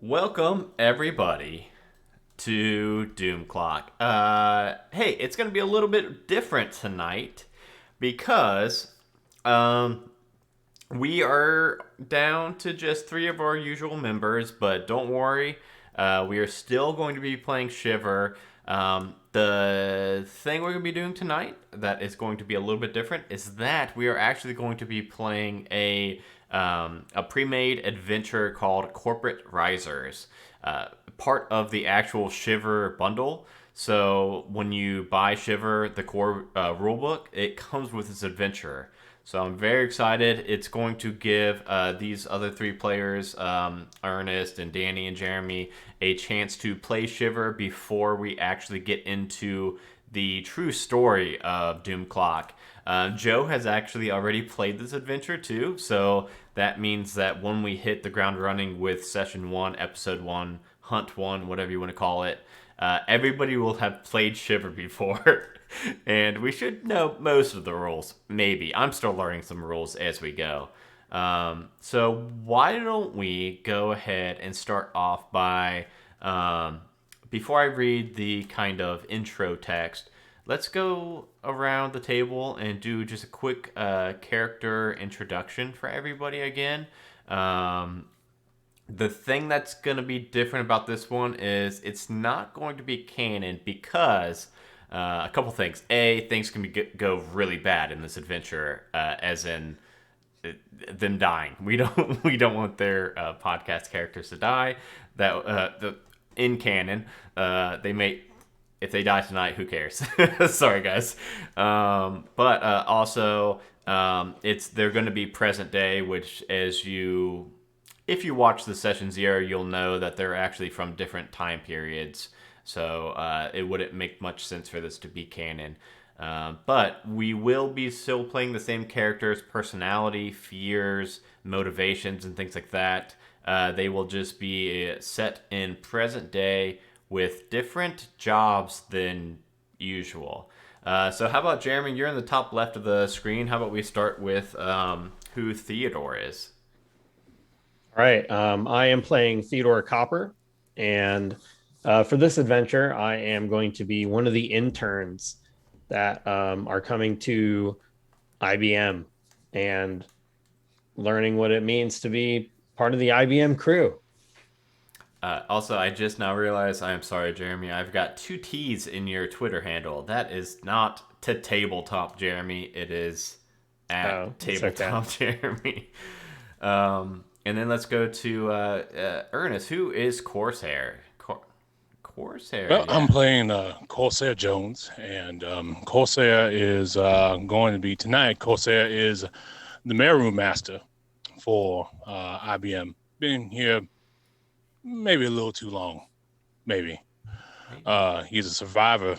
Welcome, everybody, to Doom Clock. Hey, it's going to be a little bit different tonight because um, we are down to just three of our usual members, but don't worry, we are still going to be playing Shiver. The thing we're going to be doing tonight that is going to be a little bit different is that we are actually going to be playing a pre-made adventure called Corporate Risers, part of the actual Shiver bundle. So when you buy Shiver, the core rulebook, it comes with this adventure. So I'm very excited. It's going to give these other three players, Ernest and Danny and Jeremy, a chance to play Shiver before we actually get into the true story of Doom Clock. Joe has actually already played this adventure too, so that means that when we hit the ground running with Session 1, Episode 1, Hunt 1, whatever you want to call it, everybody will have played Shiver before. And we should know most of the rules. Maybe. I'm still learning some rules as we go. So why don't we go ahead and start off by, before I read the kind of intro text, let's go around the table and do just a quick character introduction for everybody again. The thing that's going to be different about this one is it's not going to be canon because a couple things. A, things can go really bad in this adventure, as in them dying. We don't want their podcast characters to die. In canon, they may, if they die tonight, who cares? Sorry, guys. But also, they're going to be present day, which if you watch the Session Zero, you'll know that they're actually from different time periods. So it wouldn't make much sense for this to be canon. But we will be still playing the same characters, personality, fears, motivations, and things like that. They will just be set in present day with different jobs than usual. So how about Jeremy? You're in the top left of the screen. How about we start with who Theodore is? All right. I am playing Theodore Copper, and for this adventure, I am going to be one of the interns that are coming to IBM and learning what it means to be part of the IBM crew. Also, I just now realized, I am sorry, Jeremy, I've got two T's in your Twitter handle. That is not to tabletop Jeremy. It is Oh, at it's okay. tabletop Jeremy. And then let's go to Ernest, who is Corsair. Corsair, Well, I'm yeah. playing Corsair Jones, and Corsair is going to be tonight. Corsair is the mailroom master for IBM. Been here maybe a little too long, maybe. He's a survivor,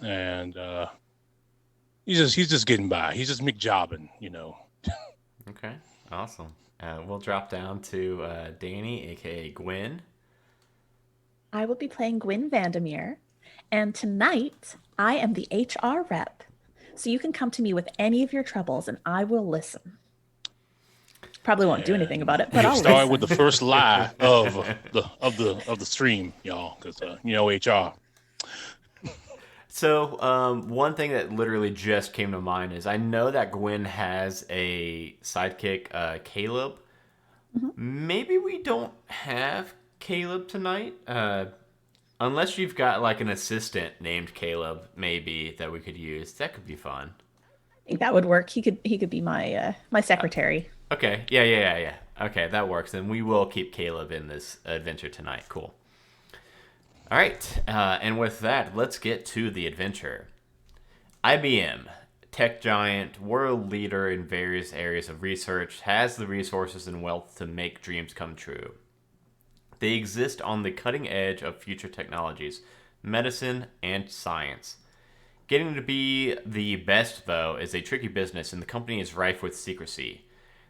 and he's just getting by. He's just McJobbing. Okay, awesome. We'll drop down to Danny, aka Gwen. I will be playing Gwyn Vandermeer, and tonight I am the HR rep. So you can come to me with any of your troubles and I will listen. Probably won't do anything about it, but Get I'll started listen. with the first lie of the stream, y'all, because HR. So, one thing that literally just came to mind is I know that Gwen has a sidekick, Caleb. Mhm. Maybe we don't have Caleb tonight. Unless you've got like an assistant named Caleb, maybe that we could use. That could be fun. I think that would work. He could be my secretary. Okay, yeah. Okay, that works. Then we will keep Caleb in this adventure tonight. Cool. All right, and with that, let's get to the adventure. IBM, tech giant, world leader in various areas of research, has the resources and wealth to make dreams come true. They exist on the cutting edge of future technologies, medicine, and science. Getting to be the best, though, is a tricky business, and the company is rife with secrecy.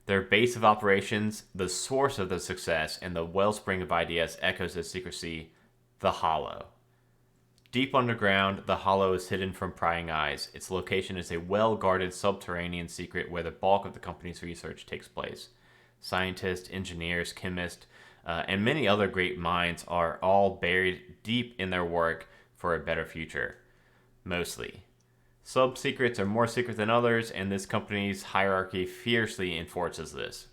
Their base of operations, the source of the success, and the wellspring of ideas echoes the secrecy, the Hollow. Deep underground, the Hollow is hidden from prying eyes. Its location is a well-guarded subterranean secret where the bulk of the company's research takes place. Scientists, engineers, chemists, and many other great minds are all buried deep in their work for a better future. Mostly. Sub-secrets are more secret than others, and this company's hierarchy fiercely enforces this.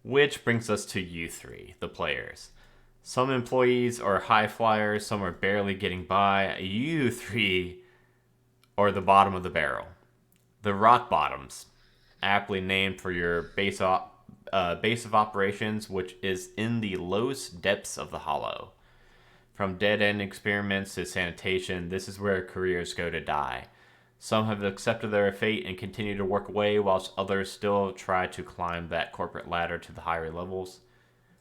Which brings us to you three, the players. Some employees are high flyers, some are barely getting by. You three are the bottom of the barrel. The rock bottoms, aptly named for your base of operations, which is in the lowest depths of the hollow. From dead-end experiments to sanitation, this is where careers go to die. Some have accepted their fate and continue to work away, whilst others still try to climb that corporate ladder to the higher levels.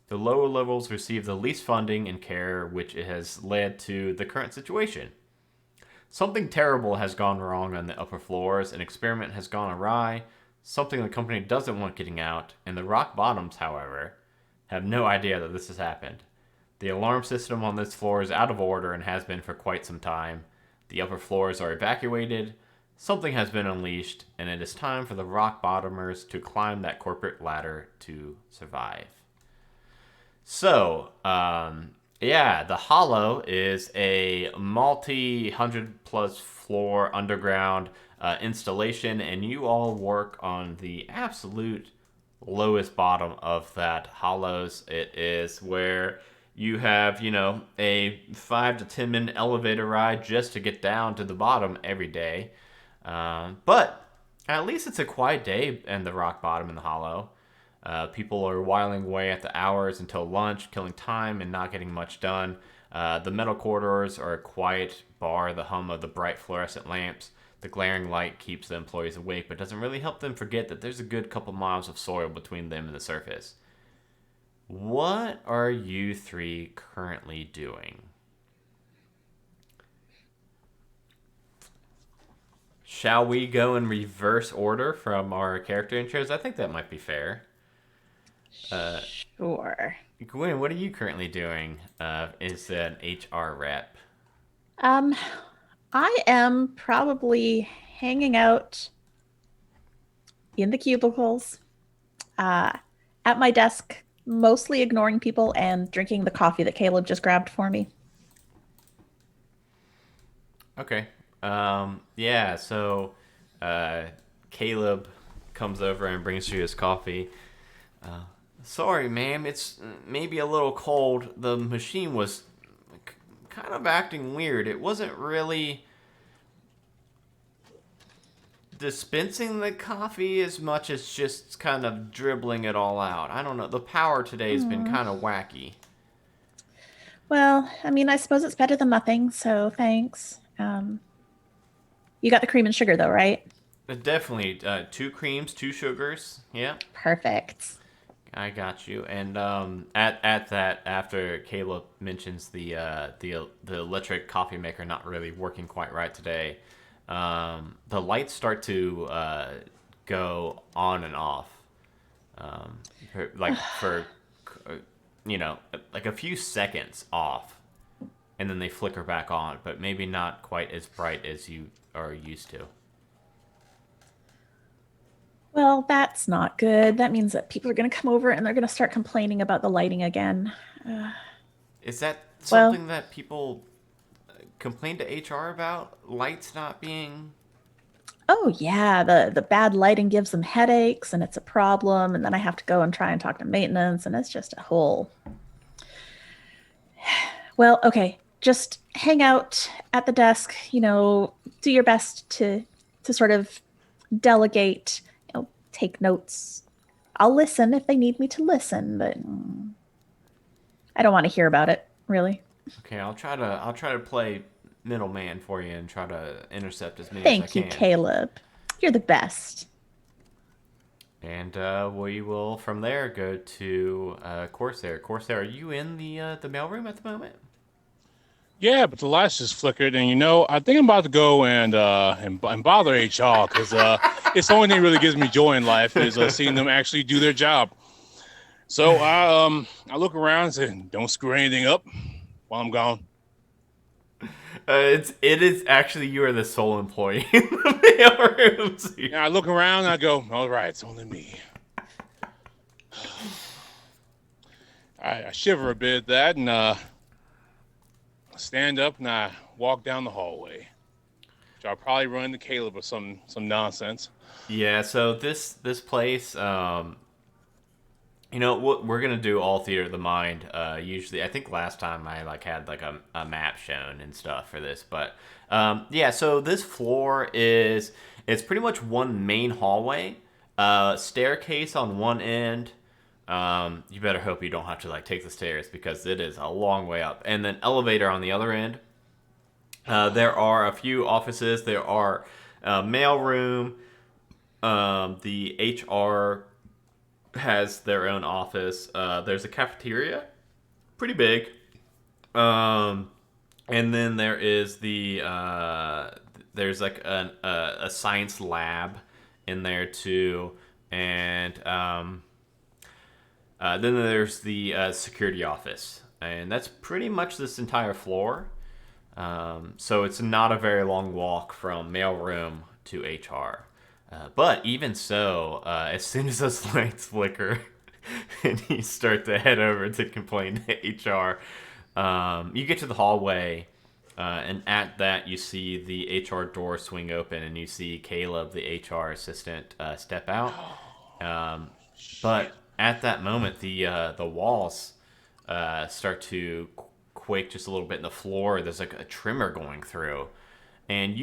The lower levels receive the least funding and care, which has led to the current situation. Something terrible has gone wrong on the upper floors, an experiment has gone awry, something the company doesn't want getting out, and the rock bottoms, however, have no idea that this has happened. The alarm system on this floor is out of order and has been for quite some time. The upper floors are evacuated, something has been unleashed, and it is time for the rock bottomers to climb that corporate ladder to survive. So, the Hollow is a multi-100-plus floor underground installation, and you all work on the absolute lowest bottom of that Hollows. It is where you have, a 5 to 10 minute elevator ride just to get down to the bottom every day. But at least it's a quiet day in the rock bottom in the Hollow. People are whiling away at the hours until lunch, killing time and not getting much done. The metal corridors are a quiet bar, the hum of the bright fluorescent lamps. The glaring light keeps the employees awake, but doesn't really help them forget that there's a good couple miles of soil between them and the surface. What are you three currently doing? Shall we go in reverse order from our character intros? I think that might be fair. Sure. Gwen, what are you currently doing? Is an HR rep? I am probably hanging out in the cubicles, at my desk, mostly ignoring people and drinking the coffee that Caleb just grabbed for me. Okay. So Caleb comes over and brings you his coffee. Sorry, ma'am, it's maybe a little cold. The machine was kind of acting weird. It wasn't really dispensing the coffee as much as just kind of dribbling it all out. I don't know. The power today has been kind of wacky. Well, I mean, I suppose it's better than nothing, so thanks. You got the cream and sugar, though, right? Definitely. 2 creams, 2 sugars. Yeah. Perfect. I got you. And at that, after Caleb mentions the electric coffee maker not really working quite right today, the lights start to go on and off, for like a few seconds off, and then they flicker back on, but maybe not quite as bright as you are used to. Well, that's not good. That means that people are going to come over and they're going to start complaining about the lighting again. Is that something that people complain to HR about? Lights not being... Oh, yeah. The bad lighting gives them headaches and it's a problem. And then I have to go and try and talk to maintenance. And it's just a whole... Well, okay. Just hang out at the desk, do your best to sort of delegate, take notes. I'll listen if they need me to listen, but I don't want to hear about it, really. Okay, I'll try to play middleman for you and try to intercept as many as I can. Thank you, Caleb. You're the best. And we will from there go to Corsair. Corsair, are you in the mailroom at the moment? Yeah, but the lights just flickered, and I think I'm about to go and bother HR because it's the only thing that really gives me joy in life is seeing them actually do their job. So I look around and say, "Don't screw anything up while I'm gone." It is actually you are the sole employee in the mailroom. So yeah, I look around and I go, "All right, it's only me." I shiver a bit at that and stand up and I walk down the hallway. Which I'll probably run into Caleb or some nonsense. Yeah, so this place, we're gonna do all theater of the mind. Usually, I think last time I like had like a map shown and stuff for this, but yeah. So this floor it's pretty much one main hallway, staircase on one end. You better hope you don't have to like take the stairs because it is a long way up, and then elevator on the other end. There are a few offices. There are mail room. The HR has their own office. There's a cafeteria, pretty big. And then there is there's like a science lab in there too, and then there's the security office, and that's pretty much this entire floor. So it's not a very long walk from mailroom to HR. But even so, as soon as those lights flicker and you start to head over to complain to HR, you get to the hallway, and at that you see the HR door swing open, and you see Caleb, the HR assistant, step out. But at that moment, the walls start to quake just a little bit in the floor. There's like a tremor going through, and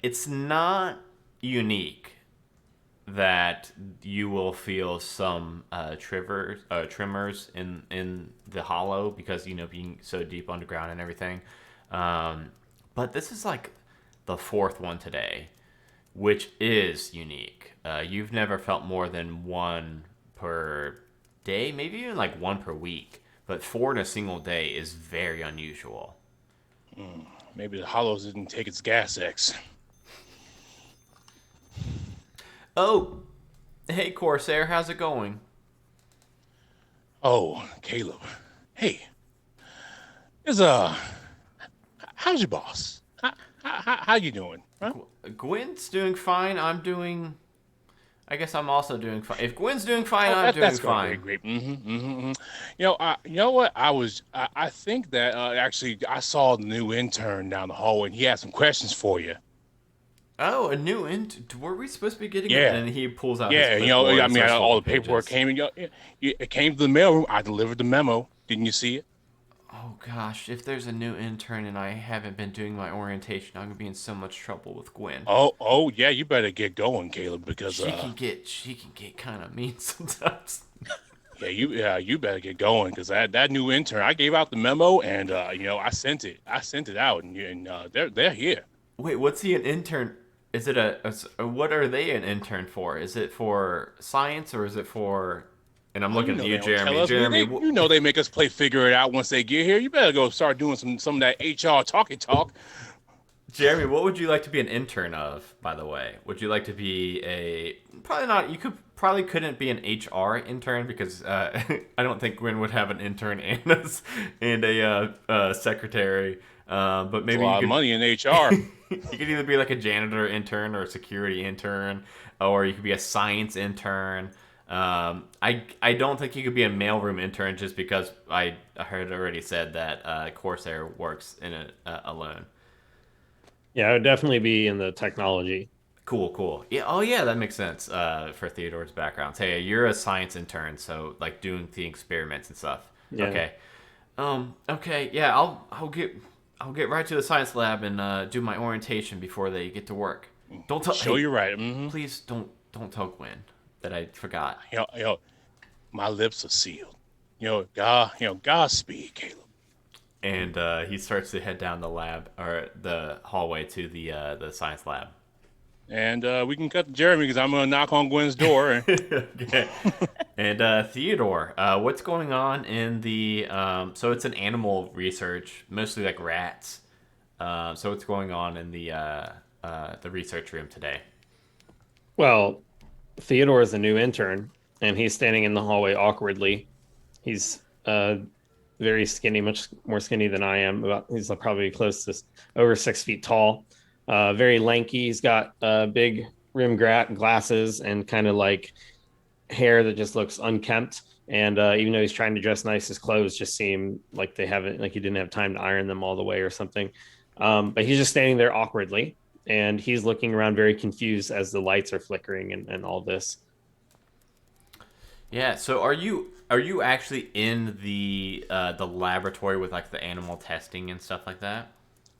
it's not unique that you will feel some tremors in the hollow because being so deep underground and everything. But this is like the fourth one today, which is unique. You've never felt more than one per day, maybe even like one per week. But 4 in a single day is very unusual. Maybe the Hollows didn't take its gas X. Oh, hey Corsair, how's it going? Oh, Caleb. Hey, how's your boss? How you doing? Huh? Gwen's doing fine. I guess I'm also doing fine. If Gwen's doing fine, Oh, I'm doing that's fine. great. You know what? I think that actually I saw the new intern down the hallway, and he had some questions for you. Oh, a new were we supposed to be getting it? Yeah. And he pulls out Yeah, his clipboard I and mean, starts all the flipping paperwork pages. came in. It came to the mailroom. I delivered the memo. Didn't you see it? Oh gosh, if there's a new intern and I haven't been doing my orientation, I'm gonna be in so much trouble with Gwen. Oh, yeah. You better get going, Caleb, because She can get kind of mean sometimes. you better get going because that new intern. I gave out the memo, and I sent it. I sent it out, and they're here. Wait, what's he an intern? Is it what are they an intern for? Is it for science or is it for? And I'm looking at you, They don't tell Jeremy. us. Jeremy, They make us play figure it out once they get here. You better go start doing some of that HR talk. Jeremy, what would you like to be an intern of? By the way, would you like to be probably not? You couldn't be an HR intern because I don't think Gwen would have an intern and a secretary. But maybe There's a lot you of could. money in HR. You could either be like a janitor intern or a security intern, or you could be a science intern. I don't think you could be a mailroom intern just because I heard already said that Corsair works in it alone. Yeah, it would definitely be in the technology. Cool. Yeah. Oh, yeah. That makes sense. For Theodore's background. Hey, you're a science intern, so like doing the experiments and stuff. Yeah. Okay. Okay. Yeah. I'll get right to the science lab and do my orientation before they get to work. Don't tell. Show Hey, you right. Mm-hmm. please don't tell Gwen that I forgot. My lips are sealed. Godspeed, Caleb. And he starts to head down the lab or the hallway to the science lab. And we can cut to Jeremy because I'm gonna knock on Gwen's door. Okay. And Theodore, what's going on in the? So it's an animal research, mostly like rats. So what's going on in the research room today? Well, Theodore is a new intern, and he's standing in the hallway awkwardly. He's very skinny, much more skinny than I am. He's probably close to over 6 feet tall. Very lanky. He's got big rim glasses and kind of like hair that just looks unkempt. And even though he's trying to dress nice, his clothes just seem like they haven't, like he didn't have time to iron them all the way or something. But he's just standing there awkwardly, and he's looking around very confused as the lights are flickering and all this. Yeah. So are you actually in the laboratory with like the animal testing and stuff like that?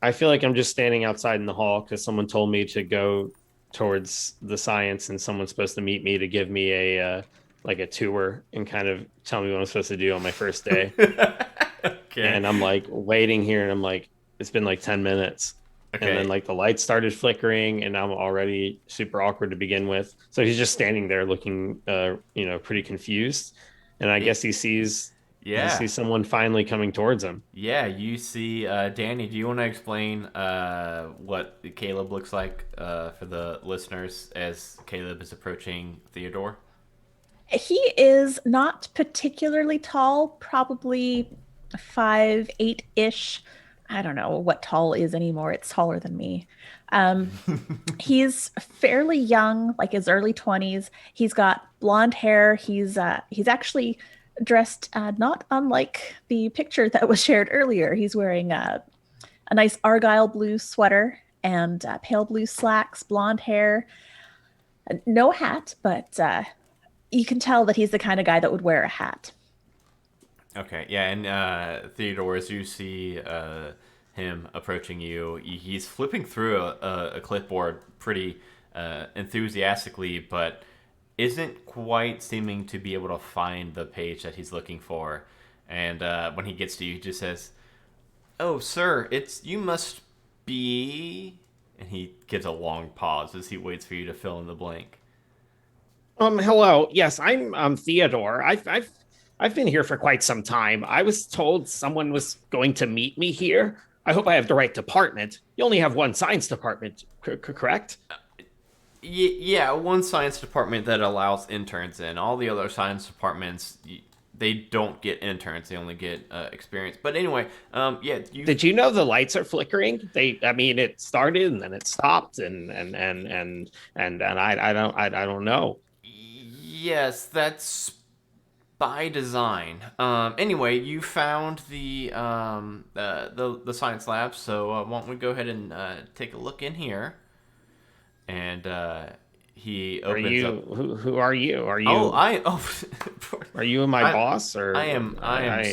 I feel like I'm just standing outside in the hall because someone told me to go towards the science, and someone's supposed to meet me to give me a like a tour and kind of tell me what I'm supposed to do on my first day. Okay. And I'm like waiting here, and I'm like, it's been like 10 minutes. And then Okay. like the lights started flickering, and I'm already super awkward to begin with. So he's just standing there looking, pretty confused. And I guess he Yeah. sees someone finally coming towards him. Yeah, you see, Danny, do you want to explain what Caleb looks like for the listeners as Caleb is approaching Theodore? He is not particularly tall, probably 5'8" ish. I don't know what tall is anymore. It's taller than me. He's fairly young, like his early 20s. He's got blonde hair. He's actually dressed not unlike the picture that was shared earlier. He's wearing a nice argyle blue sweater and pale blue slacks, blonde hair, no hat, but you can tell that he's the kind of guy that would wear a hat. Okay, yeah, and Theodore, as you see him approaching you, he's flipping through a clipboard pretty enthusiastically, but isn't quite seeming to be able to find the page that he's looking for. And when he gets to you, he just says, "Oh, sir, it's you must be." And he gives a long pause as he waits for you to fill in the blank. Hello. Yes, I'm Theodore. I've been here for quite some time. I was told someone was going to meet me here. I hope I have the right department. You only have one science department, correct? Yeah, one science department that allows interns in. All the other science departments, they don't get interns; they only get experience. But anyway, yeah, you. Did you know the lights are flickering? I mean, it started and then it stopped, and I don't know. Yes, that's by design. Anyway, you found the science lab, so why don't we go ahead and take a look in here? And he Are opens you up. who are you? Oh, oh, Are you my I boss or I am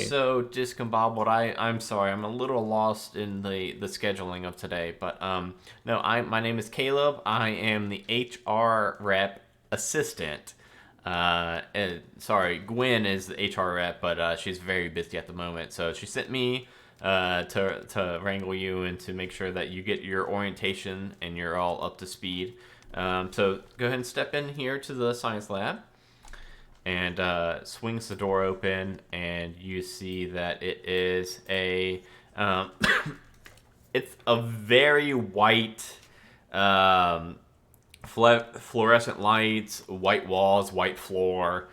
so discombobbled. I'm sorry. I'm a little lost in the scheduling of today. But no, my name is Caleb. I am the HR rep assistant. Sorry, Gwen is the HR rep, but she's very busy at the moment. So she sent me to wrangle you and to make sure that you get your orientation and you're all up to speed. So go ahead and step in here to the science lab, and swings the door open, and you see that it is it's a very white, fluorescent lights, white walls, white floor,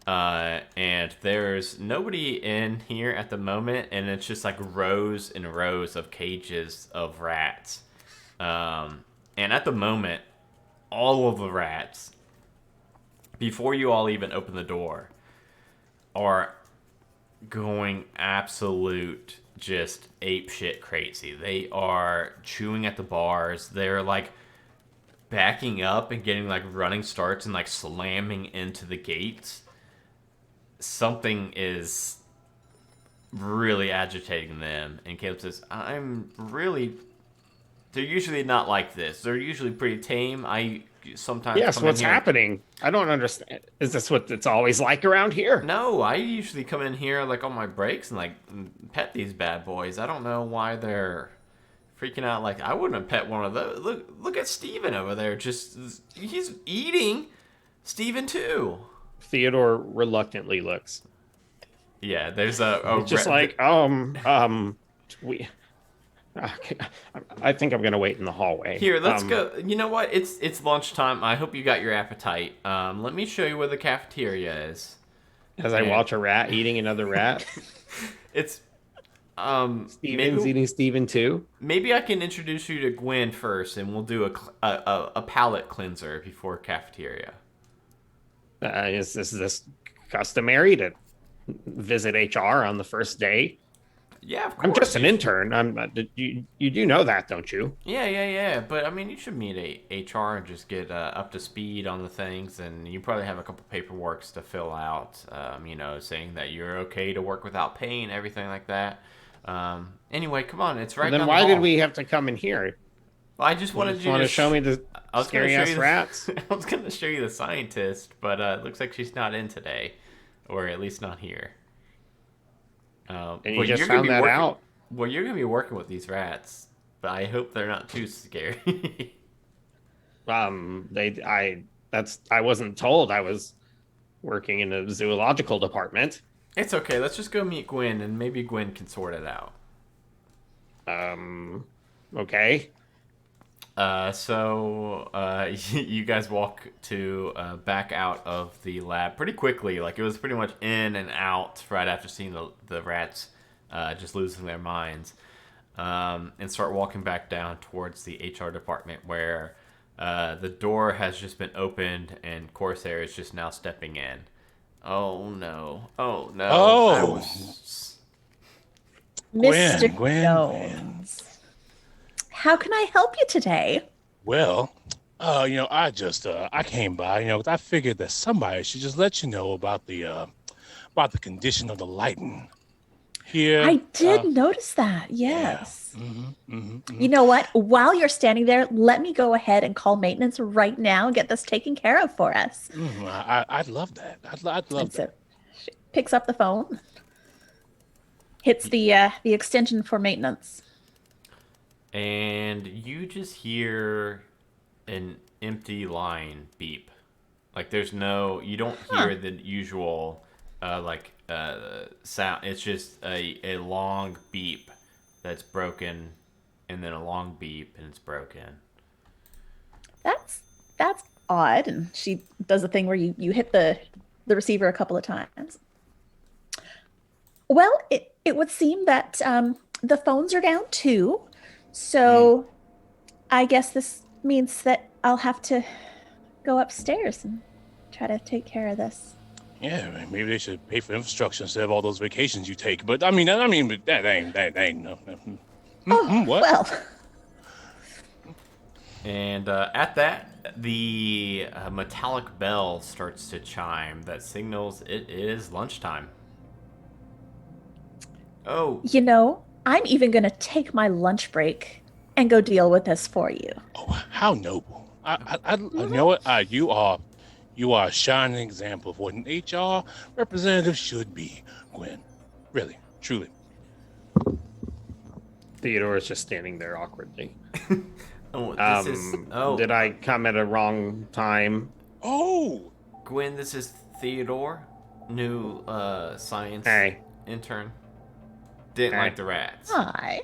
and there's nobody in here at the moment, and it's just like rows and rows of cages of rats. And at the moment, all of the rats, before you all even open the door, are going absolute just ape shit crazy. They are chewing at the bars. They're like backing up and getting like running starts and like slamming into the gates. Something is really agitating them. And Caleb says, I'm really. They're usually not like this. They're usually pretty tame. I sometimes Yes, come in what's here. happening? I don't understand. Is this what it's always like around here? No, I usually come in here like on my breaks and like pet these bad boys. I don't know why they're freaking out. Like I wouldn't have pet one of those. Look at Steven over there. Just he's eating Steven too. Theodore reluctantly looks. Yeah, there's a He's just like, we. Okay, I think I'm gonna wait in the hallway. Here, let's go. You know what? It's lunchtime. I hope you got your appetite. Let me show you where the cafeteria is. As I watch a rat eating another rat. It's Steven's eating Steven too. maybe I can introduce you to Gwen first, and we'll do a palate cleanser before cafeteria. Is this customary to visit HR on the first day. Yeah, of course. I'm just an intern. You do know that, don't you? Yeah. But I mean, you should meet a HR and just get up to speed on the things, and you probably have a couple paperworks to fill out. Saying that you're okay to work without pain, everything like that. Anyway, come on, it's right. Then down why the did hall. we have to come in here? Well, I just wanted You you want to to show me the I was gonna scary show ass you the, rats? I was gonna show you the scientist, but it looks like she's not in today, or at least not here. And Well, you just you're gonna found be that working, out. Well, you're gonna be working with these rats, but I hope they're not too scary. I wasn't told I was working in a zoological department. It's okay. Let's just go meet Gwen, and maybe Gwen can sort it out. Okay. You guys walk to back out of the lab pretty quickly. Like, it was pretty much in and out right after seeing the rats just losing their minds, and start walking back down towards the HR department where the door has just been opened and Corsair is just now stepping in. Oh no! Oh no! Oh. Mr. Gwen. Jones. How can I help you today? Well, I came by, 'cause I figured that somebody should just let you know about the condition of the lighting here. I did notice that, yes. Mm-hmm. You know what? While you're standing there, let me go ahead and call maintenance right now and get this taken care of for us. I'd love that. I'd love And that. so she picks up the phone, hits the extension for maintenance. And you just hear an empty line beep. Like, you don't hear the usual sound. It's just a long beep that's broken, and then a long beep and it's broken. That's odd. And she does a thing where you hit the receiver a couple of times. Well, it would seem that the phones are down too. So I guess this means that I'll have to go upstairs and try to take care of this. Yeah, maybe they should pay for infrastructure instead of all those vacations you take. But but that ain't no. What? Well, And at that, the metallic bell starts to chime that signals it is lunchtime. Oh, I'm even going to take my lunch break and go deal with this for you. Oh, how noble! You know what? You are a shining example of what an HR representative should be, Gwen. Really, truly. Theodore is just standing there awkwardly. oh, Did I come at a wrong time? Oh, Gwen, this is Theodore, new science intern. Didn't like the rats. Hi.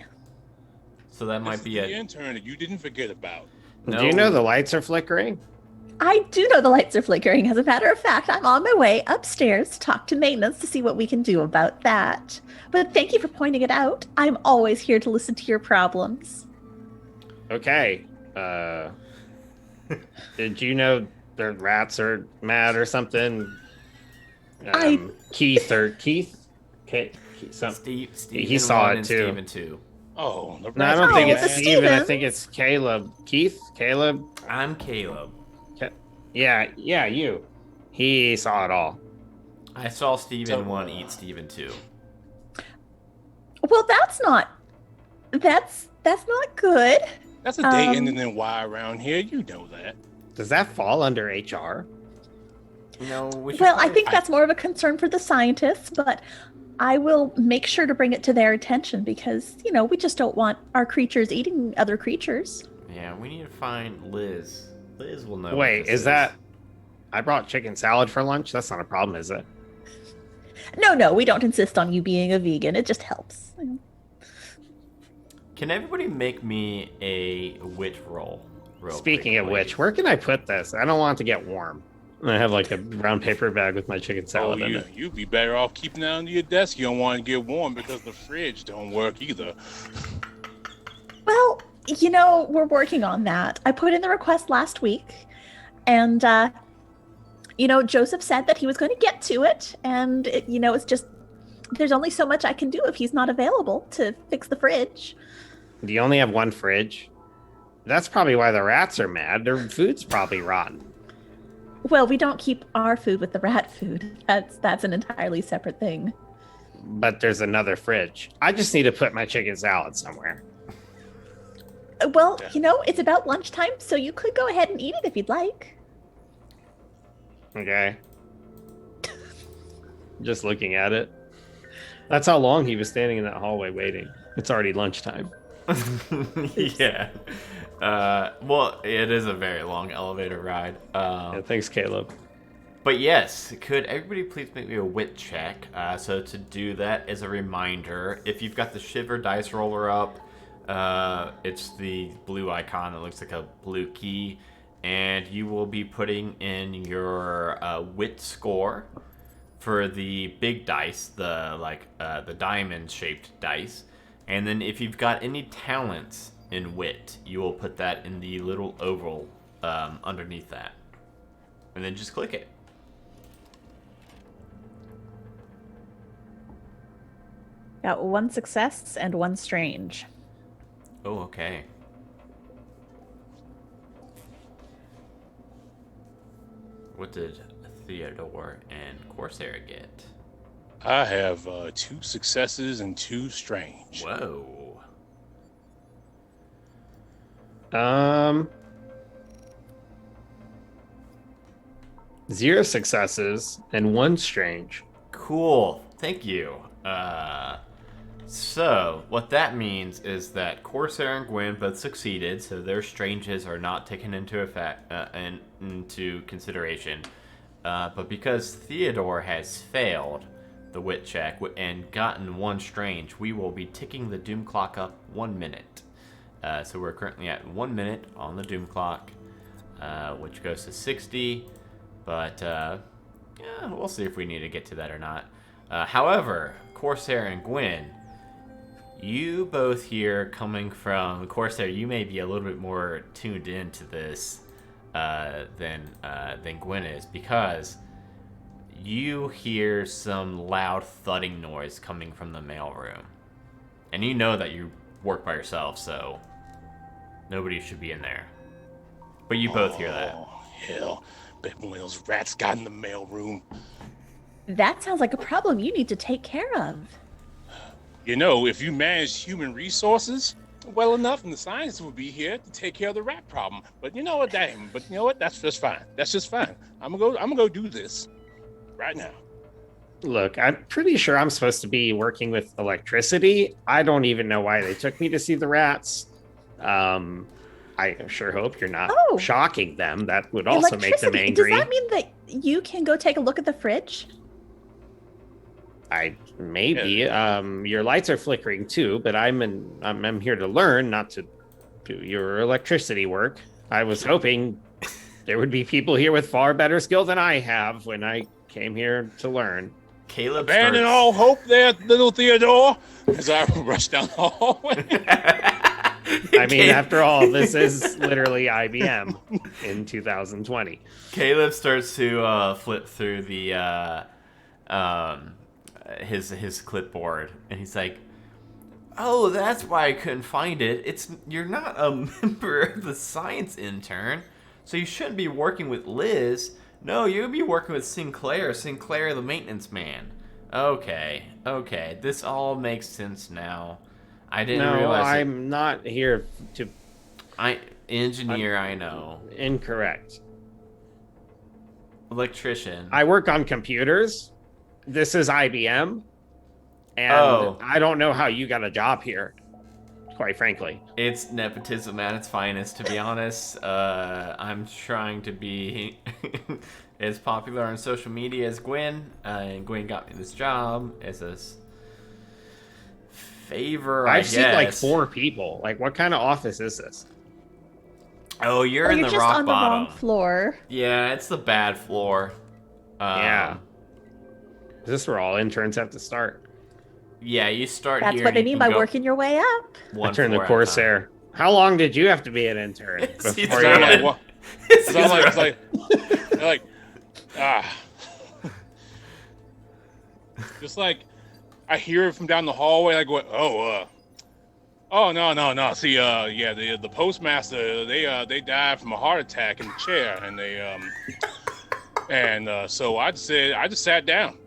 So that might be the intern that you didn't forget about. Do you know the lights are flickering? I do know the lights are flickering. As a matter of fact, I'm on my way upstairs to talk to maintenance to see what we can do about that. But thank you for pointing it out. I'm always here to listen to your problems. Okay. Did you know the rats are mad or something? Keith. Steve, he saw it and too. Steven too. Oh, No, I don't think it's it's the Steven. I Stevens. think it's Caleb. Caleb. I'm Caleb. Yeah, you. He saw it all. I saw Steven 1 eat Steven 2. Well, that's not good. That's a day ending in Y around here. You know that. Does that fall under HR? No, Well, I think that's more of a concern for the scientists, but I will make sure to bring it to their attention because, we just don't want our creatures eating other creatures. Yeah, we need to find Liz. Liz will know. Wait, is that... I brought chicken salad for lunch? That's not a problem, is it? No, we don't insist on you being a vegan. It just helps. Can everybody make me a wit roll? Speaking of which, where can I put this? I don't want it to get warm. I have like a brown paper bag with my chicken salad in it. You'd be better off keeping that under your desk. You don't want to get warm because the fridge don't work either. Well, we're working on that. I put in the request last week, and Joseph said that he was going to get to it, and it's just there's only so much I can do if he's not available to fix the fridge. Do you only have one fridge? That's probably why the rats are mad. Their food's probably rotten. Well, we don't keep our food with the rat food. That's an entirely separate thing. But there's another fridge. I just need to put my chicken salad somewhere. Well, it's about lunchtime, so you could go ahead and eat it if you'd like. Okay. Just looking at it. That's how long he was standing in that hallway waiting. It's already lunchtime. Yeah. Well, it is a very long elevator ride. Yeah, thanks, Caleb. But yes, could everybody please make me a wit check? So to do that, as a reminder, if you've got the Shiver dice roller up, it's the blue icon that looks like a blue key, and you will be putting in your wit score for the big dice, the diamond-shaped dice. And then if you've got any talents in wit, you will put that in the little oval underneath that. And then just click it. Got 1 success and 1 strange. Oh, okay. What did Theodore and Corsair get? I have 2 successes and 2 strange. Whoa. 0 successes and 1 strange. Cool. Thank you. So, what that means is that Corsair and Gwen both succeeded, so their stranges are not taken into effect into consideration. But because Theodore has failed the wit check and gotten 1 strange, we will be ticking the doom clock up 1 minute. So we're currently at 1 minute on the doom clock, which goes to 60. But yeah, we'll see if we need to get to that or not. However, Corsair and Gwen, you both here coming from Corsair, you may be a little bit more tuned into this than Gwen is, because you hear some loud thudding noise coming from the mailroom, and you know that you work by yourself, so nobody should be in there. But you both hear that. Oh, hell. Bet one of those rats got in the mailroom. That sounds like a problem you need to take care of. If you manage human resources well enough, and the scientists would be here to take care of the rat problem. But you know what, that's just fine. That's just fine. I'm gonna go do this right now. Look, I'm pretty sure I'm supposed to be working with electricity. I don't even know why they took me to see the rats. I sure hope you're not shocking them. That would also make them angry. Does that mean that you can go take a look at the fridge? Maybe. Your lights are flickering too, but I'm here to learn, not to do your electricity work. I was hoping there would be people here with far better skill than I have when I came here to learn. Caleb Abandon all hope there, little Theodore, as I rush down the hallway. I mean, after all, this is literally IBM in 2020. Caleb starts to flip through the his clipboard, and he's like, "Oh, that's why I couldn't find it. You're not a member of the science intern, so you shouldn't be working with Liz. No, you'd be working with Sinclair the maintenance man." Okay, this all makes sense now. I didn't realize. No, I'm not here to. I know. Incorrect. Electrician. I work on computers. This is IBM, and I don't know how you got a job here, quite frankly. It's nepotism at its finest, to be honest. I'm trying to be as popular on social media as Gwen, and Gwen got me this job as a favor, I guess. I've seen like 4 people. Like, what kind of office is this? Oh, you're in the just rock on bottom. The wrong floor. Yeah, it's the bad floor. Yeah. Is this where all interns have to start? Yeah, you start That's here. That's what I mean by working your way up. I turned the Corsair. How long did you have to be an intern? It's like, Just like I hear it from down the hallway, I go, oh no. See, yeah, the postmaster, they died from a heart attack in the chair, and so I just sat down.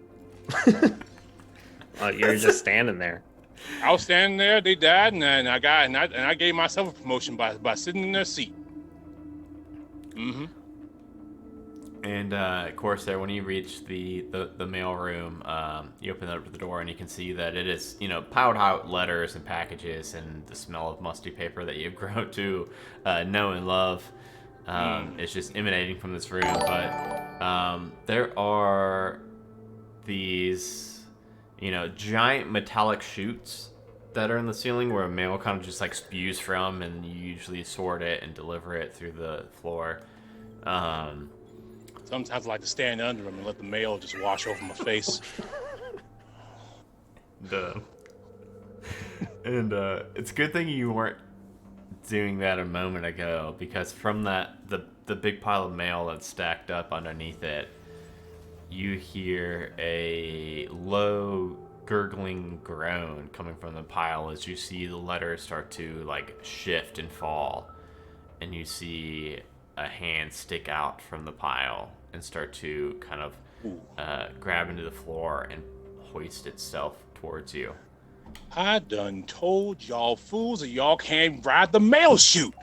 You're just standing there. I was standing there, they died, and I gave myself a promotion by sitting in their seat. Mm-hmm. And of course, there when you reach the mail room, you open up the door and you can see that it is piled out letters and packages and the smell of musty paper that you've grown to know and love. It's just emanating from this room. But there are these giant metallic chutes that are in the ceiling where mail kind of just like spews from, and you usually sort it and deliver it through the floor. Sometimes I like to stand under them and let the mail just wash over my face. Duh. And it's a good thing you weren't doing that a moment ago, because from the big pile of mail that's stacked up underneath it, you hear a low gurgling groan coming from the pile as you see the letters start to like shift and fall, and you see a hand stick out from the pile and start to kind of grab into the floor and hoist itself towards you. I done told y'all fools that y'all can't ride the mail chute.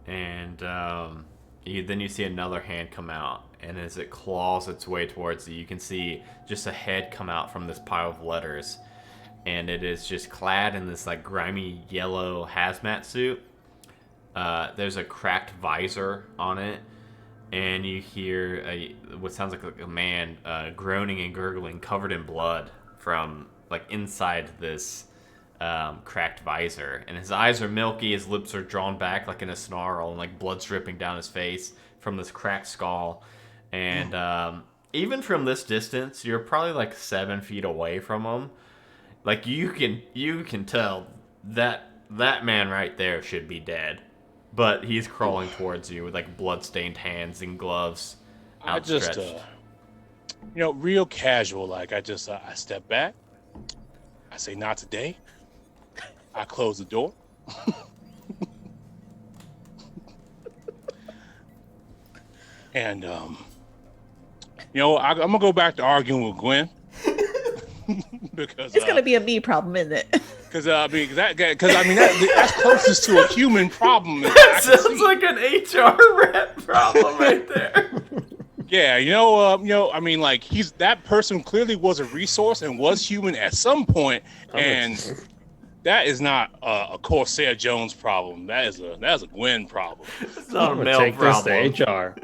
And then you see another hand come out, and as it claws its way towards you, you can see just a head come out from this pile of letters, and it is just clad in this like grimy yellow hazmat suit. There's a cracked visor on it, and you hear what sounds like a man groaning and gurgling, covered in blood from like inside this cracked visor. And his eyes are milky, his lips are drawn back like in a snarl, and like blood's dripping down his face from this cracked skull. And even from this distance, you're probably like 7 feet away from him. Like you can tell that man right there should be dead, but he's crawling towards you with like blood-stained hands and gloves outstretched. I just, real casual, like I step back, I say, not today. I close the door. And I'm gonna go back to arguing with Gwen. Because it's gonna be a me problem, isn't it? Because that's closest to a human problem. That sounds like an HR rep problem right there. Yeah, that person clearly was a resource and was human at some point, and that is not a Corsair Jones problem. That is a Gwen problem. It's not a male take problem. this to HR.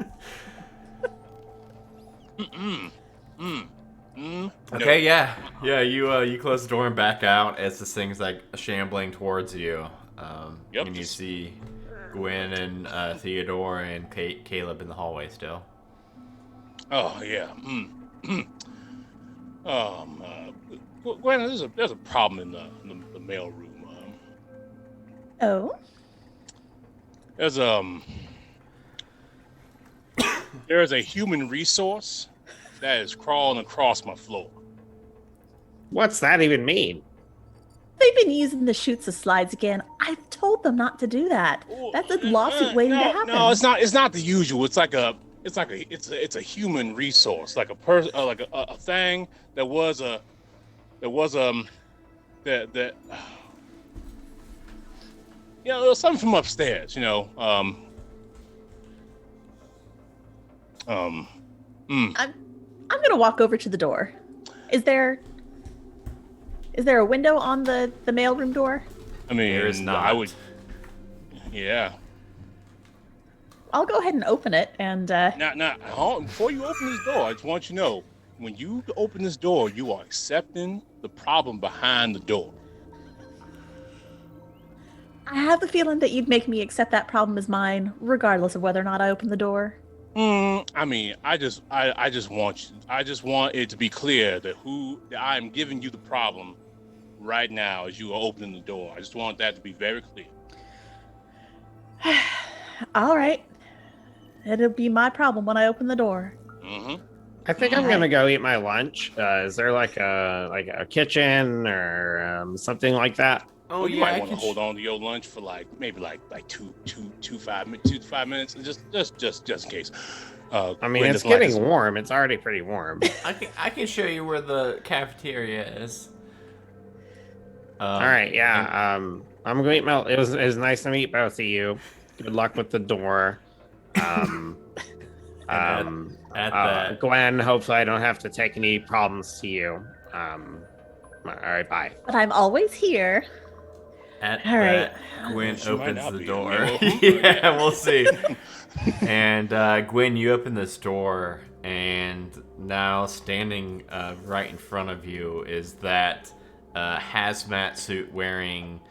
Okay, yeah. You close the door and back out as this thing's like shambling towards you. Yep. And you see Gwen and Theodore and Caleb in the hallway still. Oh yeah. Gwen, there's a problem in the mail room. Oh. There's a human resource that is crawling across my floor. What's that even mean? They've been using the chutes as slides again. I've told them not to do that. That's a lawsuit waiting to happen. No, it's not. It's not the usual. It's a human resource, like a thing that was something from upstairs. I'm gonna walk over to the door. Is there a window on the mailroom door? I mean, there is not. I would. Yeah. I'll go ahead and open it and. Now, before you open this door, I just want you to know, when you open this door, you are accepting the problem behind the door. I have the feeling that you'd make me accept that problem as mine, regardless of whether or not I open the door. I mean, I just want it to be clear that I'm giving you the problem right now as you are opening the door. I just want that to be very clear. All right. It'll be my problem when I open the door. Mm-hmm. I think I'm Alright. gonna go eat my lunch. Is there like a kitchen or something like that? Oh Well, you yeah, might I want to can. hold on to your lunch for maybe two to 5 minutes, just in case. I mean, Gwen it's doesn't like getting this. warm. It's already pretty warm. I can show you where the cafeteria is. All right, And yeah. I'm going to eat my. It was nice to meet both of you. Good luck with the door. Um, And at that Gwen. Hopefully, I don't have to take any problems to you. All right, bye. But I'm always here. at All right. that Gwen She might opens not the be. I mean, door. well, Yeah, we'll see. And Gwen, you open this door, and now standing right in front of you is that hazmat suit wearing.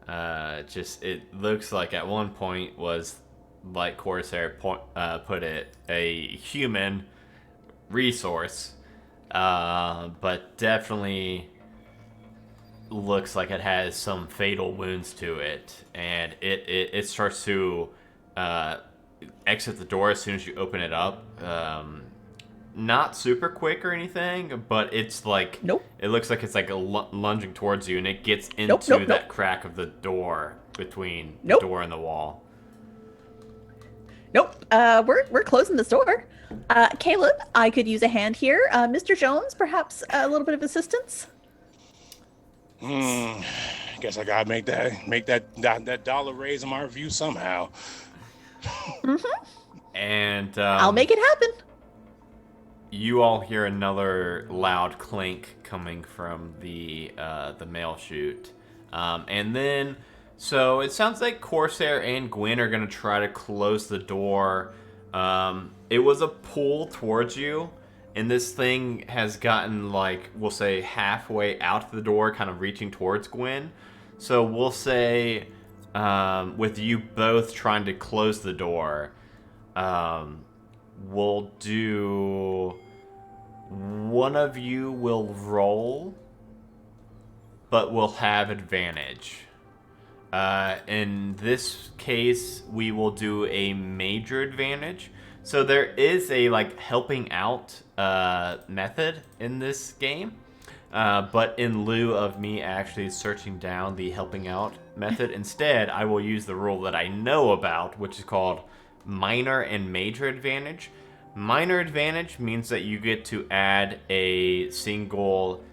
Just it looks like at one point was, like Corsair put it, a human resource, but definitely looks like it has some fatal wounds to it, and it starts to exit the door as soon as you open it up. Not super quick or anything, but it's like Nope. it looks like it's like lunging towards you, and it gets Nope, into nope, that nope. crack of the door between Nope. the door and the wall. Nope. We're closing this door. Caleb, I could use a hand here. Mr. Jones, perhaps a little bit of assistance. Guess I gotta make that dollar raise in my review somehow. And I'll make it happen. you all hear another loud clink coming from the mail chute, and then so it sounds like Corsair and Gwen are gonna try to close the door. It was a pull towards you, and this thing has gotten, like, we'll say halfway out the door, kind of reaching towards Gwen. So we'll say, with you both trying to close the door, we'll do one of you will roll, but will have advantage. In this case, we will do a major advantage. So there is a like helping out method in this game, but in lieu of me actually searching down the helping out method, instead I will use the rule that I know about, which is called minor and major advantage. Minor advantage means that you get to add a single,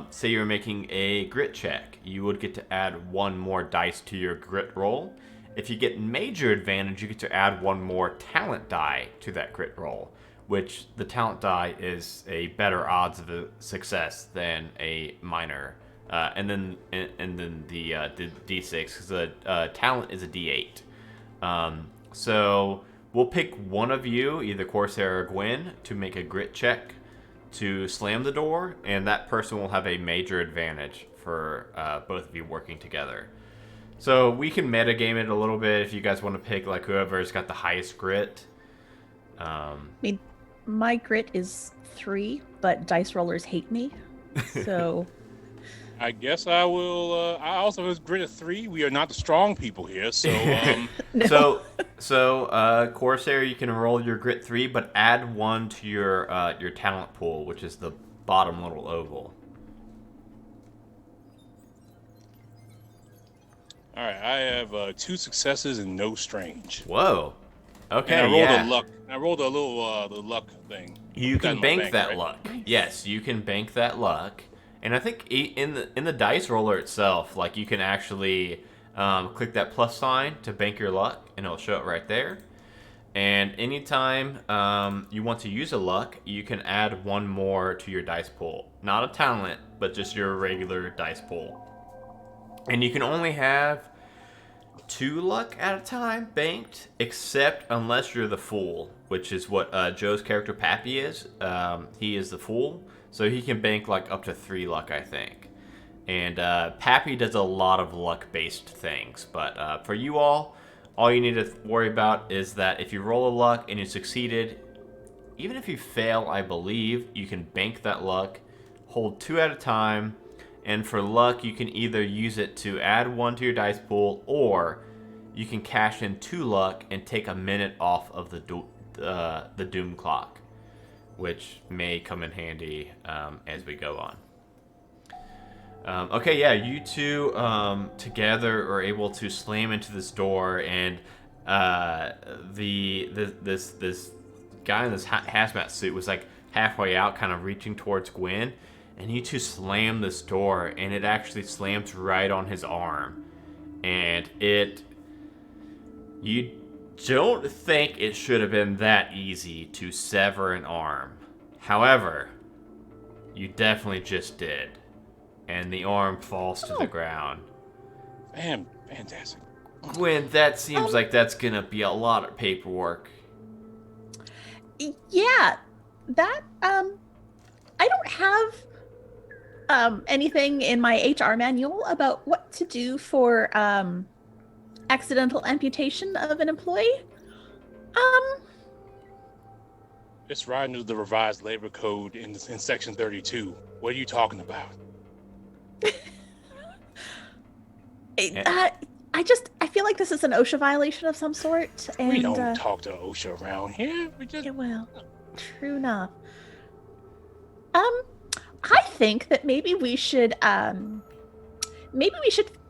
say you're making a grit check, you would get to add one more dice to your grit roll. If you get major advantage, you get to add one more talent die to that crit roll, which the talent die is a better odds of a success than a minor. And then the D6, because the talent is a D8. So we'll pick one of you, either Corsair or Gwen, to make a grit check to slam the door, and that person will have a major advantage for both of you working together. So we can metagame it a little bit if you guys want to pick like whoever's got the highest grit. I mean, my grit is 3, but dice rollers hate me. So I guess I will. I also have grit of 3. We are not the strong people here, so no. So Corsair, you can roll your grit 3, but add 1 to your talent pool, which is the bottom little oval. all right. I have 2 successes and no strange. Whoa. Okay. And I rolled yeah. a luck. I rolled a little the luck thing. You Put that can in my bank that right? luck. Yes, you can bank that luck. And I think in the dice roller itself, like you can actually click that plus sign to bank your luck, and it'll show it right there. And anytime you want to use a luck, you can add 1 more to your dice pool. Not a talent, but just your regular dice pool. And you can only have 2 luck at a time banked, except unless you're the fool, which is what Joe's character Pappy is. He is the fool, so he can bank like up to 3 luck, I think. And Pappy does a lot of luck-based things, but for you all you need to worry about is that if you roll a luck and you succeeded, even if you fail, I believe, you can bank that luck, hold 2 at a time, and for luck, you can either use it to add 1 to your dice pool, or you can cash in 2 luck and take a minute off of the doom clock, which may come in handy as we go on. Okay, yeah, you two together are able to slam into this door, and this guy in this hazmat suit was like halfway out, kind of reaching towards Gwen, and you two slam this door, and it actually slams right on his arm, and you don't think it should have been that easy to sever an arm. However, you definitely just did. And the arm falls to the ground. Fantastic. Gwen, that seems like that's gonna be a lot of paperwork. Yeah, that I don't have anything in my HR manual about what to do for accidental amputation of an employee. It's right under the revised labor code in section 32. What are you talking about? I feel like this is an OSHA violation of some sort, and We don't talk to OSHA around here. We just... yeah, well, true enough. I think that maybe we should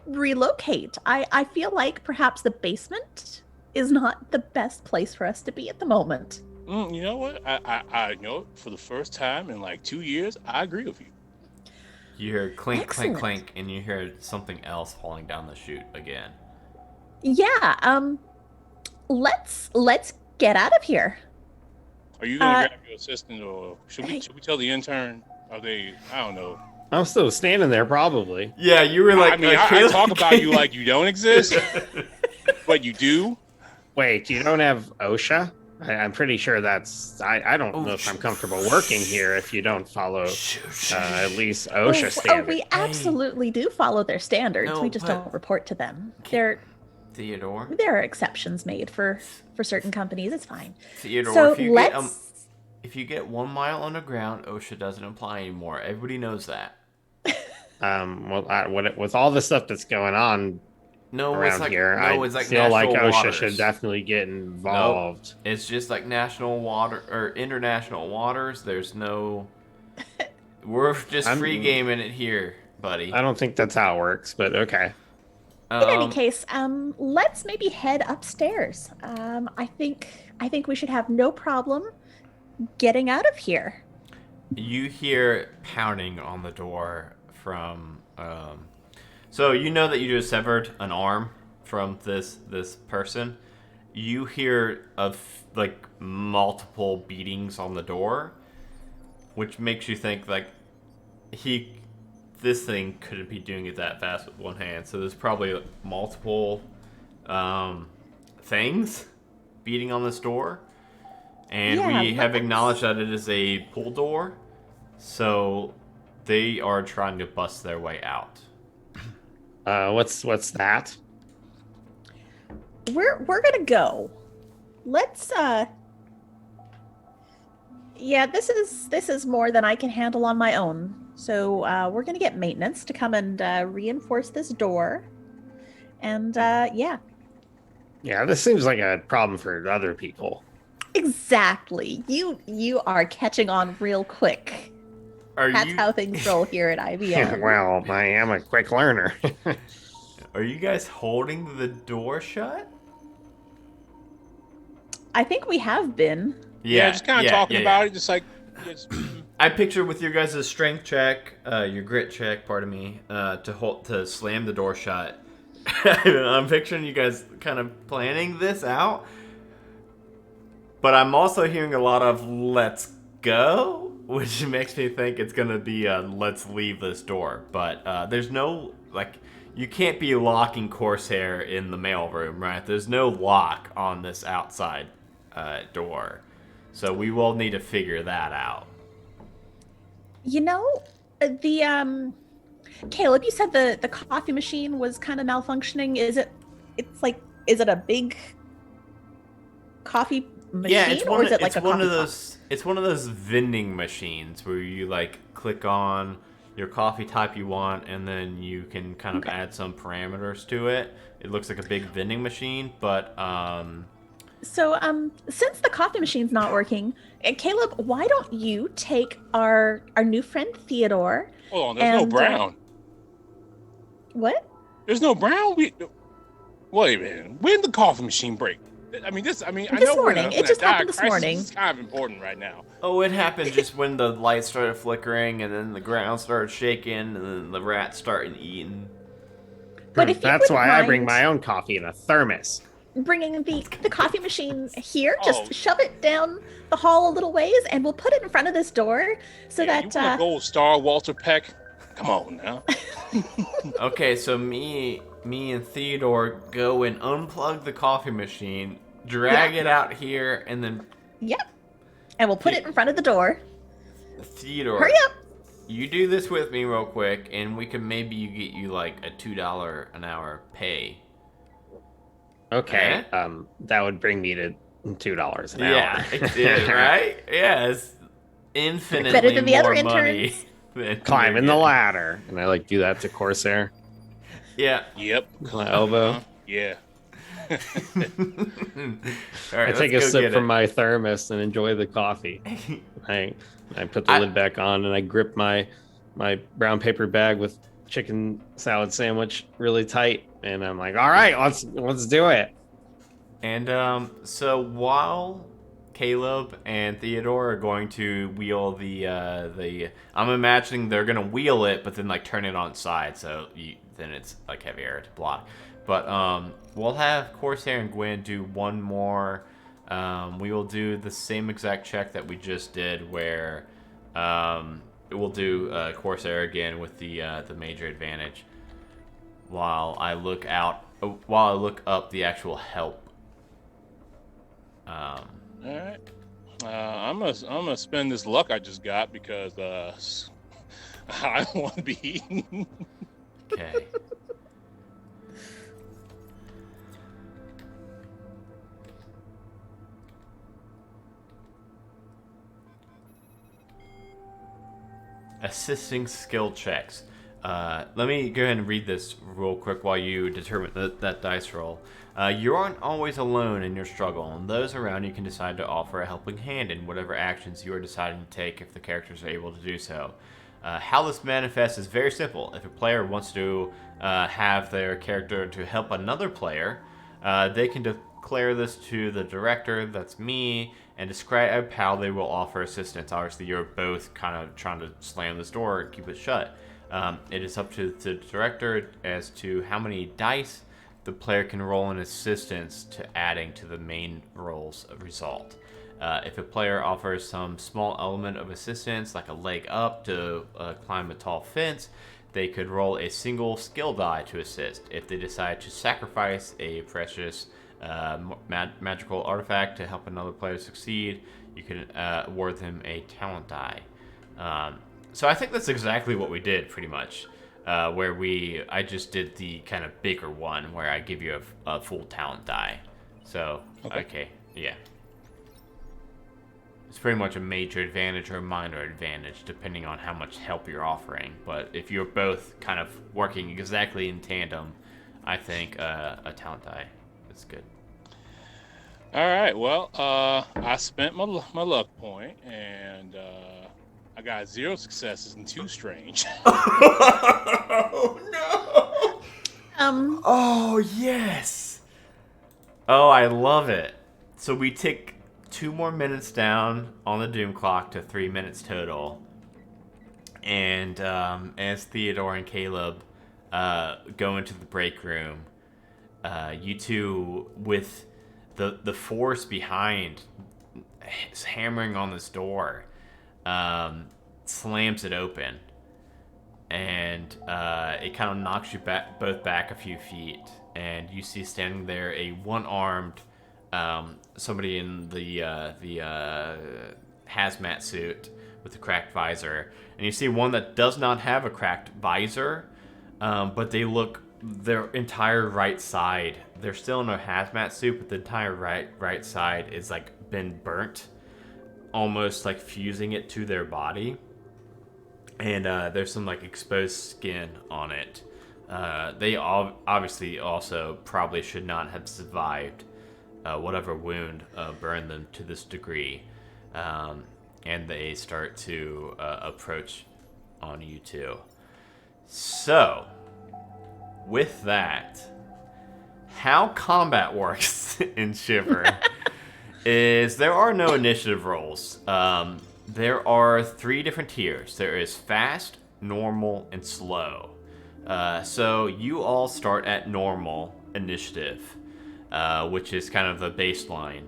relocate. I feel like perhaps the basement is not the best place for us to be at the moment. You know what? I know for the first time in like 2 years, I agree with you. You hear clink, Excellent. clink, clink, and you hear something else falling down the chute again. Yeah, let's get out of here. Are you gonna grab your assistant, or should we tell the intern? Are they? I don't know. I'm still standing there, probably. Yeah, you were like... I mean, I talk about you like you don't exist, but you do. Wait, you don't have OSHA? I'm pretty sure that's... I don't know if I'm comfortable working here if you don't follow at least OSHA standards. We absolutely do follow their standards. No, We just but- don't report to them. Theodore? There are exceptions made for certain companies. It's fine. Theodore, So if you get 1 mile underground, OSHA doesn't apply anymore. Everybody knows that. With all the stuff that's going on around here, I feel like national OSHA waters. should definitely get involved. It's just like national water or international waters. There's no... We're just free gaming it here, buddy. I don't think that's how it works, but okay. In any case, let's maybe head upstairs. I think we should have no problem getting out of here. You hear pounding on the door from... So you know that you just severed an arm from this person. You hear of like multiple beatings on the door, which makes you think like this thing couldn't be doing it that fast with one hand. So there's probably multiple things beating on this door, and we have acknowledged that it is a pull door. So they are trying to bust their way out. What's that? We're gonna go. Let's yeah, this is more than I can handle on my own. So we're gonna get maintenance to come and reinforce this door. And yeah. Yeah, this seems like a problem for other people. Exactly. You are catching on real quick. That's how things roll here at IBM. Well, I am a quick learner. Are you guys holding the door shut? I think we have been. Yeah, just kind of talking about it, just like. I picture with your guys' strength check, your grit check, pardon me, to slam the door shut. I'm picturing you guys kind of planning this out, but I'm also hearing a lot of "let's go," which makes me think it's gonna be "let's leave this door." But there's no you can't be locking Corsair in the mailroom, right? There's no lock on this outside door, so we will need to figure that out. You know, Caleb, you said the coffee machine was kind of malfunctioning. Is it a big coffee machine, or is it like a coffee pot? It's one of those vending machines where you like click on your coffee type you want, and then you can kind of Okay. add some parameters to it. It looks like a big vending machine, but So, since the coffee machine's not working, Caleb, why don't you take our new friend Theodore? Hold on, there's no brown. What? There's no brown. Wait a minute. When did the coffee machine break? I mean, I This know morning. when It just happened this crisis morning. is kind of important right now. oh, it happened just when the lights started flickering, and then the ground started shaking, and then the rats started eating. But if you That's wouldn't why I bring mind my own coffee in a thermos. bringing the coffee machine here, Oh. just shove it down the hall a little ways, and we'll put it in front of this door so Yeah, you that want to go star Walter Peck? Come on now. Okay, so me and Theodore go and unplug the coffee machine, drag it out here, and then yep, and we'll put it in front of the door. Theodore, Hurry up! you do this with me real quick, and we can maybe get you like a $2 an hour pay. Okay. That would bring me to $2 an hour. Yeah, right? Yeah, it's infinitely Better than the more other money. interns. Than Climbing you're the getting. ladder. And I do that to Corsair. Yeah. Yep. My elbow. Yeah. All right, I take a let's go sip get from it. my thermos and enjoy the coffee. I put the lid back on and I grip my brown paper bag with chicken salad sandwich really tight, and I'm like, all right, let's do it. And so while Caleb and Theodore are going to wheel the I'm imagining they're gonna wheel it, but then like turn it on its side, so then it's like heavier to block. But we'll have Corsair and Gwen do one more. We will do the same exact check that we just did, where we'll do Corsair again with the major advantage. While I look up the actual help. All right. I'm gonna spend this luck I just got because I don't want to be eaten. Okay. Assisting skill checks. Let me go ahead and read this real quick while you determine that dice roll. You aren't always alone in your struggle, and those around you can decide to offer a helping hand in whatever actions you are deciding to take if the characters are able to do so. How this manifests is very simple. If a player wants to have their character to help another player, they can declare this to the director, that's me, and describe how they will offer assistance. Obviously, you're both kind of trying to slam this door and keep it shut. It is up to the director as to how many dice the player can roll in assistance to adding to the main roll's result. If a player offers some small element of assistance, like a leg up to climb a tall fence, they could roll a single skill die to assist. If they decide to sacrifice a precious magical artifact to help another player succeed, you can award them a talent die. So I think that's exactly what we did, pretty much. Where I just did the kind of bigger one, where I give you a full talent die. So, okay, yeah. It's pretty much a major advantage or a minor advantage, depending on how much help you're offering. But if you're both kind of working exactly in tandem, I think a talent die is good. All right. Well, I spent my luck point, and I got 0 successes and 2 strange. Oh no! Oh yes! Oh, I love it. So we tick 2 more minutes down on the doom clock to 3 minutes total. And as Theodore and Caleb go into the break room, you two, with the force behind hammering on this door, slams it open, and it kind of knocks you both back a few feet, and you see standing there a one-armed somebody in the hazmat suit with a cracked visor, and you see one that does not have a cracked visor, but they look, their entire right side, they're still in a hazmat suit, but the entire right side is like been burnt, almost like fusing it to their body. and there's some like exposed skin on it. They obviously also probably should not have survived whatever wound burned them to this degree, and they start to approach on you two. So, with that, how combat works in Shiver is there are no initiative rolls. There are 3 different tiers. There is fast, normal, and slow. So you all start at normal initiative, which is kind of the baseline.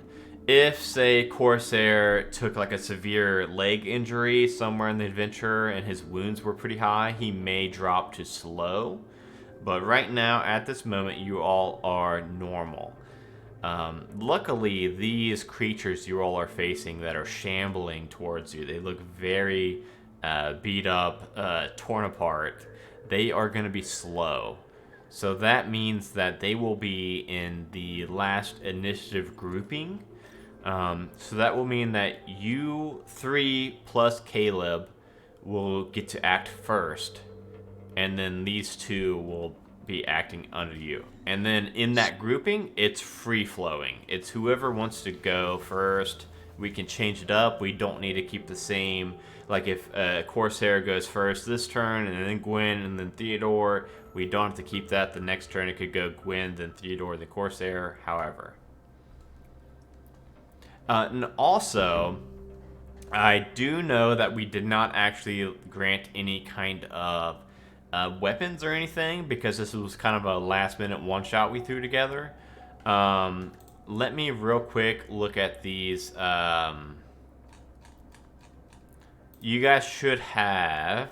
If, say, Corsair took like a severe leg injury somewhere in the adventure and his wounds were pretty high, he may drop to slow. But right now, at this moment, you all are normal. Luckily, these creatures you all are facing that are shambling towards you, they look very beat up, torn apart. They are going to be slow. So that means that they will be in the last initiative grouping. So that will mean that you 3 plus Caleb will get to act first. And then these 2 will be acting under you. And then in that grouping, it's free-flowing. It's whoever wants to go first. We can change it up. We don't need to keep the same. Like if Corsair goes first this turn, and then Gwen, and then Theodore, we don't have to keep that. The next turn it could go Gwen, then Theodore, then Corsair, however. And also, I do know that we did not actually grant any kind of weapons or anything, because this was kind of a last-minute one-shot we threw together. Let me real quick look at these. You guys should have,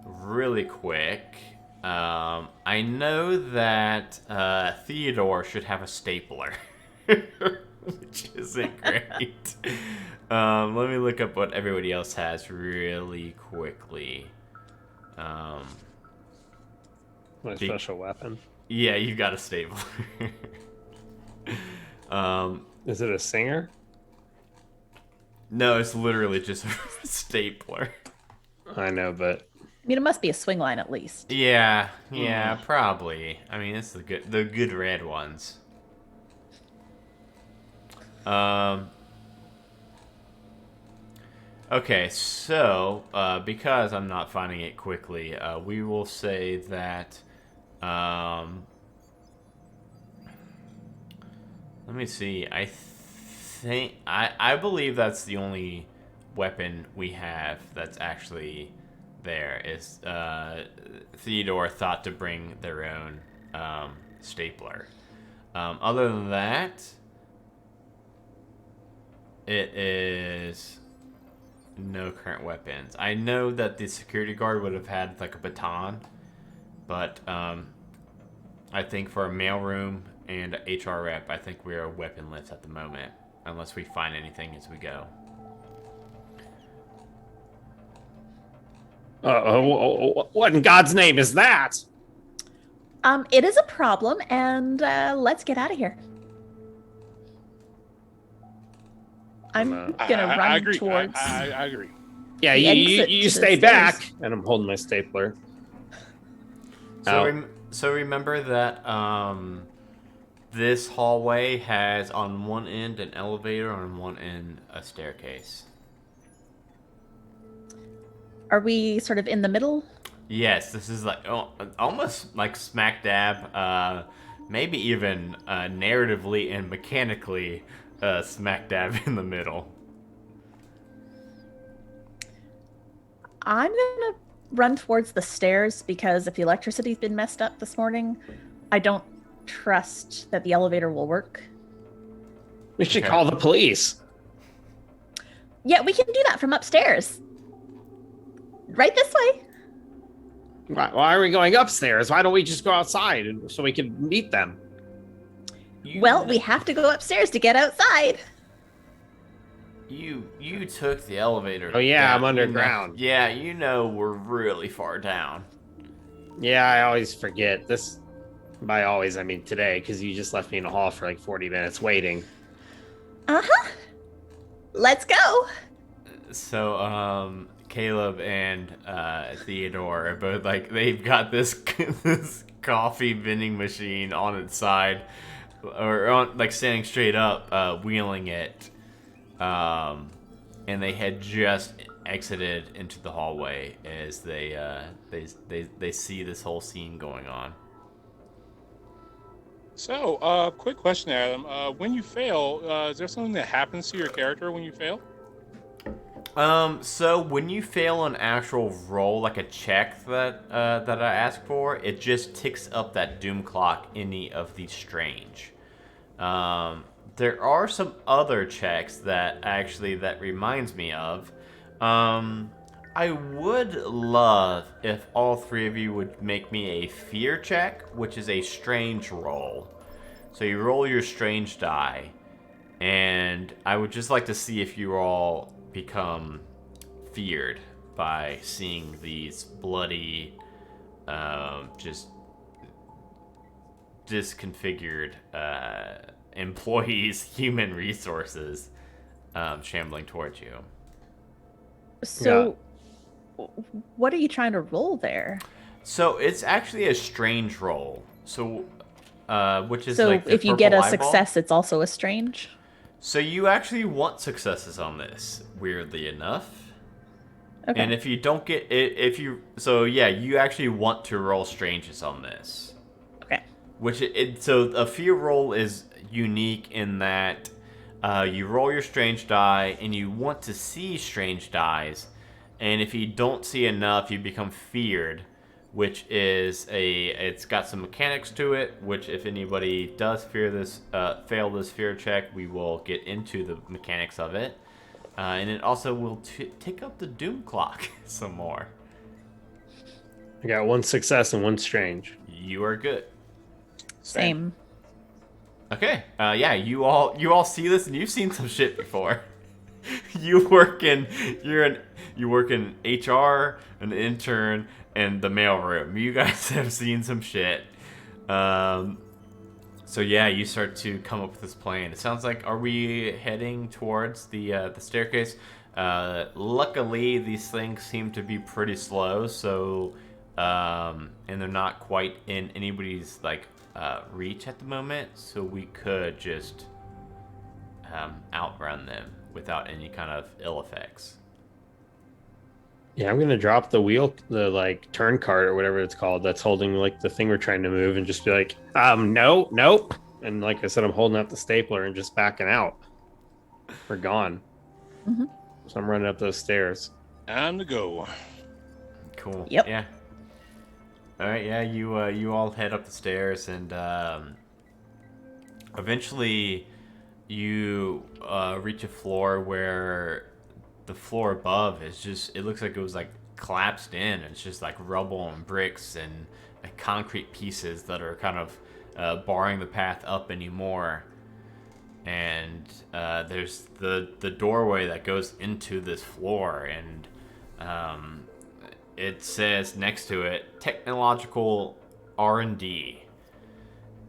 really quick, I know that Theodore should have a stapler, which isn't great. Let me look up what everybody else has really quickly. My special weapon. Yeah, you've got a stapler. Is it a singer? No, it's literally just a stapler. I know, but I mean, it must be a swing line at least. Yeah, probably. I mean, it's the good red ones. Okay, so because I'm not finding it quickly, we will say that. Let me see. I believe that's the only weapon we have that's actually there. Is Theodore thought to bring their own stapler. Other than that, it is no current weapons. I know that the security guard would have had like a baton, but I think for a mailroom and HR rep, I think we are weaponless at the moment, unless we find anything as we go. What in God's name is that? It is a problem, and let's get out of here. I'm gonna run I agree. towards. I agree. Yeah, The exit you to the stay stairs. back, and I'm holding my stapler. So remember that this hallway has on one end an elevator, on one end a staircase. Are we sort of in the middle? Yes, this is like almost like smack dab, maybe even narratively and mechanically smack dab in the middle. I'm gonna run towards the stairs because if the electricity's been messed up this morning, I don't trust that the elevator will work. We should Okay. call the police. Yeah, we can do that from upstairs. Right this way. Why are we going upstairs? Why don't we just go outside so we can meet them? Well, we have to go upstairs to get outside. You took the elevator. Oh, yeah, I'm down. underground. Yeah, you know we're really far down. Yeah, I always forget this. By always, I mean today, because you just left me in the hall for like 40 minutes waiting. Uh-huh. Let's go. Caleb and Theodore are both like they've got this this coffee vending machine on its side, or on like standing straight up, wheeling it, and they had just exited into the hallway as they see this whole scene going on. So, quick question, Adam. When you fail, is there something that happens to your character when you fail? So when you fail an actual roll, like a check that I asked for, it just ticks up that doom clock any of the strange. There are some other checks that reminds me of. I would love if all three of you would make me a fear check, which is a strange roll. So you roll your strange die, and I would just like to see if you all become feared by seeing these bloody, just disconfigured employees, human resources, shambling towards you. So, what are you trying to roll there? So it's actually a strange roll. So, which is So like the if you get a purple eyeball. success, it's also a strange? So you actually want successes on this, weirdly enough. Okay. And if you don't get it, you actually want to roll stranges on this. Okay. So a fear roll is unique in that you roll your strange die and you want to see strange dies, and if you don't see enough, you become feared, which is it's got some mechanics to it, which if anybody does fail this fear check, we will get into the mechanics of it. And it also will tick up the doom clock some more. I got one success and one strange. You are good. Same. Okay. You all see this, and you've seen some shit before. You work in HR, an intern, and the mailroom. You guys have seen some shit. So yeah, you start to come up with this plan. It sounds like, are we heading towards the staircase? Luckily, these things seem to be pretty slow, so and they're not quite in anybody's reach at the moment, so we could just outrun them without any kind of ill effects. Yeah, I'm gonna drop the turn cart or whatever it's called that's holding the thing we're trying to move, and just be like, nope. And like I said, I'm holding out the stapler and just backing out. We're gone. Mm-hmm. So I'm running up those stairs. Time to go. Cool. Yep. Yeah. All right. Yeah. You all head up the stairs, and eventually you reach a floor where the floor above is just, it looks like it was collapsed in. It's just rubble and bricks and concrete pieces that are kind of barring the path up anymore. And there's the doorway that goes into this floor, and it says next to it, technological R&D.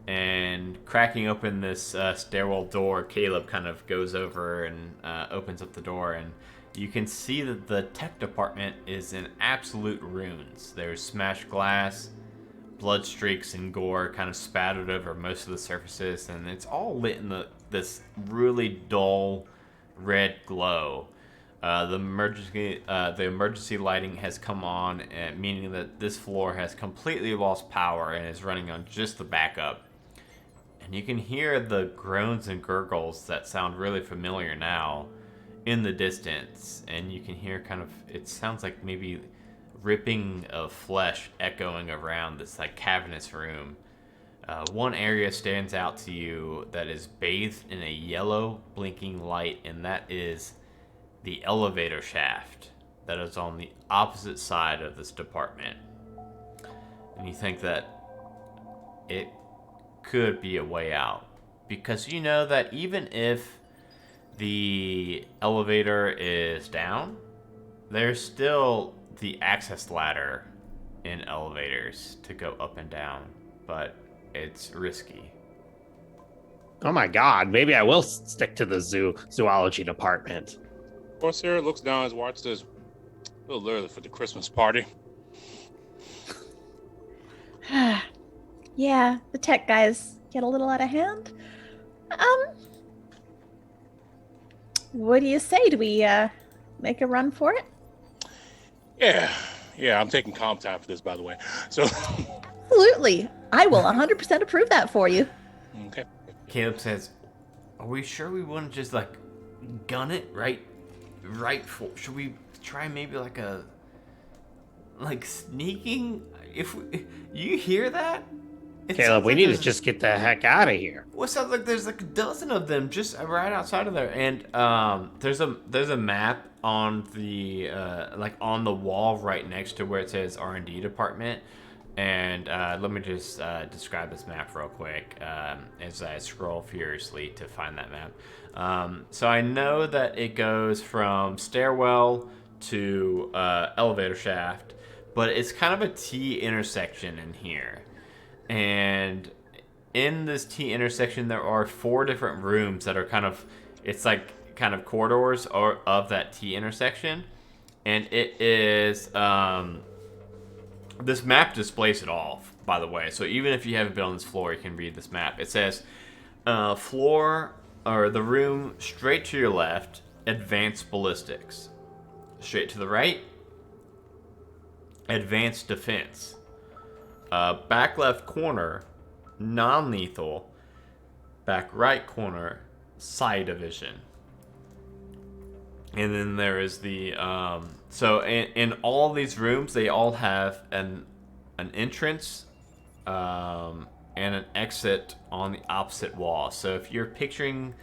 And cracking open this stairwell door, Caleb kind of goes over and opens up the door, and you can see that the tech department is in absolute ruins. There's smashed glass, blood streaks and gore kind of spattered over most of the surfaces, and it's all lit in this really dull red glow. The emergency lighting has come on, meaning that this floor has completely lost power and is running on just the backup. And you can hear the groans and gurgles that sound really familiar now in the distance, and you can hear it sounds like maybe ripping of flesh echoing around this cavernous room. One area stands out to you that is bathed in a yellow blinking light, and that is the elevator shaft that is on the opposite side of this department. And you think that it could be a way out, because you know that even if the elevator is down, there's still the access ladder in elevators to go up and down, but it's risky. Oh my god, maybe I will stick to the zoology department. Corsair looks down his watch, says, a little early for the Christmas party. Yeah, the tech guys get a little out of hand. What do you say? Do we make a run for it? Yeah, I'm taking comp time for this, by the way. So, Absolutely. I will 100% approve that for you. okay. Caleb says, "Are we sure we want to just like gun it right for? Should we try maybe like sneaking? If you hear that, it Caleb, sounds we like need to there's- just get the heck out of here. Well, it sounds like there's like a dozen of them just right outside of there, and there's a map on the like on the wall right next to where it says R&D department, and let me just describe this map real quick as I scroll furiously to find that map. So I know that it goes from stairwell to elevator shaft, but it's kind of a T intersection in here, and in this T intersection, there are 4 different rooms that are it's like kind of corridors or of that T intersection, and it is this map displays it all, by the way. So even if you haven't been on this floor, you can read this map. It says floor or the room straight to your left, advanced ballistics. Straight to the right, advanced defense. Back left corner, non-lethal. Back right corner, psi division. And then there is the so in all these rooms, they all have an entrance and an exit on the opposite wall. So if you're picturing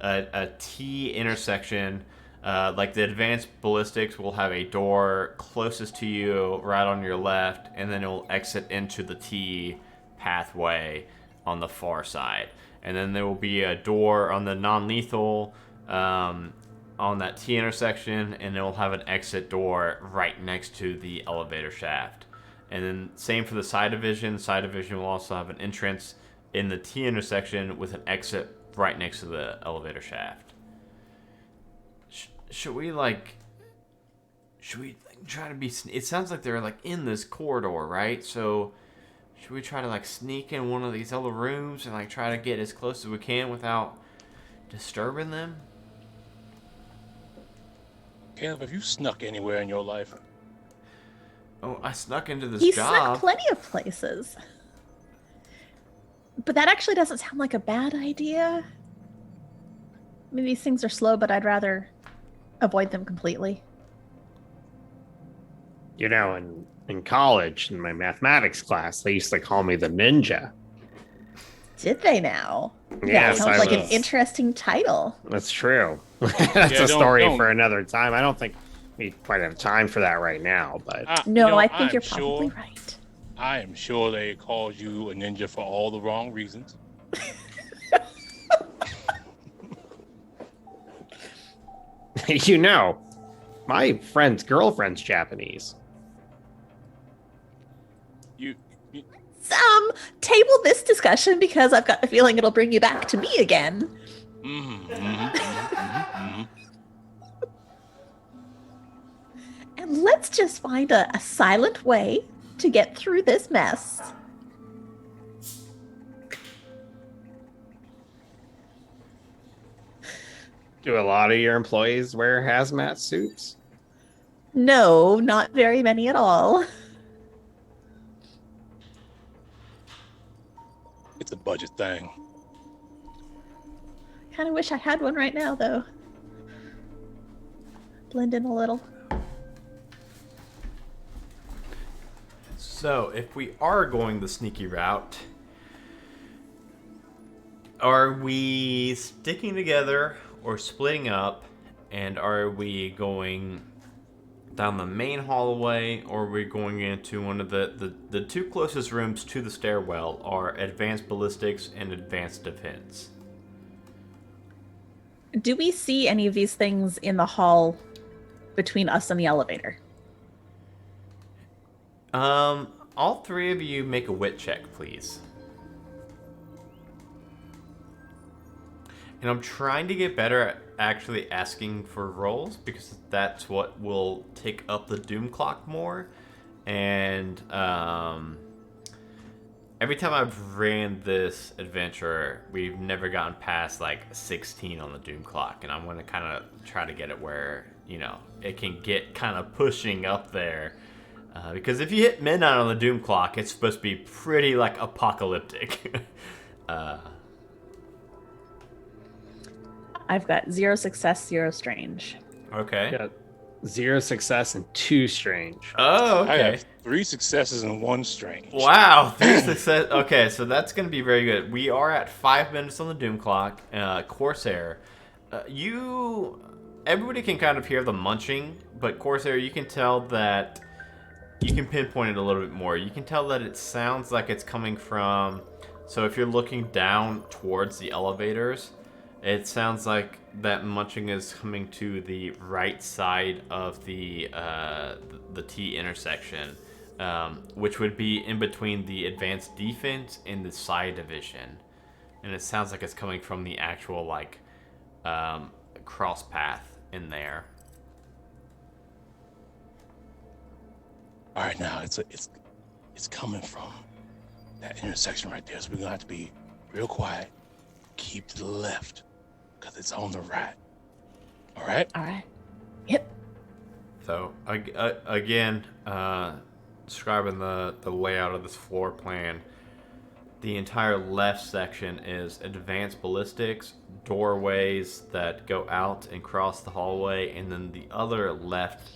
a T intersection, like the advanced ballistics will have a door closest to you right on your left, and then it will exit into the T pathway on the far side. And then there will be a door on the non-lethal on that T intersection, and it will have an exit door right next to the elevator shaft. And then same for the side division. Side division will also have an entrance in the T intersection with an exit right next to the elevator shaft. Should we try to be? It sounds like they're like in this corridor, right? So should we try to like sneak in one of these other rooms and like try to get as close as we can without disturbing them? Caleb, have you snuck anywhere in your life? Oh, I snuck into this He job. snuck plenty of places. But that actually doesn't sound like a bad idea. I mean, these things are slow, but I'd rather avoid them completely. You know, in college, in my mathematics class, they used to call me the ninja. Did they now? Yes, sounds I like was. an interesting title. That's true. That's Yeah, a story don't- for another time. I don't think we quite have time for that right now, but No, I think I'm you're probably sure, right. I am sure they called you a ninja for all the wrong reasons. you know, my friend's girlfriend's Japanese. You Table this discussion because I've got a feeling it'll bring you back to me again. And let's just find a silent way to get through this mess. Do a lot of your employees wear hazmat suits? No, not very many at all. It's a budget thing. Kind of wish I had one right now, though. Blend in a little. So, if we are going the sneaky route, are we sticking together or splitting up? And are we going down the main hallway, or are we going into one of the 2 closest rooms to the stairwell are advanced ballistics and advanced defense? Do we see any of these things in the hall between us and the elevator? All 3 of you make a wit check, please. And I'm trying to get better at actually asking for rolls because that's what will take up the doom clock more. And every time I've ran this adventure, we've never gotten past like 16 on the doom clock. And I'm going to kind of try to get it where, it can get kind of pushing up there. Because if you hit midnight on the doom clock, it's supposed to be pretty like apocalyptic. I've got 0 success, 0 strange. Okay. Got 0 success and 2 strange. Oh, I okay. have 3 successes and 1 strange. Wow, 3 success. Okay, so that's going to be very good. We are at 5 minutes on the doom clock. Corsair, everybody can kind of hear the munching, but Corsair, you can tell that you can pinpoint it a little bit more. You can tell that it sounds like it's coming from. So if you're looking down towards the elevators, it sounds like that munching is coming to the right side of the T intersection, which would be in between the advanced defense and the side division, and it sounds like it's coming from the actual cross path in there. All right, now it's coming from that intersection right there. So we're gonna have to be real quiet. Keep to the left, because it's on the right. All right. All right. Yep. So again, describing the layout of this floor plan, the entire left section is advanced ballistics, doorways that go out and cross the hallway, and then the other left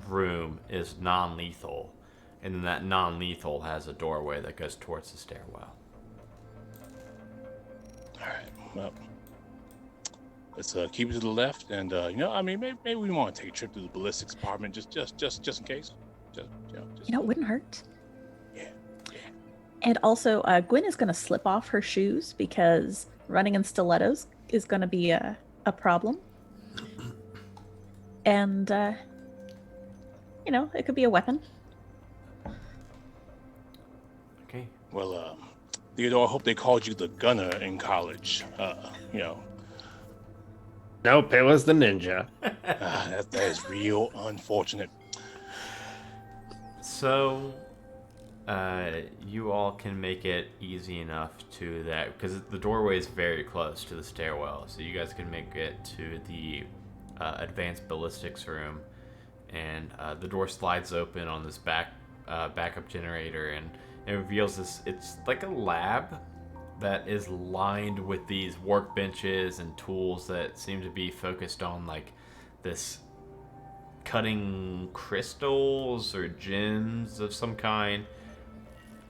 room is non-lethal, and then that non-lethal has a doorway that goes towards the stairwell. All right. Well, let's keep it to the left, and maybe we want to take a trip to the ballistics department just in case. It wouldn't hurt. Yeah. And also, Gwen is going to slip off her shoes because running in stilettos is going to be a problem. And, it could be a weapon. Okay. Well, Theodore, I hope they called you the gunner in college. Nope, it was the ninja. That is real unfortunate. So, you all can make it easy enough to that, because the doorway is very close to the stairwell, so you guys can make it to the advanced ballistics room, and the door slides open on this backup generator, and it reveals this. It's like a lab that is lined with these workbenches and tools that seem to be focused on like this cutting crystals or gems of some kind.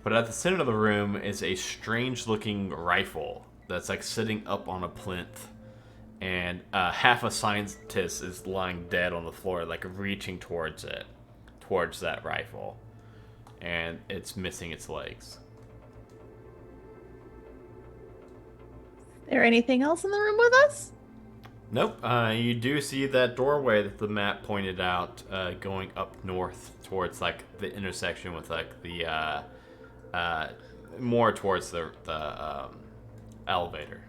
But at the center of the room is a strange looking rifle that's like sitting up on a plinth, and half a scientist is lying dead on the floor, like reaching towards that rifle, and it's missing its legs. Is there anything else in the room with us? Nope. You do see that doorway that the map pointed out, going up north towards like the intersection with like the more towards the elevator.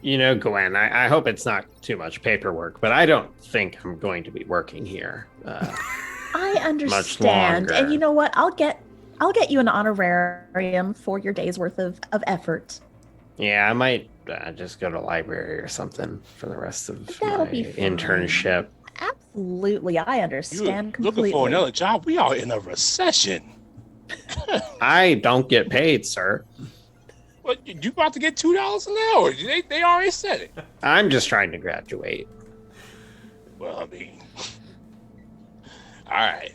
Gwen, I hope it's not too much paperwork, but I don't think I'm going to be working here. I understand. Much longer. And you know what? I'll get you an honorarium for your day's worth of effort. Yeah, I might just go to library or something for the rest of That'll my be fine. internship. Absolutely, I understand You're completely. looking for another job? We are in a recession. I don't get paid, sir. What, you about to get $2 an hour? They already said it. I'm just trying to graduate. Well, I mean, all right.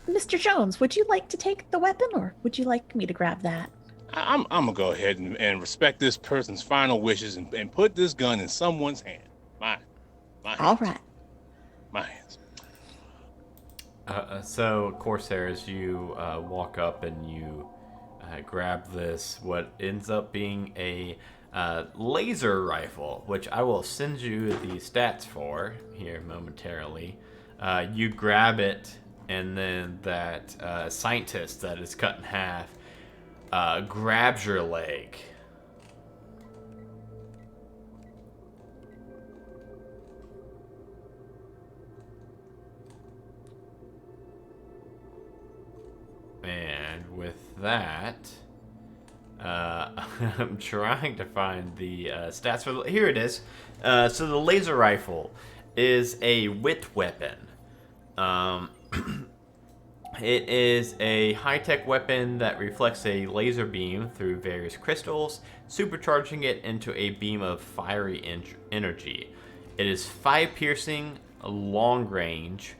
Mr. Jones, would you like to take the weapon, or would you like me to grab that? I'm gonna go ahead and respect this person's final wishes and put this gun in someone's hand. My hands. All right. My hands. So Corsair, as you walk up and you grab this, what ends up being a laser rifle, which I will send you the stats for here momentarily. You grab it, and then that scientist that is cut in half grabs your leg that, I'm trying to find the stats for. Here it is. So the laser rifle is a wit weapon. It is a high-tech weapon that reflects a laser beam through various crystals, supercharging it into a beam of fiery energy. It is 5 piercing, long range,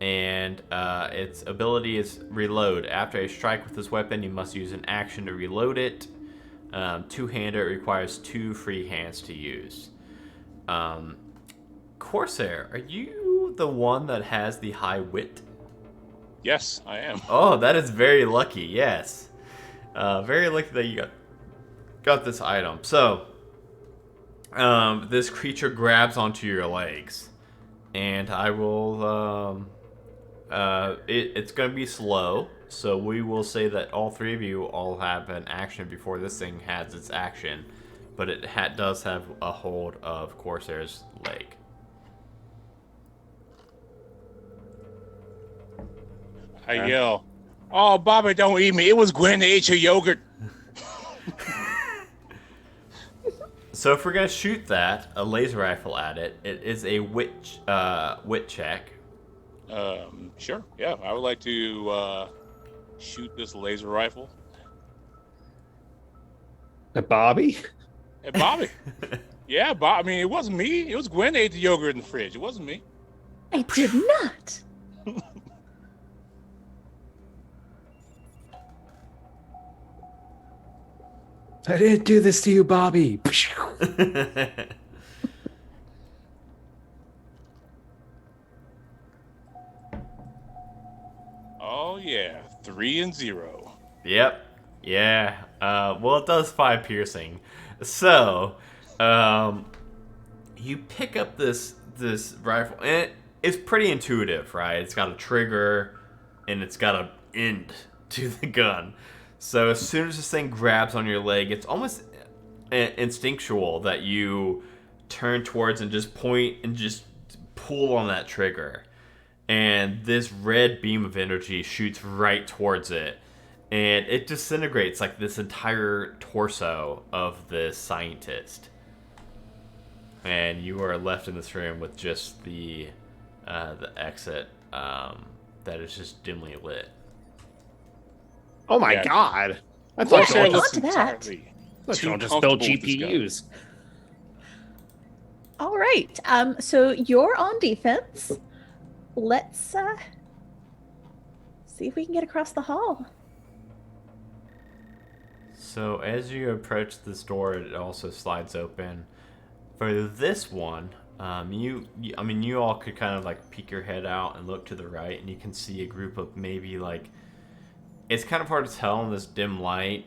and its ability is reload. After a strike with this weapon, you must use an action to reload it. Two-hander, it requires 2 free hands to use. Corsair, are you the one that has the high wit? Yes, I am. Oh, that is very lucky. Yes, very lucky that you got this item. So, this creature grabs onto your legs, and I will. It's going to be slow, so we will say that all 3 of you all have an action before this thing has its action, but it does have a hold of Corsair's leg. I yell, "Oh, Bobby, don't eat me. It was Gwen that ate your yogurt." So if we're gonna shoot a laser rifle at it, it is a wit check. Sure. Yeah, I would like to shoot this laser rifle At Bobby? at Bobby. Yeah, Bob. I mean, it wasn't me. It was Gwen that ate the yogurt in the fridge. It wasn't me. I did not. I didn't do this to you, Bobby. Oh yeah, 3 and 0. Yep. Yeah. Well, it does 5 piercing. So, you pick up this rifle, and it's pretty intuitive, right? It's got a trigger, and it's got an end to the gun. So as soon as this thing grabs on your leg, it's almost instinctual that you turn towards and just point and just pull on that trigger. And this red beam of energy shoots right towards it. And it disintegrates like this entire torso of this scientist. And you are left in this room with just the exit that is just dimly lit. Oh my Yeah. god. I Yeah, thought Corsair y'all looks to that. entirely y'all too just build comfortable with this gun. GPUs. All right. So you're on defense. Let's see if we can get across the hall. So as you approach this door, it also slides open. For this one, you all could kind of like peek your head out and look to the right, and you can see a group of maybe like. It's kind of hard to tell in this dim light.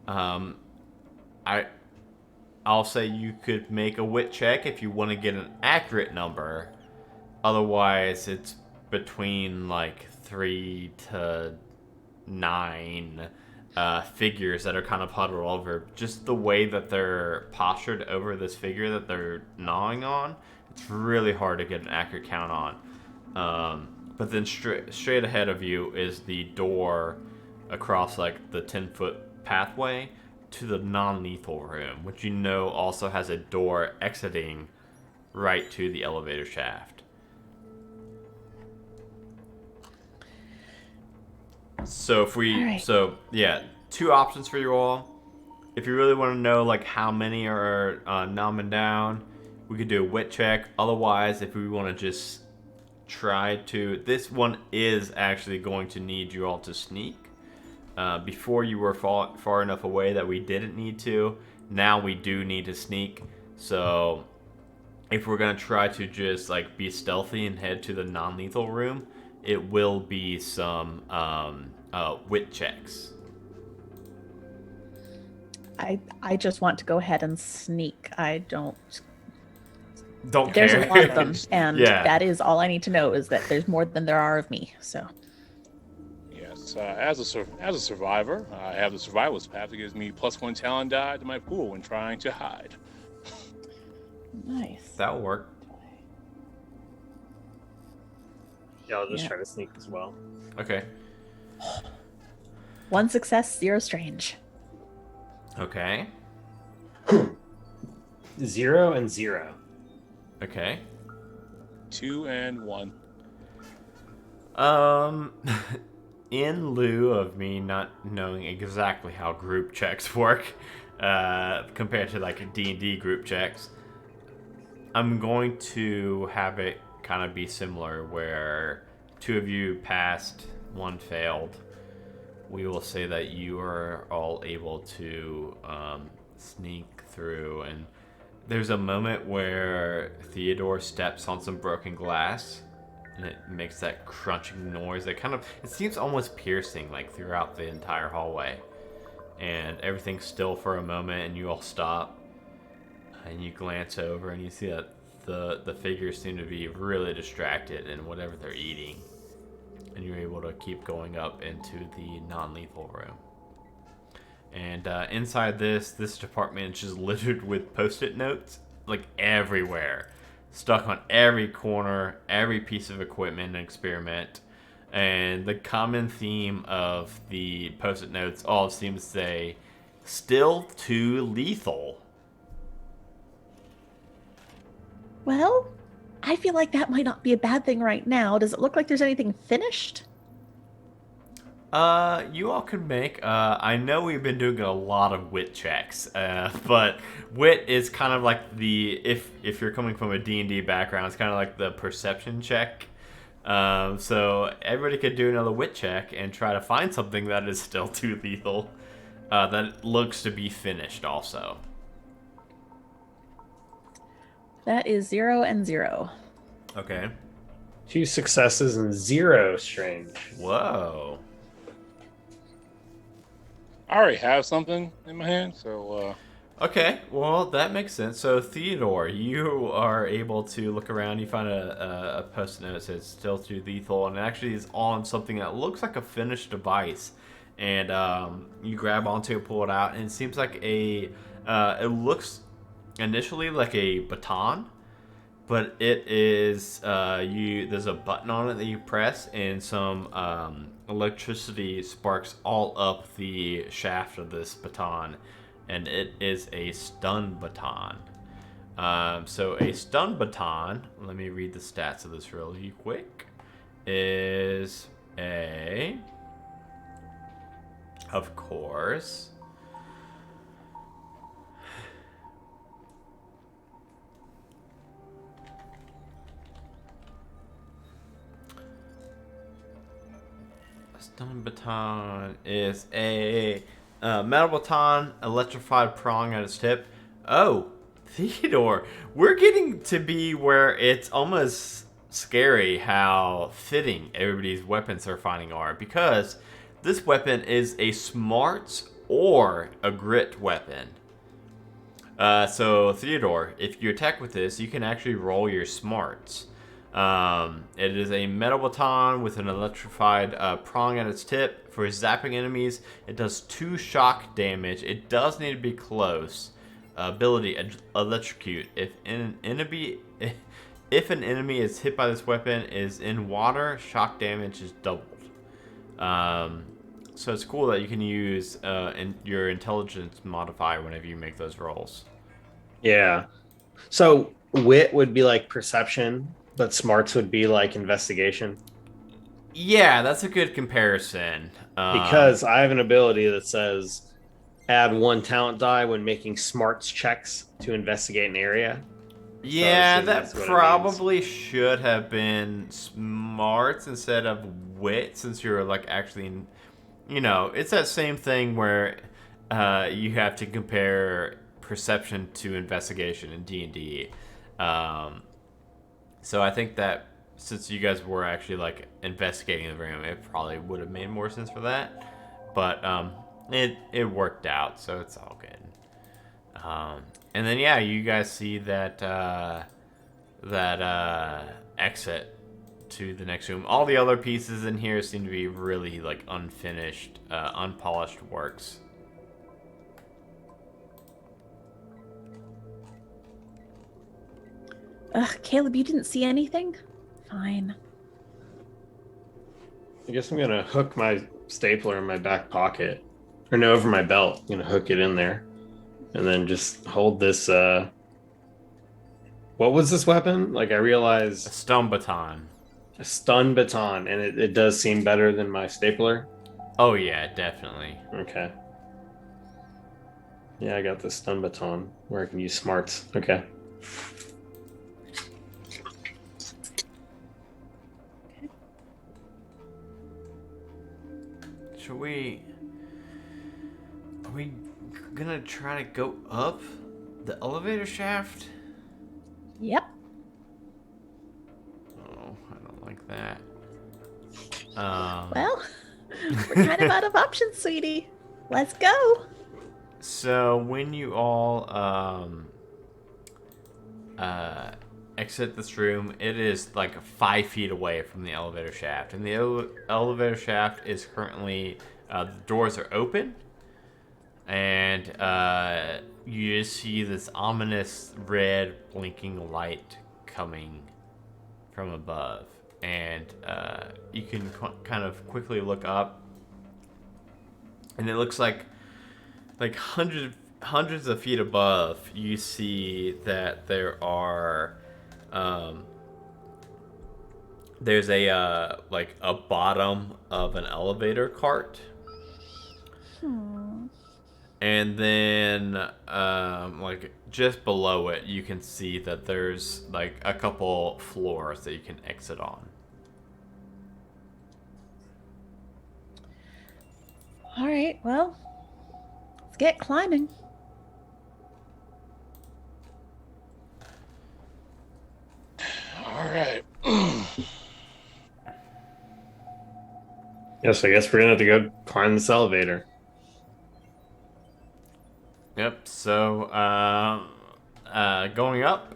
I'll say you could make a wit check if you want to get an accurate number. Otherwise, it's between like 3 to 9 figures that are kind of huddled over. Just the way that they're postured over this figure that they're gnawing on, it's really hard to get an accurate count on. But then straight ahead of you is the door across like the 10-foot pathway to the non-lethal room, which you know also has a door exiting right to the elevator shaft. So if we, Alright. so yeah, 2 options for you all. If you really want to know like how many are nomming down, we could do a wit check. Otherwise, if we want to just try to, this one is actually going to need you all to sneak. Before you were far enough away that we didn't need to. Now we do need to sneak. So if we're gonna try to just like be stealthy and head to the non-lethal room, it will be some wit checks. I just want to go ahead and sneak. I don't. Don't There's care. a lot of them, and Yeah. that is all I need to know is that there's more than there are of me. So Yes, as a survivor, I have the survivalist path that gives me +1 talent die to my pool when trying to hide. nice. That'll work. Yeah, I'll just Yeah. try to sneak as well. Okay. 1 success, 0 strange. Okay. 0 and 0. Okay. 2 and 1. In lieu of me not knowing exactly how group checks work, compared to like D&D group checks, I'm going to have it kind of be similar where 2 of you passed, 1 failed. We will say that you are all able to sneak through, and there's a moment where Theodore steps on some broken glass, and it makes that crunching noise. It seems almost piercing, like throughout the entire hallway. And everything's still for a moment, and you all stop, and you glance over, and you see that the figures seem to be really distracted in whatever they're eating. And you're able to keep going up into the non-lethal room. And inside this department is just littered with post-it notes, like everywhere, stuck on every corner, every piece of equipment and experiment. And the common theme of the post-it notes all seem to say, "Still too lethal." Well, I feel like that might not be a bad thing right now. Does it look like there's anything finished? You all could make, I know we've been doing a lot of wit checks, but wit is kind of like if you're coming from a D&D background, it's kind of like the perception check. So everybody could do another wit check and try to find something that is still too lethal, that looks to be finished also. That is 0 and 0. Okay. 2 successes and 0 strange. Whoa. I already have something in my hand, so Okay, well, that makes sense. So, Theodore, you are able to look around. You find a post-it note that says "Still too lethal," and it actually is on something that looks like a finished device. And you grab onto it, pull it out, and it seems like it looks initially like a baton, but it is there's a button on it that you press, and some electricity sparks all up the shaft of this baton, and it is a stun baton. So a stun baton, let me read the stats of this really quick, is of course, stun baton is a metal baton, electrified prong at its tip. Oh, Theodore, we're getting to be where it's almost scary how fitting everybody's weapons they're finding are, because this weapon is a smarts or a grit weapon. So Theodore, if you attack with this, you can actually roll your smarts. It is a metal baton with an electrified prong at its tip. For zapping enemies, it does 2 shock damage. It does need to be close. Ability electrocute. If an enemy is hit by this weapon is in water, shock damage is doubled. So it's cool that you can use your intelligence modifier whenever you make those rolls. Yeah. So wit would be like perception, but smarts would be like investigation. Yeah, that's a good comparison. Because I have an ability that says add 1 talent die when making smarts checks to investigate an area. Yeah, So that probably should have been smarts instead of wit, since you're like actually, it's that same thing where you have to compare perception to investigation in D&D. So I think that since you guys were actually like investigating the room, it probably would have made more sense for that. But it worked out, so it's all good. And then yeah, you guys see that exit to the next room. All the other pieces in here seem to be really like unfinished, unpolished works. Ugh, Caleb, you didn't see anything? Fine. I guess I'm gonna hook my stapler in my back pocket, or no, over my belt. Hook it in there, and then just hold this. What was this weapon? Like I A realized stun baton. a stun baton, and it does seem better than my stapler. Oh yeah, definitely. Okay. Yeah, I got the stun baton where I can use smarts. Okay. Should we? Are we gonna try to go up the elevator shaft? Yep. Oh, I don't like that. Well, we're kind of out of options, sweetie. Let's go. So when you all exit this room, it is like 5 feet away from the elevator shaft, and the elevator shaft is currently the doors are open, and you just see this ominous red blinking light coming from above, and you can kind of quickly look up, and it looks like hundreds of feet above, you see that there are there's a like a bottom of an elevator cart, and then like just below it you can see that there's like a couple floors that you can exit on. All right, well, let's get climbing. All right. Yes, I guess we're gonna have to go climb this elevator. Yep. So going up,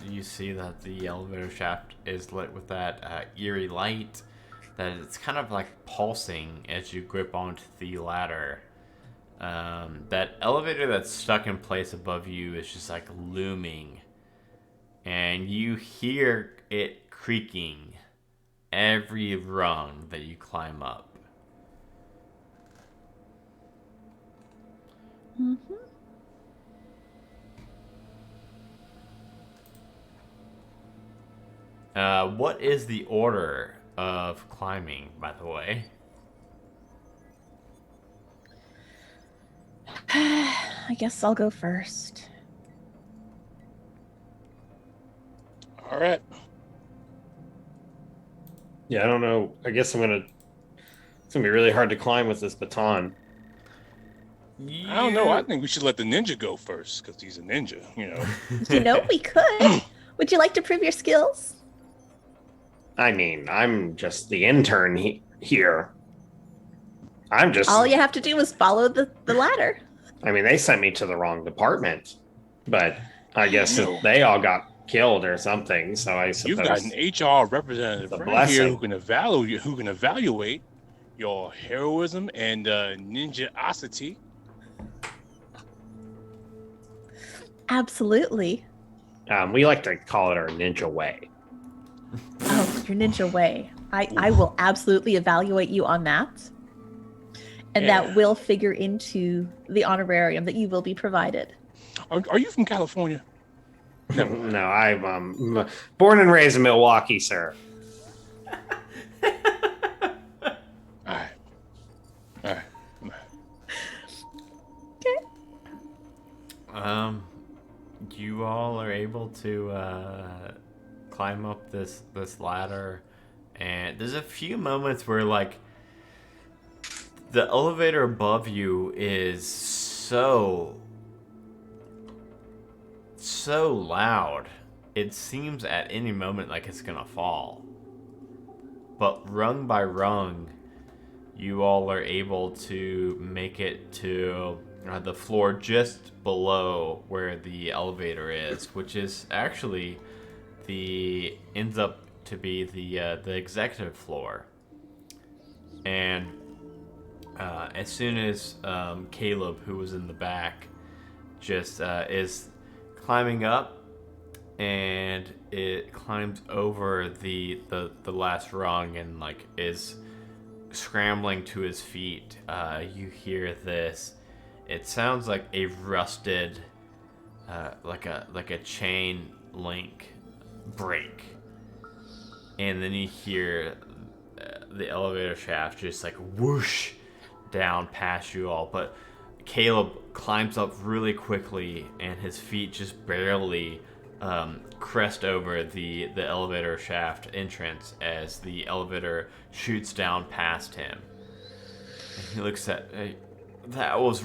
you see that the elevator shaft is lit with that eerie light. That it's kind of like pulsing as you grip onto the ladder. That elevator that's stuck in place above you is just like looming, and you hear it creaking every rung that you climb up. Mm-hmm. What is the order of climbing, by the way? I guess I'll go first. All right. Yeah, I don't know. I guess it's gonna be really hard to climb with this baton. I don't know. I think we should let the ninja go first because he's a ninja, You know, we could. Would you like to prove your skills? I mean, I'm just the intern here. I'm just. All you have to do is follow the ladder. I mean, they sent me to the wrong department, but I guess No. they all got killed or something. So I suppose You've got an HR representative It's a right here blessing. who can evaluate your heroism and ninjaosity. Absolutely. we like to call it our ninja way. Oh, your ninja way. I will absolutely evaluate you on that. And Yeah. that will figure into the honorarium that you will be provided. Are you from California? No, I'm born and raised in Milwaukee, sir. All right. Okay. You all are able to climb up this ladder, and there's a few moments where like the elevator above you is so loud. It seems at any moment like it's gonna fall. But rung by rung, you all are able to make it to the floor just below where the elevator is, which is actually ends up to be the executive floor. And as soon as Caleb, who was in the back, just is climbing up, and it climbs over the last rung and like is scrambling to his feet, you hear this. It sounds like a rusted, like a chain link break, and then you hear the elevator shaft just like whoosh down past you all. But Caleb climbs up really quickly, and his feet just barely crest over the elevator shaft entrance as the elevator shoots down past him. And he looks at, hey, that was.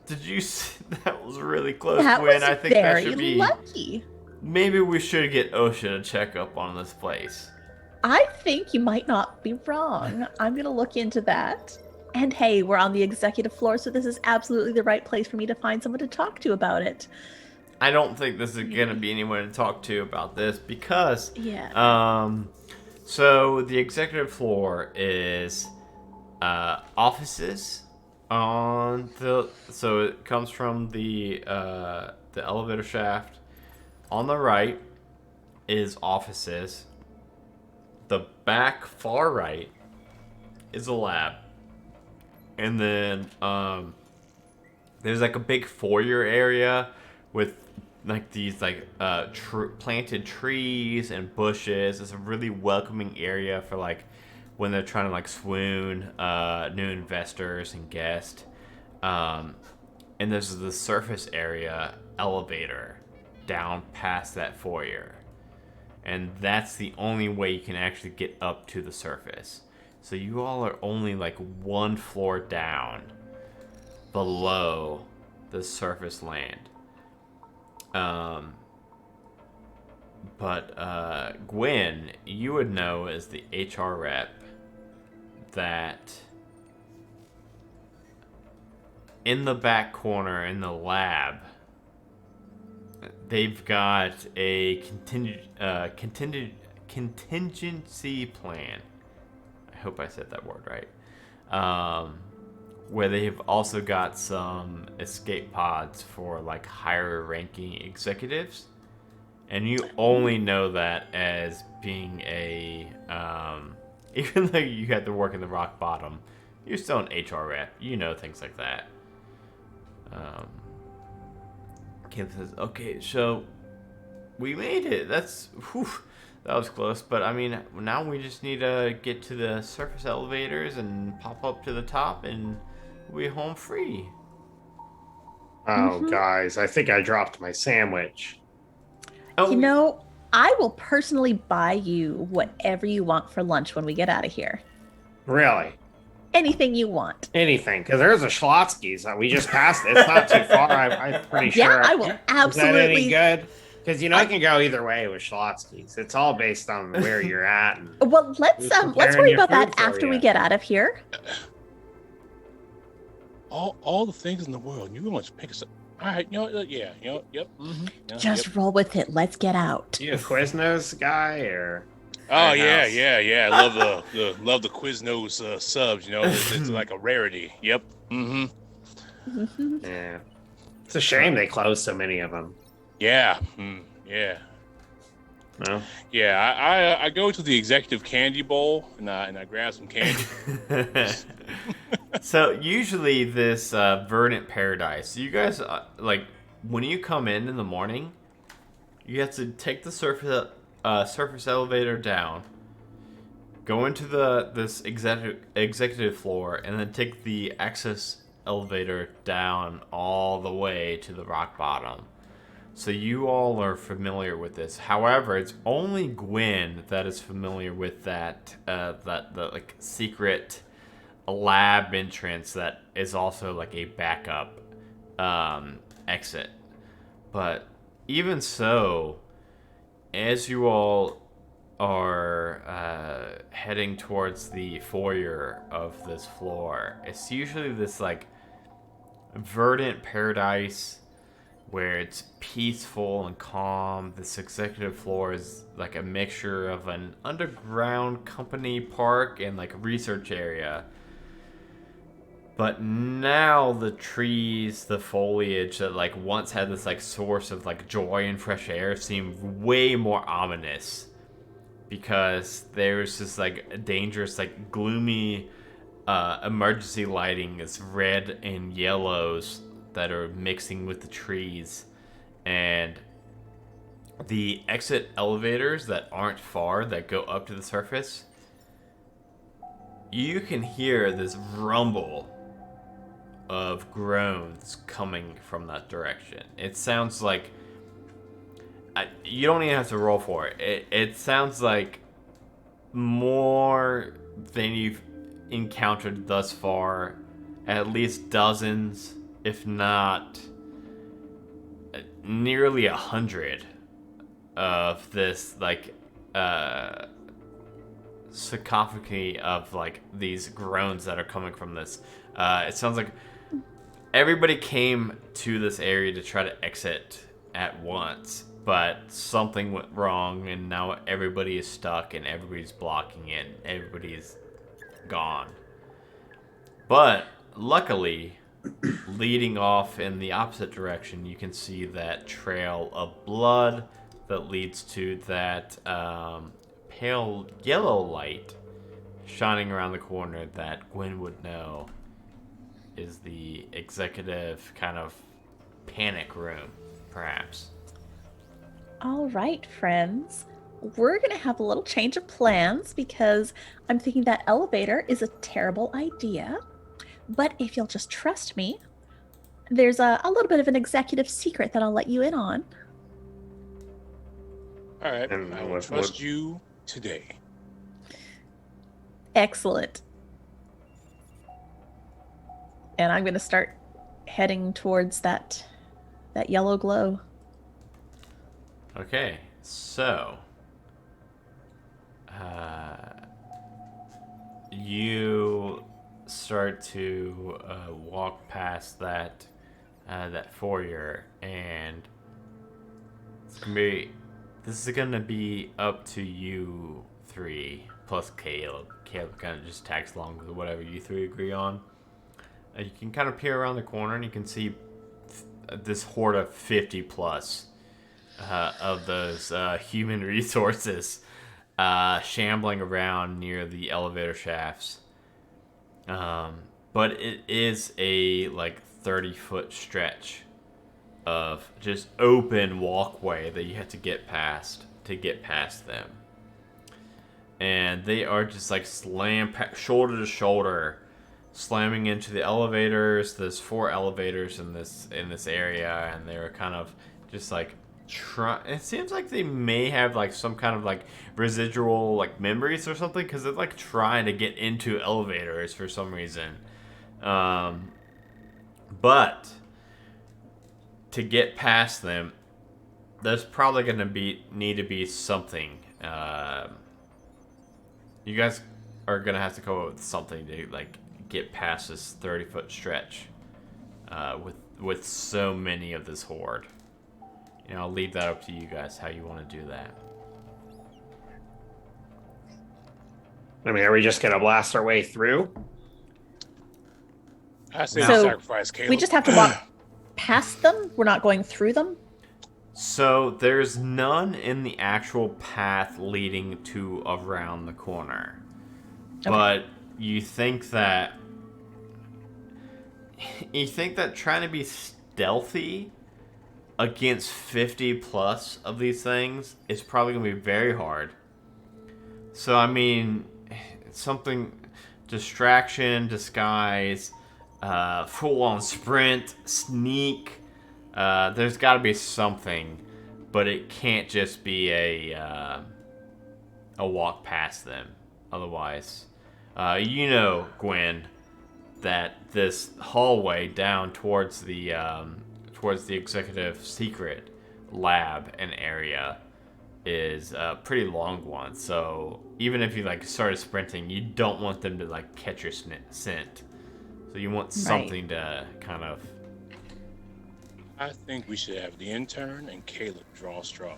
Did you see? That was really close, That Gwen. was I think very that should be. lucky. Maybe we should get OSHA to check up on this place. I think you might not be wrong. I'm going to look into that. And hey, we're on the executive floor, so this is absolutely the right place for me to find someone to talk to about it. I don't think this is gonna be anyone to talk to about this because so the executive floor is offices on so it comes from the elevator shaft. On the right is offices. The back far right is a lab. And then there's like a big foyer area with like these like planted trees and bushes. It's a really welcoming area for like when they're trying to like swoon new investors and guests. And there's the surface area elevator down past that foyer. And that's the only way you can actually get up to the surface. So you all are only like one floor down below the surface land. But Gwen, you would know as the HR rep that in the back corner in the lab, they've got a contingency plan. I hope I said that word right. Where they've also got some escape pods for like higher ranking executives. And you only know that as being a, even though you had to work in the rock bottom, you're still an HR rep. You know things like that. Kim says, okay, so we made it. That was close. But I mean, now we just need to get to the surface elevators and pop up to the top and we're home free. Oh, guys, I think I dropped my sandwich. Oh, You know, I will personally buy you whatever you want for lunch when we get out of here. Really? Anything you want. Anything? Because there's a Schlotsky's that we just passed. It's not too far. I'm pretty sure. Yeah, I will Is that absolutely. any good? Because you know, it can go either way with Schlotsky's. It's all based on where you're at. And Well, let's preparing worry your about that food for after we you. get out of here. All the things in the world. You want to pick us up? All right, you know, yeah, you know, yep. Mm-hmm, yeah, Just roll with it. Let's get out. you a Quiznos guy or? Oh Firehouse? yeah. I love the Quiznos subs. You know, it's like a rarity. Yep. Mm-hmm. Yeah. It's a shame they closed so many of them. Yeah. Yeah. No. Yeah. I go to the executive candy bowl and I grab some candy. So usually this verdant paradise, you guys like when you come in the morning, you have to take the surface elevator down, go into this executive floor, and then take the access elevator down all the way to the rock bottom. So you all are familiar with this. However, it's only Gwen that is familiar with that the like secret lab entrance that is also like a backup exit. But even so, as you all are heading towards the foyer of this floor, it's usually this like verdant paradise where it's peaceful and calm. This executive floor is like a mixture of an underground company park and like a research area. But now the trees, the foliage that like once had this like source of like joy and fresh air seem way more ominous. because there's this like dangerous, like gloomy emergency lighting. It's red and yellows that are mixing with the trees, and the exit elevators that aren't far that go up to the surface. You can hear this rumble of groans coming from that direction. It sounds like you don't even have to roll for it. It sounds like more than you've encountered thus far. At least dozens, if not nearly 100 of this like cacophony of like these groans that are coming from this. It sounds like everybody came to this area to try to exit at once, but something went wrong, and now everybody is stuck, and everybody's blocking it. Everybody is gone. But luckily, leading off in the opposite direction, you can see that trail of blood that leads to that pale yellow light shining around the corner that Gwen would know is the executive kind of panic room, perhaps. All right, friends. We're going to have a little change of plans because I'm thinking that elevator is a terrible idea. But if you'll just trust me, there's a little bit of an executive secret that I'll let you in on. All right, And I will what- trust you today. Excellent. And I'm going to start heading towards that yellow glow. Okay, so you start to walk past that foyer, and this is gonna be up to you three plus Caleb. Caleb kind of just tags along with whatever you three agree on. You can kind of peer around the corner, and you can see this horde of 50 plus of those human resources shambling around near the elevator shafts. But it is a like 30-foot stretch of just open walkway that you have to get past them. And they are just like shoulder to shoulder, slamming into the elevators. There's 4 elevators in this area, and they're kind of just like it seems like they may have like some kind of like residual like memories or something, because they're like trying to get into elevators for some reason. But to get past them, there's probably gonna need to be something. You guys are gonna have to come up with something to like get past this 30-foot stretch with so many of this horde. You know, I'll leave that up to you guys how you want to do that. I mean, are we just gonna blast our way through? I say So, sacrifice Caleb. We just have to walk past them? We're not going through them? So there's none in the actual path leading to around the corner. Okay. But you think that trying to be stealthy against 50 plus of these things is probably going to be very hard. So, I mean, something, distraction, disguise, full-on sprint, sneak. There's got to be something, but it can't just be a walk past them. Otherwise, you know, Gwen, that this hallway down towards the executive secret lab and area is a pretty long one. So even if you like started sprinting, you don't want them to like catch your scent. So you want something to kind of. I think we should have the intern and Caleb draw straw.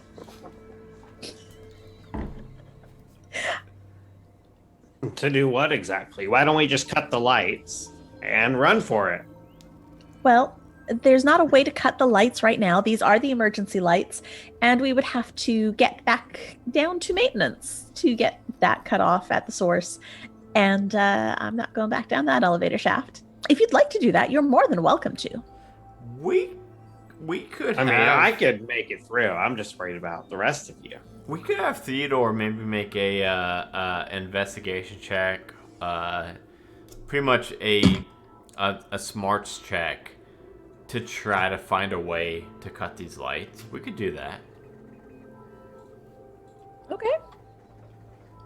To do what exactly? Why don't we just cut the lights and run for it? Well, there's not a way to cut the lights right now. These are the emergency lights, and we would have to get back down to maintenance to get that cut off at the source. And I'm not going back down that elevator shaft. If you'd like to do that, you're more than welcome to. We could. I mean, have, I could make it through. I'm just worried about the rest of you. We could have Theodore maybe make a investigation check, pretty much a smarts check to try to find a way to cut these lights. We could do that. Okay.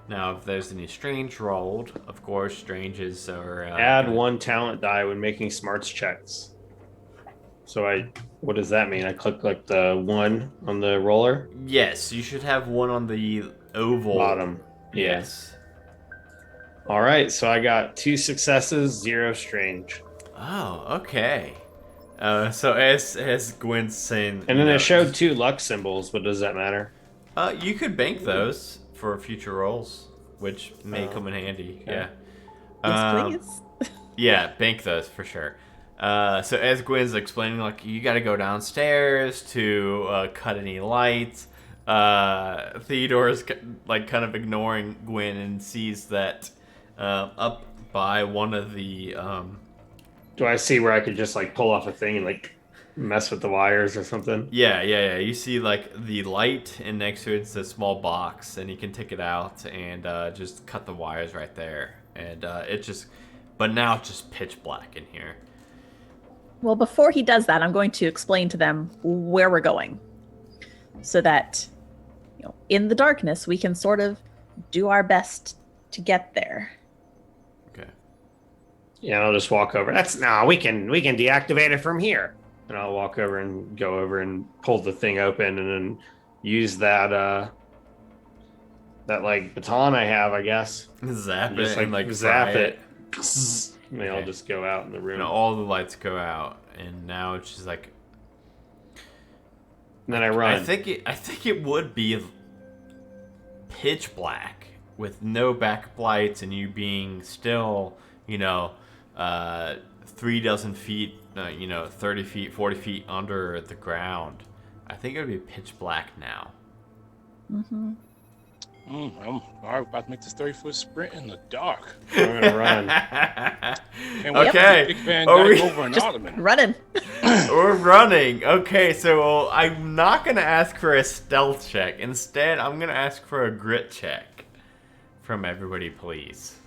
Now, If there's any strange rolled, of course, stranges are... add 1 talent die when making smarts checks. So what does that mean? I click like the 1 on the roller? Yes, you should have 1 on the oval. Bottom. Yes. All right, so I got 2 successes, 0 strange. Oh, okay. So as Gwen's saying... And then it showed 2 luck symbols, but does that matter? You could bank those for future rolls, which may come in handy. okay. Yeah. Yes, please. Yeah, bank those for sure. So as Gwen's explaining, like, you got to go downstairs to cut any lights. Theodore's like kind of ignoring Gwen and sees that up by one of the Do I see where I could just like pull off a thing and like mess with the wires or something? yeah. You see like the light, and next to it's a small box, and you can take it out and just cut the wires right there. And but now it's just pitch black in here. Well, before he does that, I'm going to explain to them where we're going so that, in the darkness, we can sort of do our best to get there. Okay. Yeah, I'll just walk over. We can deactivate it from here. And I'll walk over and go over and pull the thing open and then use that like baton I have, I guess. Zap Just it and like zap fry it. And they all Okay. just go out in the room. And all the lights go out, and now it's just like... And then I run. I think it would be pitch black with no backup lights, and you being still, 3 dozen feet, 30 feet, 40 feet under the ground. I think it would be pitch black now. Mm-hmm. I'm about to make this 30-foot sprint in the dark. I'm gonna run. Can't wait to Okay. see Big Van Are we- Dyke over an Just ottoman. running. We're running. Okay, so I'm not gonna ask for a stealth check. Instead, I'm gonna ask for a grit check from everybody, please.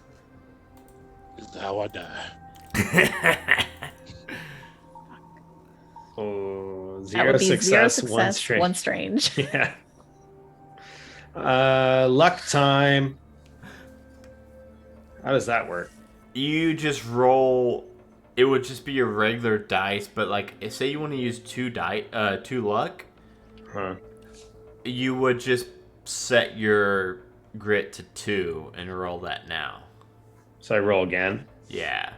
This is how I die. Oh, That zero would be success, 0 1 success, strange. 1 strange. Yeah. Luck time. How does that work? You just roll. It would just be your regular dice, but like, say you want to use 2 luck, Huh. you would just set your grit to 2 and roll that now. So I roll again. Yeah.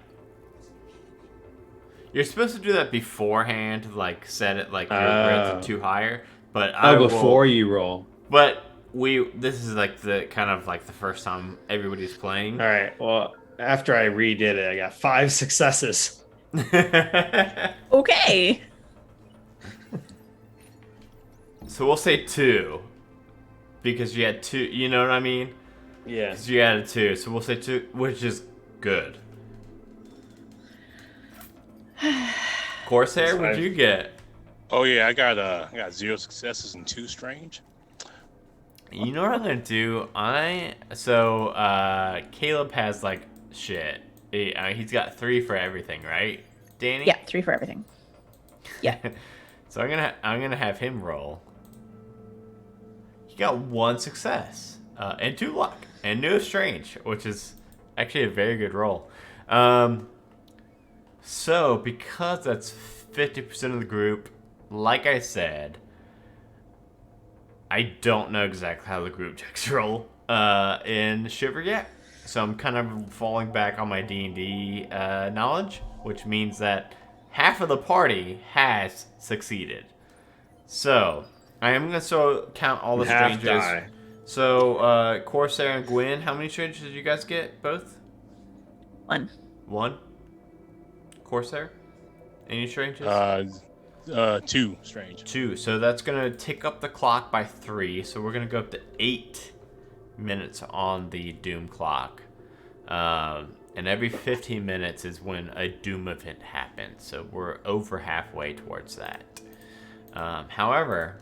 You're supposed to do that beforehand, like set it like your grit to 2 higher. But Before you roll. But this is like the kind of like the first time everybody's playing. All right. Well, after I redid it, I got 5 successes. Okay. So we'll say 2, because you had 2. You know what I mean? Yeah. Because you added 2, so we'll say 2, which is good. Corsair, what'd you get? Oh yeah, I got 0 successes and 2 strange. You know what I'm gonna do? Caleb has like shit. He's got 3 for everything, right, Danny? Yeah, 3 for everything. Yeah. So I'm gonna have him roll. He got 1 success and 2 luck and no strange, which is actually a very good roll. So because that's 50% of the group, like I said, I don't know exactly how the group checks roll in Shiver yet. So I'm kind of falling back on my D&D knowledge, which means that half of the party has succeeded. So I am going to count all the Half strangers. die. So Corsair and Gwen, how many strangers did you guys get? Both? 1. 1? Corsair? Any stranges? 2 strange. 2. So that's gonna tick up the clock by 3. So we're gonna go up to 8 minutes on the Doom clock. And every 15 minutes is when a Doom event happens. So we're over halfway towards that. However,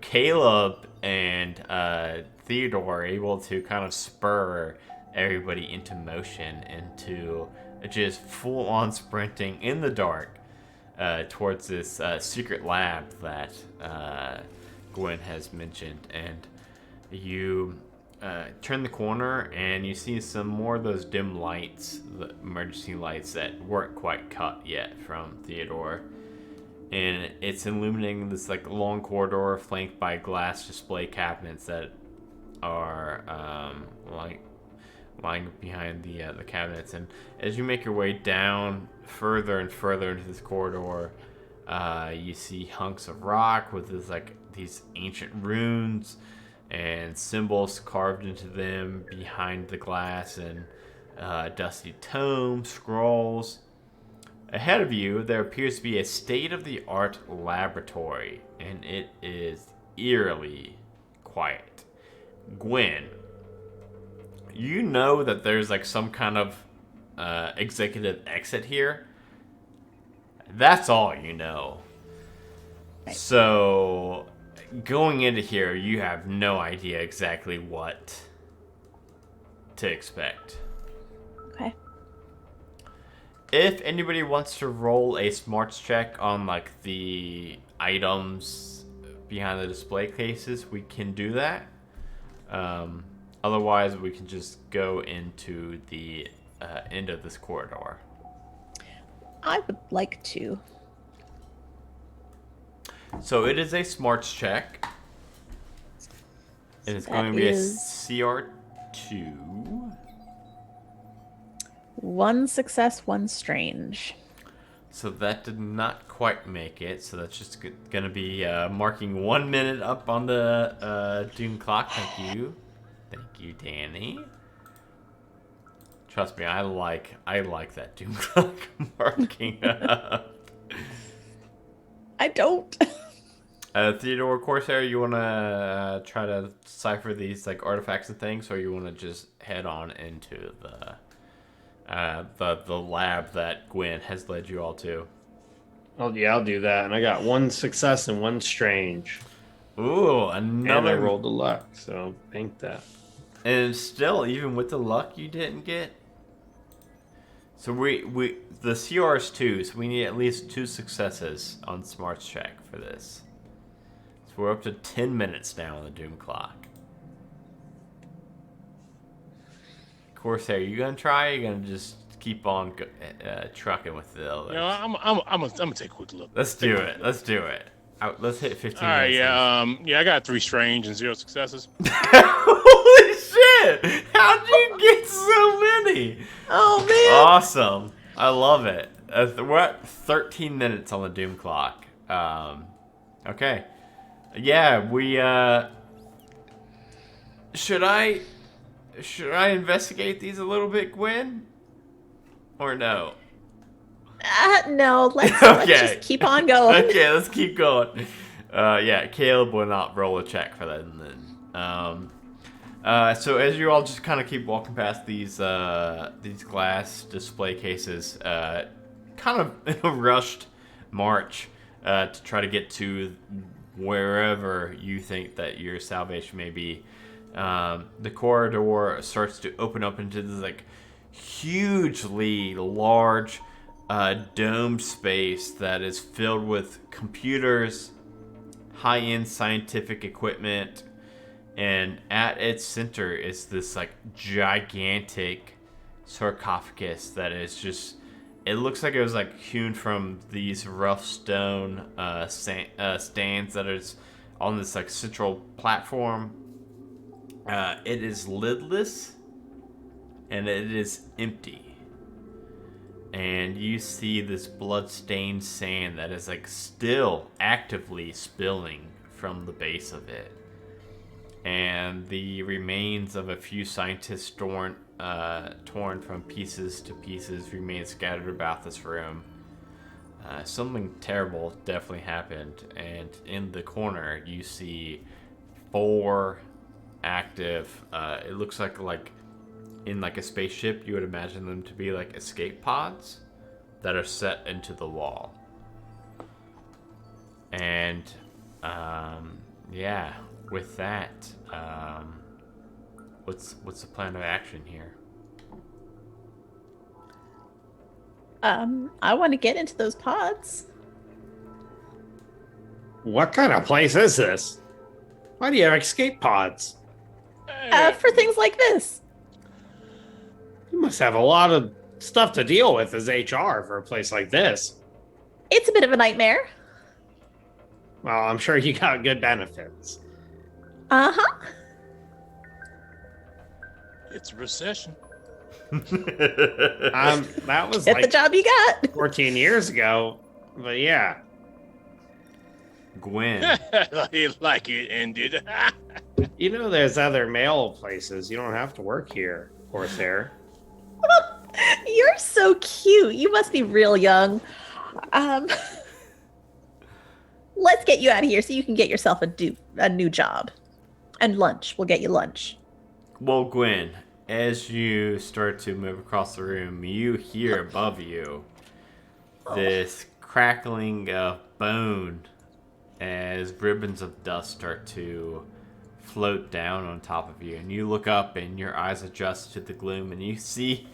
Caleb and Theodore are able to kind of spur everybody into motion, into just full-on sprinting in the dark towards this secret lab that Gwen has mentioned. And you turn the corner and you see some more of those dim lights, the emergency lights that weren't quite cut yet from Theodore. And it's illuminating this like long corridor flanked by glass display cabinets that are lying behind the cabinets. And as you make your way down further and further into this corridor, you see hunks of rock with these ancient runes and symbols carved into them behind the glass, and dusty tomes, scrolls. Ahead of you, there appears to be a state-of-the-art laboratory, and it is eerily quiet. Gwen, you know that there's like some kind of executive exit here. That's all you know. Right. So, going into here, you have no idea exactly what to expect. Okay. If anybody wants to roll a smarts check on like the items behind the display cases, we can do that. Otherwise, we can just go into the end of this corridor. I would like to. So it is a smarts check. And it's going to be a CR2. 1 success, 1 strange. So that did not quite make it. So that's just going to be marking 1 minute up on the Doom clock. Thank you. Thank you, Danny. Trust me, I like that Doom clock marking up. I don't. Theodore Corsair, you want to try to decipher these like artifacts and things, or you want to just head on into the lab that Gwen has led you all to? Oh yeah, I'll do that. And I got 1 success and 1 strange. Ooh, And I another. rolled the luck, so bank that. And still, even with the luck you didn't get. So we the CR is 2, so we need at least 2 successes on smarts check for this. So we're up to 10 minutes now on the Doom clock. Corsair, you gonna try? Or you gonna just keep on trucking with the others? You know, I'm gonna take a quick look. Let's do it. Let's do it. Let's hit 15 All right, minutes. yeah, I got 3 strange and 0 successes. Holy shit! How'd you get so many? Oh, man. Awesome. I love it. We're at 13 minutes on the Doom clock. Okay. Yeah, we, Should I investigate these a little bit, Gwen? Or no? No, let's Okay. just keep on going. Okay, let's keep going. Yeah, Caleb will not roll a check for that then. So as you all just kind of keep walking past these glass display cases, kind of in a rushed march to try to get to wherever you think that your salvation may be, the corridor starts to open up into this like hugely large domed space that is filled with computers, high-end scientific equipment, and at its center is this like gigantic sarcophagus that is just, it looks like it was like hewn from these rough stone stands that is on this like central platform. It is lidless and it is empty. And you see this blood-stained sand that is like still actively spilling from the base of it. And the remains of a few scientists torn from pieces to pieces, remain scattered about this room. Something terrible definitely happened, and in the corner you see 4 active. It looks like in like a spaceship, you would imagine them to be like escape pods that are set into the wall. And yeah, with that, what's the plan of action here? I want to get into those pods. What kind of place is this? Why do you have escape pods? For things like this. You must have a lot of stuff to deal with as HR for a place like this. It's a bit of a nightmare. Well, I'm sure you got good benefits. Uh-huh. It's a recession. That was Get like the job you got. 14 years ago. But yeah. Gwen. Like it ended. You know, there's other mail places. You don't have to work here, Corsair. You're so cute. You must be real young. Let's get you out of here so you can get yourself a new job. And lunch. We'll get you lunch. Well, Gwen, as you start to move across the room, you hear above you this crackling of bone as ribbons of dust start to float down on top of you. And you look up and your eyes adjust to the gloom and you see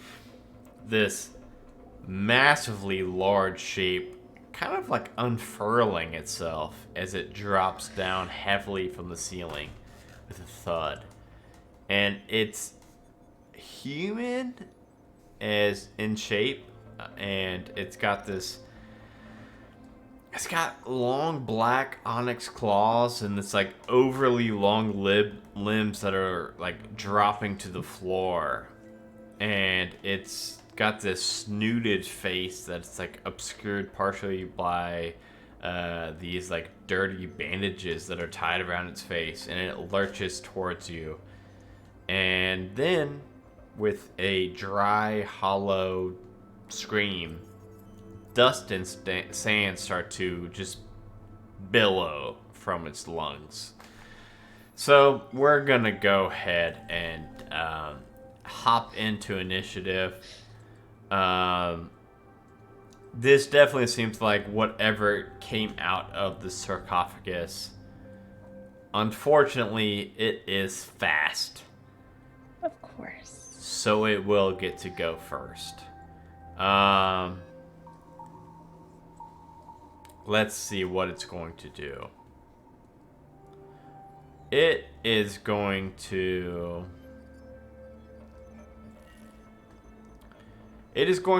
this massively large shape kind of like unfurling itself as it drops down heavily from the ceiling with a thud. And it's human as in shape, and it's got long black onyx claws and this like overly long limbs that are like dropping to the floor, and it's got this snooted face that's like obscured partially by these like dirty bandages that are tied around its face, and it lurches towards you. And then, with a dry, hollow scream, dust and sand start to just billow from its lungs. So we're gonna go ahead and hop into initiative. This definitely seems like whatever came out of the sarcophagus. Unfortunately, it is fast. Of course. So it will get to go first. Let's see what it's going to do. It is going to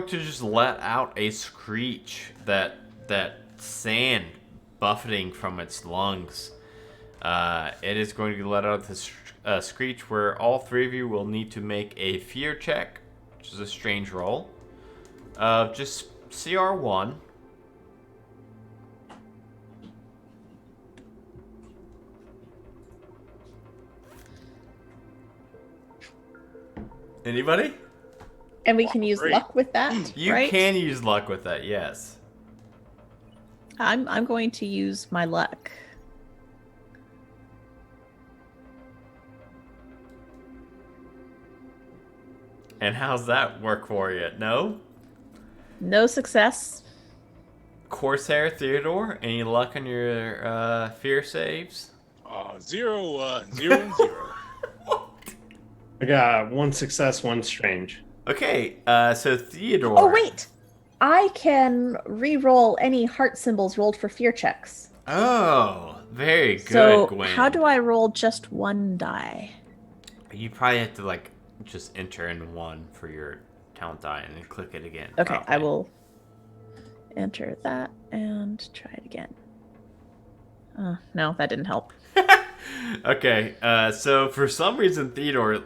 just let out a screech, that sand buffeting from its lungs. It is going to let out this screech where all 3 of you will need to make a fear check, which is a strange roll, of just CR1. Anybody? And we can use Great. luck with that, You right? can use luck with that, yes. I'm going to use my luck. And how's that work for you? No? No success. Corsair, Theodore, any luck on your fear saves? 0, 0, and 0. I got 1 success, 1 strange. Okay, so Theodore... Oh, wait. I can re-roll any heart symbols rolled for fear checks. Oh, very good, So Gwen. how do I roll just 1 die? You probably have to, like, just enter in 1 for your talent die and then click it again. Okay, I probably. will enter that and try it again. No, that didn't help. Okay, so for some reason, Theodore,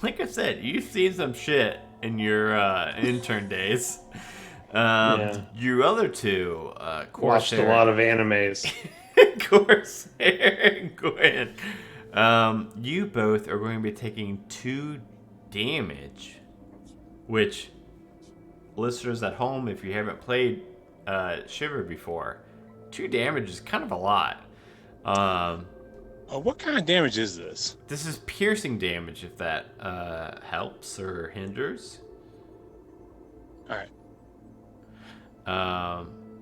like I said, you've seen some shit in your intern days. Yeah. You other two, Watched Corsair, a lot of animes. Corsair and Gwen, you both are going to be taking 2 damage, which, listeners at home, if you haven't played Shiver before, 2 damage is kind of a lot. What kind of damage is this? This is piercing damage, if that helps or hinders. All right.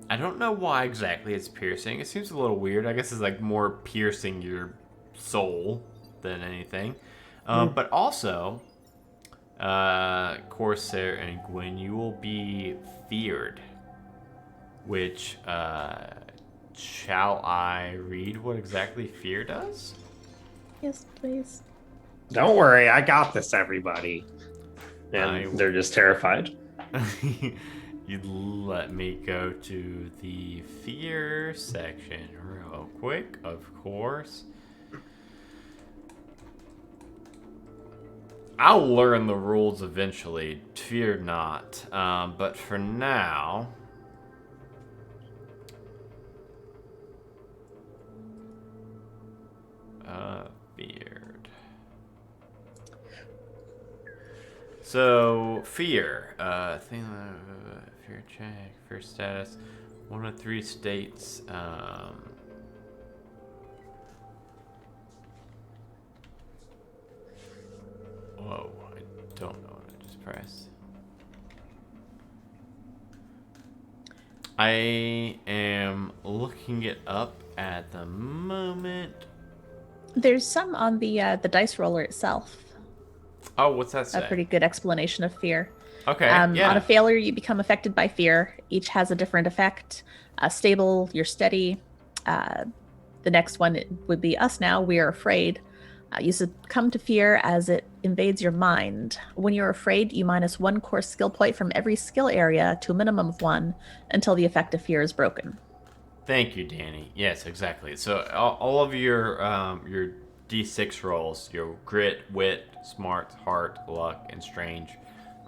I don't know why exactly it's piercing. It seems a little weird. I guess it's like more piercing your soul than anything. But also, Corsair and Gwyn, you will be feared. Which, shall I read what exactly fear does? Yes, please. Don't worry, I got this, everybody. And they're just terrified. You'd let me go to the fear section real quick, of course. I'll learn the rules eventually, fear not. But for now... feared. So, fear. Fear check, fear status. 1 of 3 states. Whoa, I don't know what I just pressed. I am looking it up at the moment. There's some on the dice roller itself. Oh, what's that say? A pretty good explanation of fear. Okay, yeah. On a failure, you become affected by fear. Each has a different effect. Stable, you're steady. The next one would be us now. We are afraid. You succumb to fear as it invades your mind. When you're afraid, you minus 1 core skill point from every skill area to a minimum of 1 until the effect of fear is broken. Thank you, Danny. Yes, exactly. So all of your D6 rolls, your grit, wit, smart, heart, luck, and strange,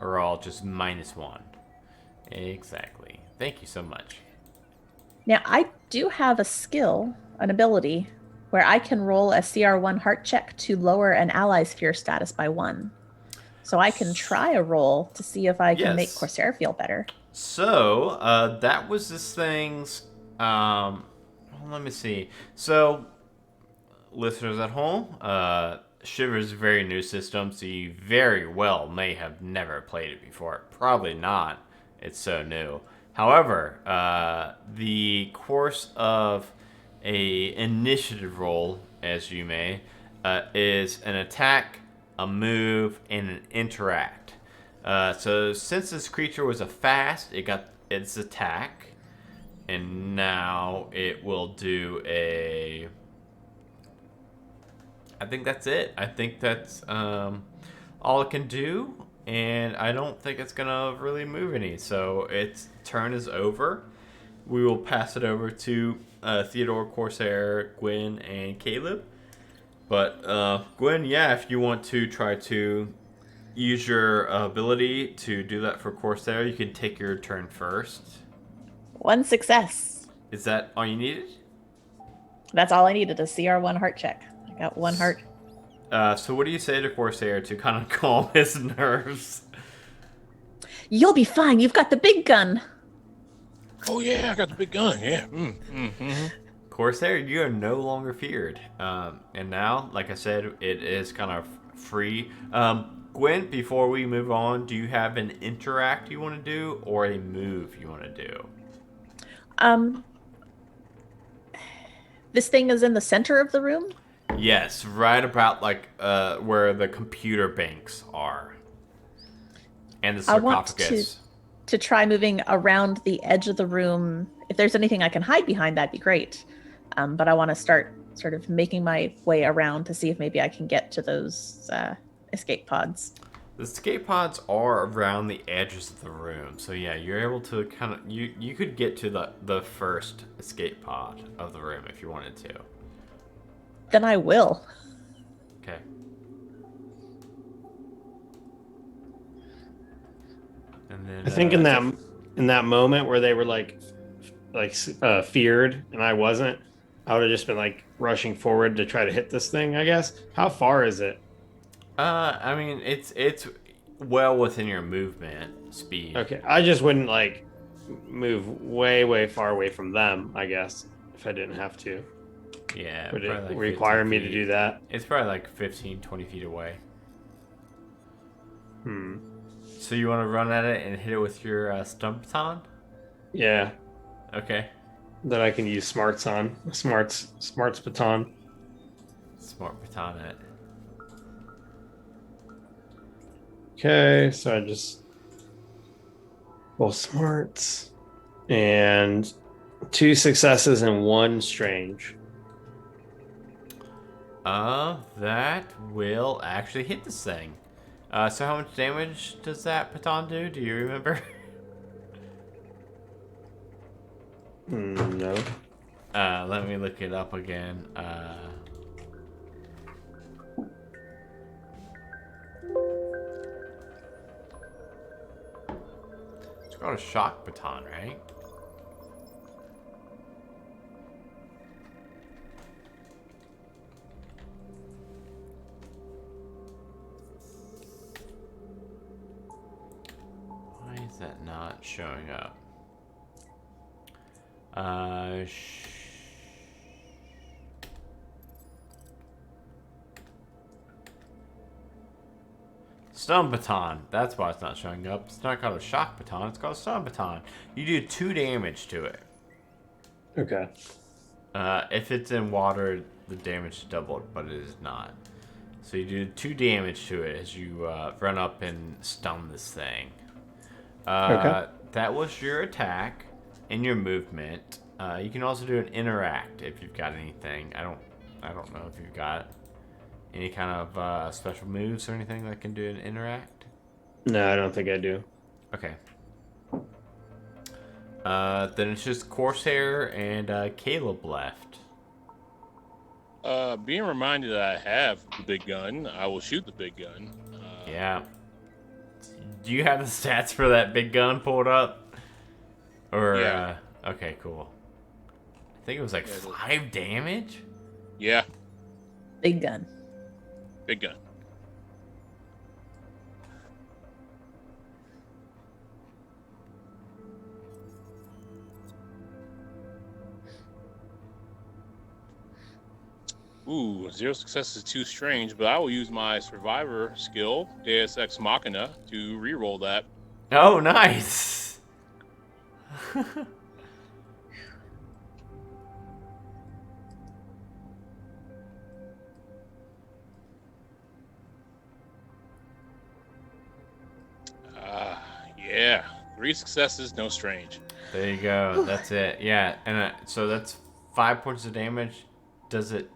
are all just -1. Exactly. Thank you so much. Now, I do have a skill, an ability, where I can roll a CR1 heart check to lower an ally's fear status by 1. So I can try a roll to see if I can make Corsair feel better. So, that was this thing's... well, let me see. So, listeners at home, Shiver is a very new system, so you very well may have never played it before. Probably not. It's so new. However, the course of a initiative roll, as you may, is an attack, a move, and an interact. So since this creature was a fast, it got its attack, and now it will do a... I think that's it. I think that's all it can do, and I don't think it's gonna really move any. So its turn is over. We will pass it over to Theodore, Corsair, Gwyn, and Caleb. But Gwyn, yeah, if you want to try to use your ability to do that for Corsair, you can take your turn first. 1 success. Is that all you needed? That's all I needed, a CR1 heart check. I got 1 heart. So what do you say to Corsair to kind of calm his nerves? You'll be fine. You've got the big gun. Oh, yeah, I got the big gun, yeah. Corsair, you are no longer feared. And now, like I said, it is kind of free. Gwyn, before we move on, do you have an interact you want to do or a move you want to do? This thing is in the center of the room? Yes, right about like where the computer banks are. And the sarcophagus. I want to try moving around the edge of the room. If there's anything I can hide behind, that'd be great. But I want to start sort of making my way around to see if maybe I can get to those escape pods. The escape pods are around the edges of the room. So yeah, you're able to kind of... You could get to the first escape pod of the room if you wanted to. Then I will. Okay. And then I think in that moment where they were like feared and I wasn't, I would have just been like rushing forward to try to hit this thing, I guess. How far is it? I mean, it's well within your movement speed. Okay, I just wouldn't like move way far away from them. I guess if I didn't have to, Yeah, would probably it like require 15 me to feet. do that? It's probably like 15, 20 feet away. So you want to run at it and hit it with your stun baton? Yeah, Okay. that I can use smarts baton. Smart baton it. Okay, so I just roll smarts and 2 successes and 1 strange. That will actually hit this thing. So how much damage does that baton do? Do you remember? No. Let me look it up again. It's called a shock baton, right? Why is that not showing up? Stun baton. That's why it's not showing up. It's not called a shock baton. It's called a stun baton. You do 2 damage to it. Okay. If it's in water, the damage is doubled, but it is not. So you do 2 damage to it as you run up and stun this thing. Okay. That was your attack and your movement. You can also do an interact if you've got anything. I don't know if you've got any kind of special moves or anything that can do an interact. No, I don't think I do. Okay. Then it's just Corsair and Caleb left. Being reminded that I have the big gun, I will shoot the big gun. Yeah. Do you have the stats for that big gun pulled up? Or Yeah. Okay, cool. I think it was like Yeah, 5 damage. Yeah, Big gun. big gun. Ooh, 0 success is too strange, but I will use my survivor skill, Deus Ex Machina, to re-roll that. Oh, nice. Yeah, 3 successes, no strange. There you go. That's it. Yeah, and so that's 5 points of damage. Does it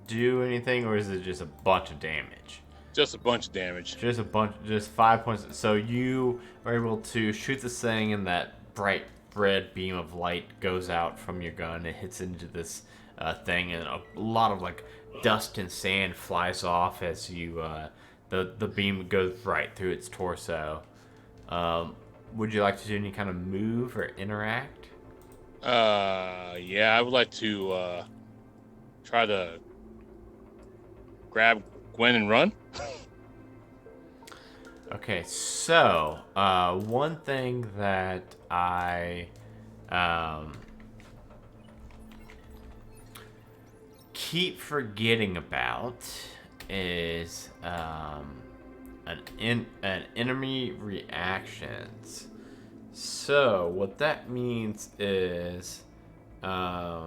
do anything, or is it just a bunch of damage? Just a bunch of damage. Just 5 points. So you are able to shoot this thing, and that bright red beam of light goes out from your gun. It hits into this thing, and a lot of like dust and sand flies off as you the beam goes right through its torso. Would you like to do any kind of move or interact? Yeah, I would like to try to grab Gwen and run. Okay, so one thing that I keep forgetting about is an enemy reactions. So what that means is I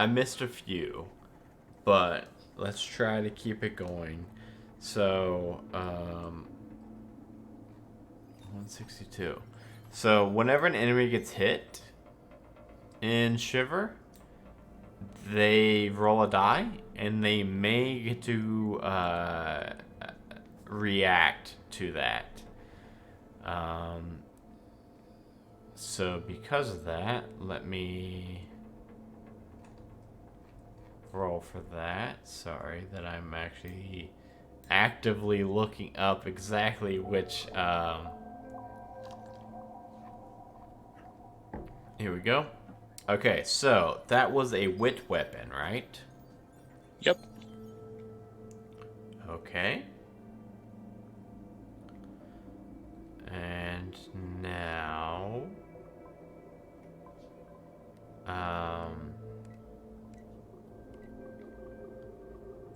missed a few, but let's try to keep it going. So 162. So whenever an enemy gets hit in Shiver, they roll a die, and they may get to react to that. So because of that, let me roll for that. Sorry that I'm actually actively looking up exactly which. Here we go. Okay, so that was a wit weapon, right? Yep. Okay. And now...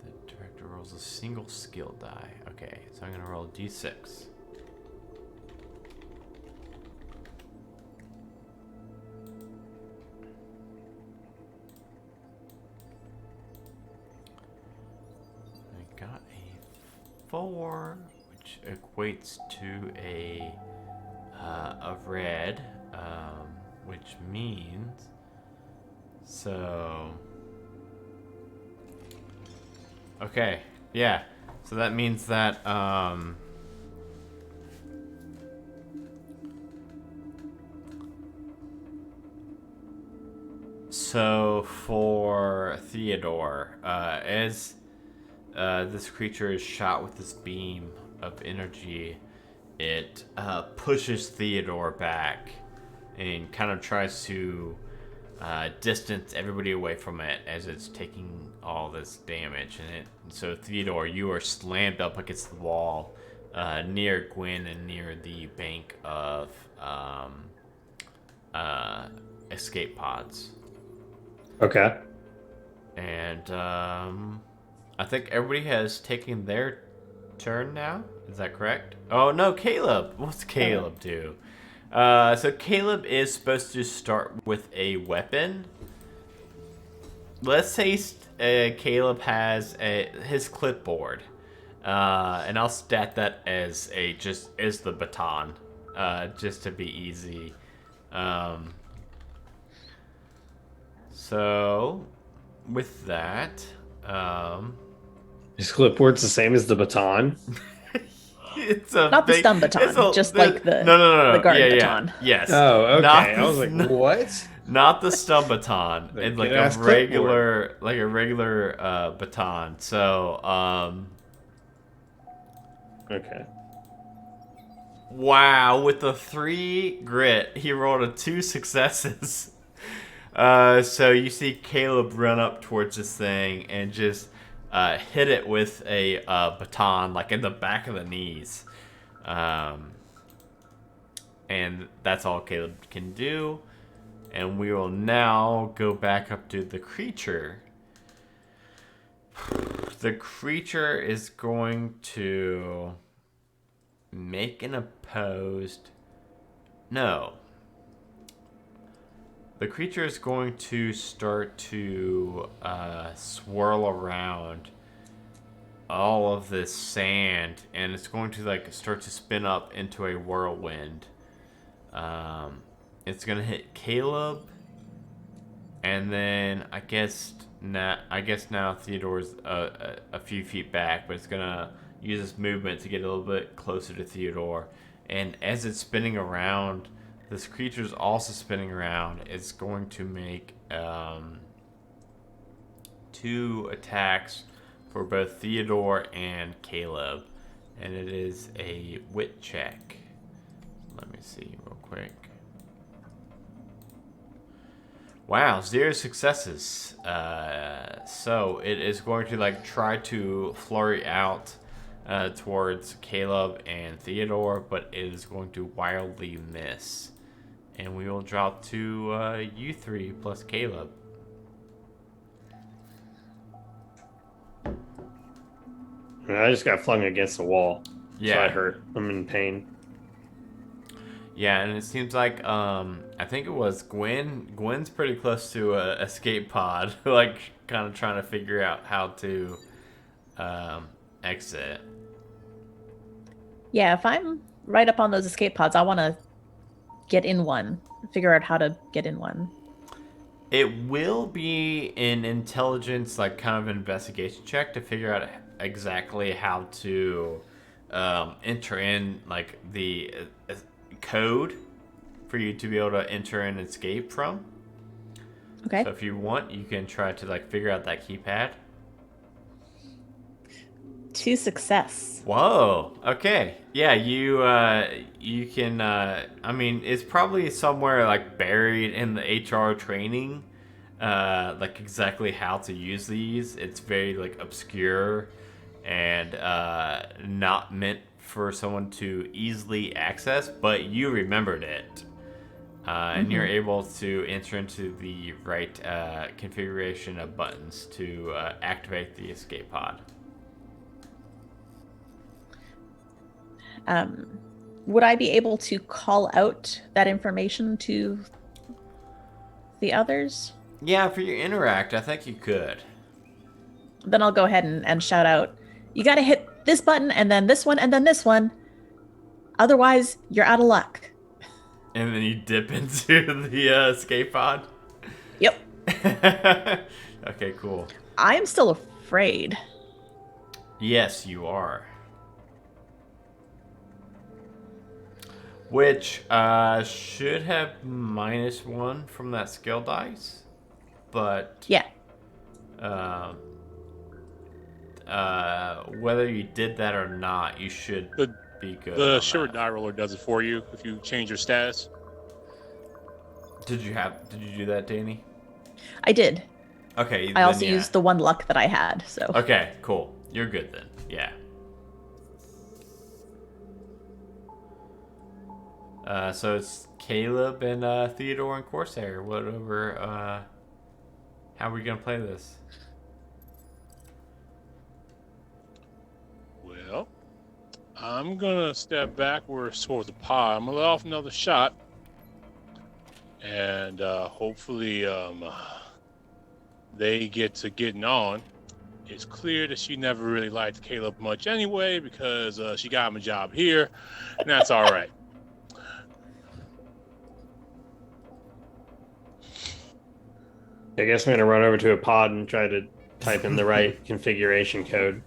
the director rolls a single skill die. Okay, so I'm going to roll a d6. I got a 4, which equates to a red, which means... So... Okay, yeah. So that means that, so for Theodore, as this creature is shot with this beam of energy, it pushes Theodore back and kind of tries to distance everybody away from it as it's taking all this damage. So Theodore, you are slammed up against the wall near Gwen and near the bank of escape pods. Okay. And I think everybody has taken their turn now. Is that correct? Oh no, Caleb. What's Caleb do? So Caleb is supposed to start with a weapon. Let's say Caleb has his clipboard, and I'll stat that as the baton, just to be easy. So with that, His clipboard's the same as the baton. it's a Not the stun baton, just like the guard baton. Yes. Oh, okay. I was Not- like, what? Not the stun baton. The It's like kid-ass a regular, baton. So, Okay. wow, with the 3 grit, he rolled a 2 successes. So you see Caleb run up towards this thing and just hit it with a baton, like in the back of the knees. And that's all Caleb can do. And we will now go back up to the creature. The creature is going to make an opposed... No. The creature is going to start to swirl around all of this sand, and it's going to start to spin up into a whirlwind. It's gonna hit Caleb, and then I guess now Theodore's a few feet back, but it's gonna use its movement to get a little bit closer to Theodore. And as it's spinning around, this creature's also spinning around. It's going to make 2 attacks for both Theodore and Caleb, and it is a wit check. Let me see real quick. Wow, 0 successes. So it is going to try to flurry out towards Caleb and Theodore, but it is going to wildly miss. And we will drop to you 3 plus Caleb. I just got flung against the wall. Yeah. So I hurt. I'm in pain. Yeah, and it seems like I think it was Gwen. Gwen's pretty close to a escape pod, kind of trying to figure out how to exit. Yeah, if I'm right up on those escape pods, I want to get in one. Figure out how to get in one. It will be an intelligence, kind of investigation check to figure out exactly how to enter in, the code for you to be able to enter and escape from. Okay. So if you want, you can try to figure out that keypad. 2 success. Whoa. Okay. Yeah, you can. I mean, it's probably somewhere buried in the HR training, exactly how to use these. It's very obscure, and not meant for someone to easily access, but you remembered it. And you're able to enter into the right configuration of buttons to activate the escape pod. Would I be able to call out that information to the others? Yeah, for your interact, I think you could. Then I'll go ahead and shout out, you got to hit this button and then this one and then this one. Otherwise, you're out of luck. And then you dip into the escape pod? Yep. Okay, cool. I am still afraid. Yes, you are. Which should have -1 from that skill dice. But Yeah. whether you did that or not, you should be good. The Shiver die roller does it for you if you change your status. Did you do that, Danny? I did. Okay. I also used the one luck that I had, so. Okay, cool. You're good then. Yeah. So it's Caleb and Theodore and Corsair. Whatever. How are we gonna play this? Well, I'm gonna step backwards towards the pod. I'm gonna let off another shot, and hopefully they get to getting on. It's clear that she never really liked Caleb much anyway because she got him a job here, and that's all right. I guess I'm going to run over to a pod and try to type in the right configuration code.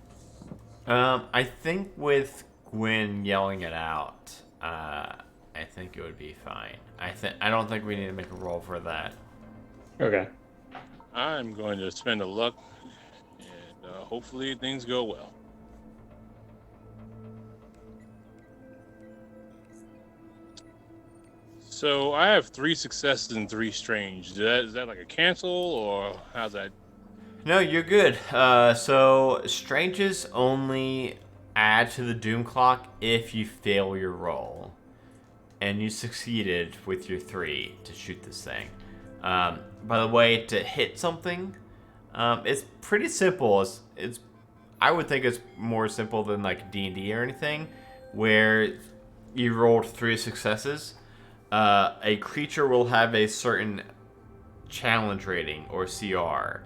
I think with Gwen yelling it out, I think it would be fine. I don't think we need to make a roll for that. Okay. I'm going to spend a luck, and hopefully things go well. So I have 3 successes and 3 strange. Is that like a cancel, or how's that? No, you're good. So stranges only add to the doom clock if you fail your roll, and you succeeded with your 3 to shoot this thing. By the way, to hit something, it's pretty simple. I would think it's more simple than like D&D or anything, where you rolled 3 successes. A creature will have a certain challenge rating or CR.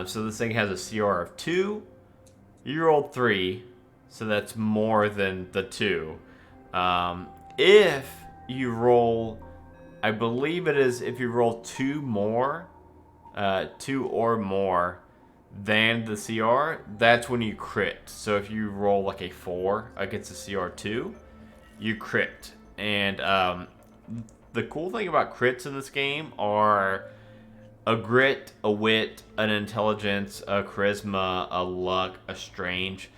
So this thing has a CR of 2. You rolled 3, so that's more than the 2. If you roll, I believe it is if you roll 2 or more than the CR, that's when you crit. So if you roll like a 4 against a CR2, you crit. And the cool thing about crits in this game are a grit, a wit, an intelligence, a charisma, a luck, a strange.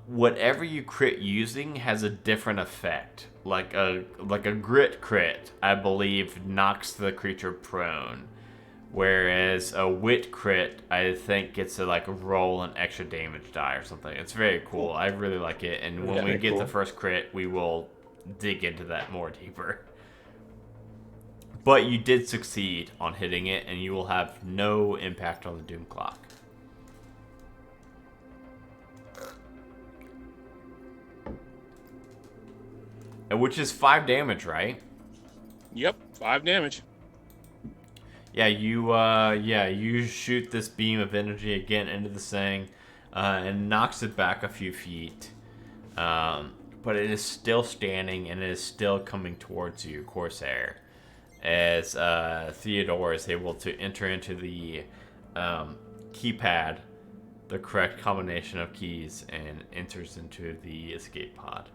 Whatever you crit using has a different effect. Like a grit crit, I believe, knocks the creature prone. Whereas a wit crit, I think, gets to like roll an extra damage die or something. It's very cool. I really like it. And when we get the first crit, we will dig into that more deeper. But you did succeed on hitting it, and you will have no impact on the doom clock. Which is 5 damage, right? Yep, 5 damage. Yeah, you shoot this beam of energy again into the thing, and knocks it back a few feet. But it is still standing, and it is still coming towards you, Corsair, as Theodore is able to enter into the keypad, the correct combination of keys, and enters into the escape pod.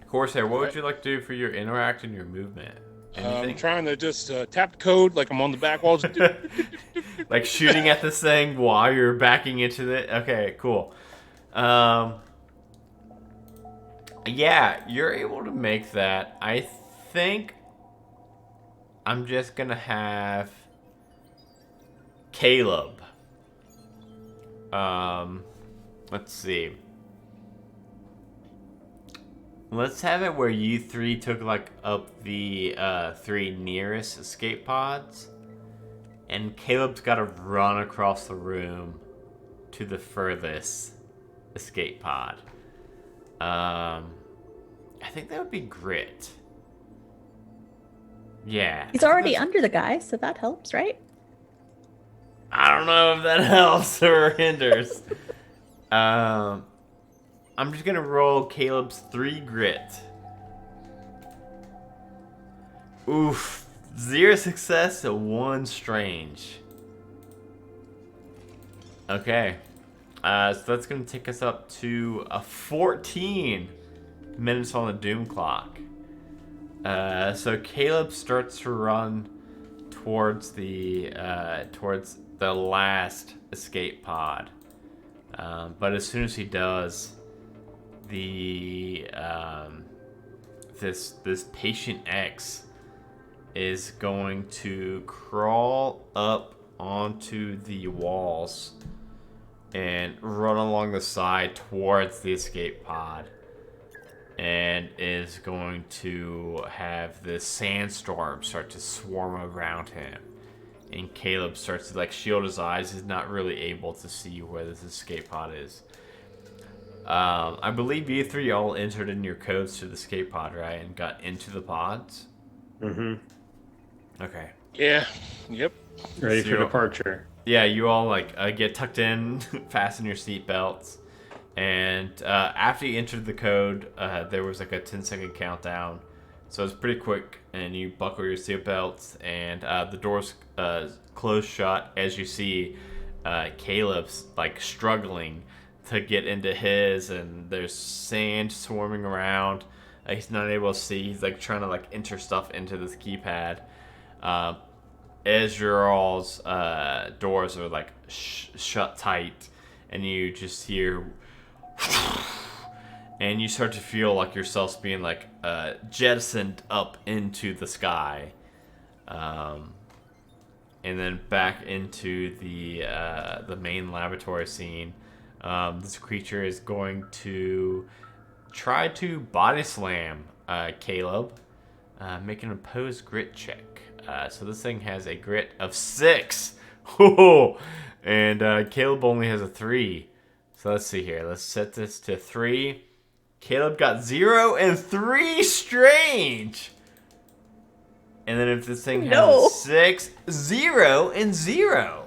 Corsair, what would you like to do for your interact and your movement? Anything? I'm trying to just tap the code like I'm on the back walls. Like shooting at this thing while you're backing into it? Okay, cool. Yeah, you're able to make that. I think I'm just going to have Caleb let's see. Let's have it where you three took like up the 3 nearest escape pods, and Caleb's got to run across the room to the furthest escape pod. I think that would be grit. Yeah. He's already under the guy, so that helps, right? I don't know if that helps or hinders. I'm just gonna roll Caleb's 3 grit. Oof. 0 success to 1 strange. Okay. So that's gonna take us up to 14 minutes on the doom clock. So Caleb starts to run towards the last escape pod. But as soon as he does, this patient X is going to crawl up onto the walls and run along the side towards the escape pod, and is going to have this sandstorm start to swarm around him. And Caleb starts to like shield his eyes. He's not really able to see where this escape pod is. I believe you 3 all entered in your codes to the escape pod, right? And got into the pods? Mm-hmm. Okay. Yeah. Yep. Ready So for departure. Yeah, you all like get tucked in, fasten your seatbelts, and after you entered the code, there was like a 10-second countdown, so it's pretty quick. And you buckle your seatbelts, and the doors close shut as you see Caleb's like struggling to get into his, and there's sand swarming around. He's not able to see. He's like trying to like enter stuff into this keypad. As your all's doors are like shut tight, and you just hear, and you start to feel like yourselves being like jettisoned up into the sky, and then back into the main laboratory scene. This creature is going to try to body slam Caleb. Make an opposed grit check. So this thing has a grit of 6. And Caleb only has a 3. So let's see here. Let's set this to 3. Caleb got 0 and 3 strange. And then if this thing has a 6, 0 and 0.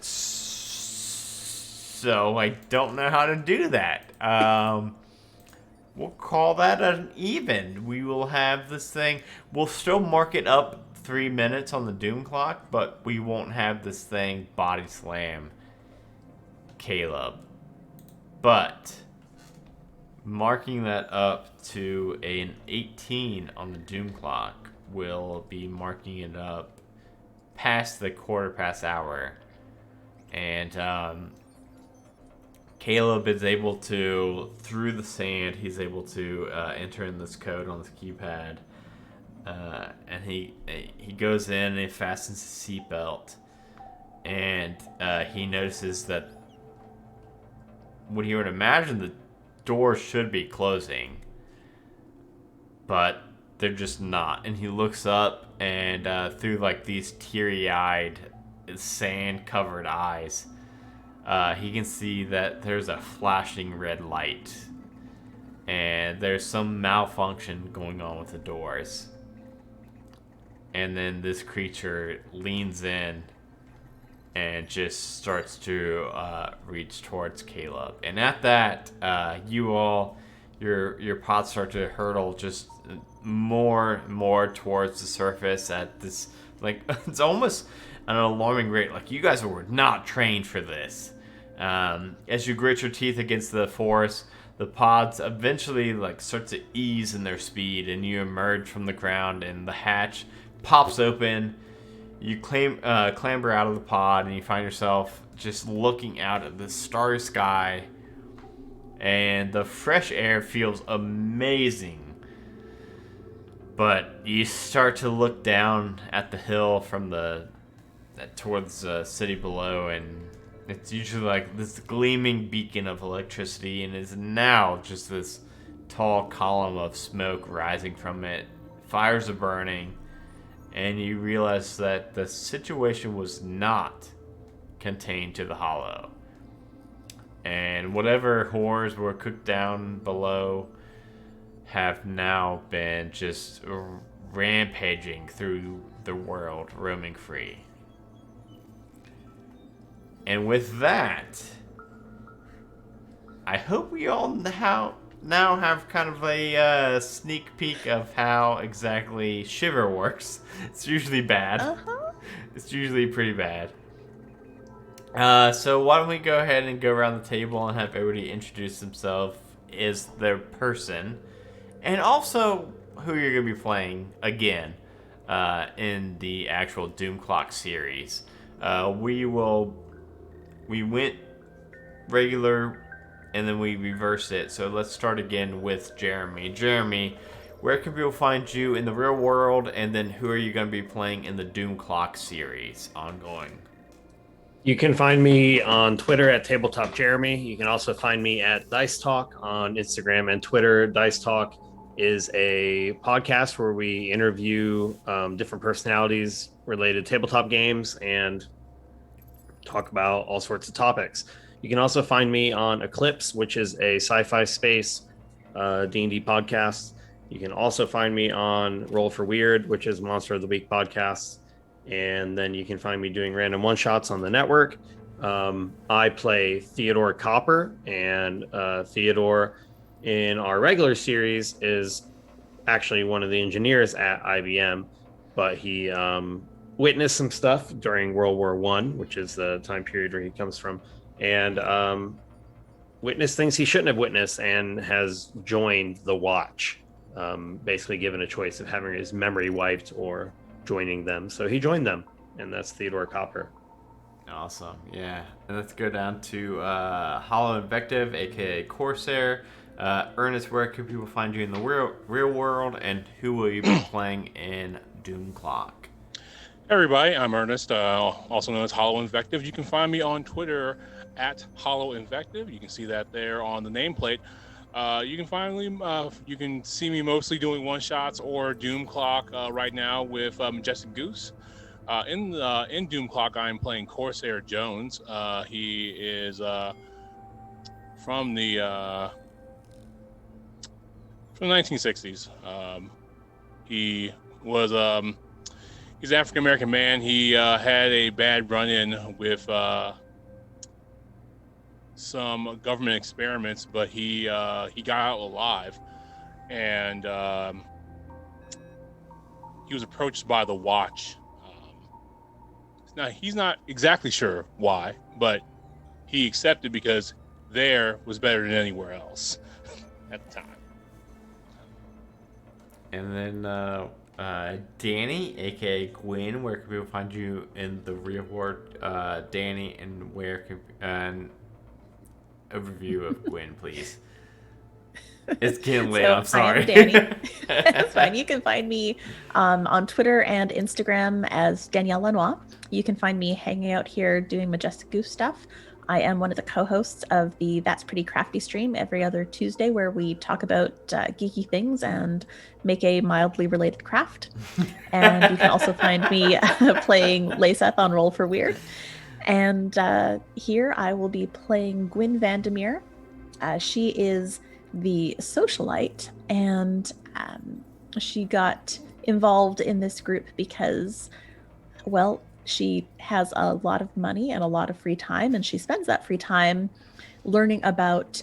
So I don't know how to do that. We'll call that an even. We will have this thing. We'll still mark it up 3 minutes on the doom clock, but we won't have this thing body slam Caleb. But marking that up to an 18 on the doom clock will be marking it up past the quarter-past-hour. And Caleb is able to, through the sand, he's able to enter in this code on this keypad. And he goes in and he fastens his seatbelt. And he notices that what he would imagine the doors should be closing, but they're just not. And he looks up, and through like these teary-eyed, sand-covered eyes, he can see that there's a flashing red light, and there's some malfunction going on with the doors. And then this creature leans in and just starts to reach towards Caleb. And at that, you all, your pods start to hurtle just more and more towards the surface at this, like, it's almost an alarming rate. Like, you guys were not trained for this. As you grit your teeth against the force, the pods eventually like start to ease in their speed, and you emerge from the ground, and the hatch pops open. You clamber out of the pod, and you find yourself just looking out at the starry sky, and the fresh air feels amazing. But you start to look down at the hill from towards the city below, and It's usually like this gleaming beacon of electricity, and is now just this tall column of smoke rising from it. Fires are burning, and you realize that the situation was not contained to the hollow. And whatever horrors were cooked down below have now been just rampaging through the world, roaming free. And with that, I hope we all now have kind of a sneak peek of how exactly Shiver works. It's usually bad. Uh-huh. It's usually pretty bad. So why don't we go ahead and go around the table and have everybody introduce themselves as their person, and also who you're going to be playing again in the actual Doom Clock series. We went regular, and then we reversed it. So let's start again with Jeremy. Jeremy, where can people find you in the real world, and then who are you going to be playing in the Doom Clock series ongoing? You can find me on Twitter at Tabletop Jeremy. You can also find me at Dice Talk on Instagram and Twitter. Dice Talk is a podcast where we interview different personalities related to tabletop games and talk about all sorts of topics. You can also find me on Eclipse, which is a sci-fi space D&D podcast. You can also find me on Roll for Weird, which is Monster of the Week podcast. And then you can find me doing random one-shots on the network. I play Theodore Copper, and Theodore in our regular series is actually one of the engineers at IBM, but he witnessed some stuff during World War I, which is the time period where he comes from, and witnessed things he shouldn't have witnessed, and has joined the Watch, basically given a choice of having his memory wiped or joining them. So he joined them, and that's Theodore Copper. Awesome, yeah. And let's go down to Hollow Invective, aka Corsair. Ernest, where can people find you in the real world, and who will you be playing in Doom Clock? Hey everybody, I'm Ernest, also known as Hollow Invective. You can find me on Twitter at Hollow Invective. You can see that there on the nameplate. You can see me mostly doing one shots or Doom Clock right now with Majestic Goose. In Doom Clock, I'm playing Corsair Jones. He is from the 1960s. He was he's an African American man. He had a bad run-in with some government experiments, but he got out alive, and he was approached by the Watch. Now he's not exactly sure why, but he accepted because there was better than anywhere else at the time. And then Danny, aka Gwen, where can people find you in the real world? Danny, and where can overview of Gwen, please. It's getting late. I'm sorry. I am Danny. That's fine. You can find me on Twitter and Instagram as Danielle Lanois. You can find me hanging out here doing Majestic Goose stuff. I am one of the co-hosts of the That's Pretty Crafty stream every other Tuesday, where we talk about geeky things and make a mildly related craft. And you can also find me playing Layseth on Roll for Weird. And here I will be playing Gwyn Vandermeer. She is the socialite, and she got involved in this group because, well, she has a lot of money and a lot of free time, and she spends that free time learning about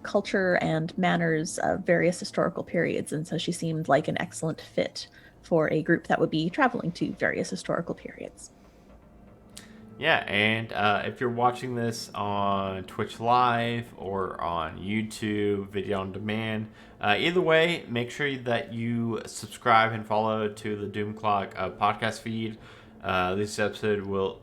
culture and manners of various historical periods. And so she seemed like an excellent fit for a group that would be traveling to various historical periods. Yeah, and if you're watching this on Twitch Live or on YouTube, video on demand, either way, make sure that you subscribe and follow to the Doom Clock podcast feed. This episode will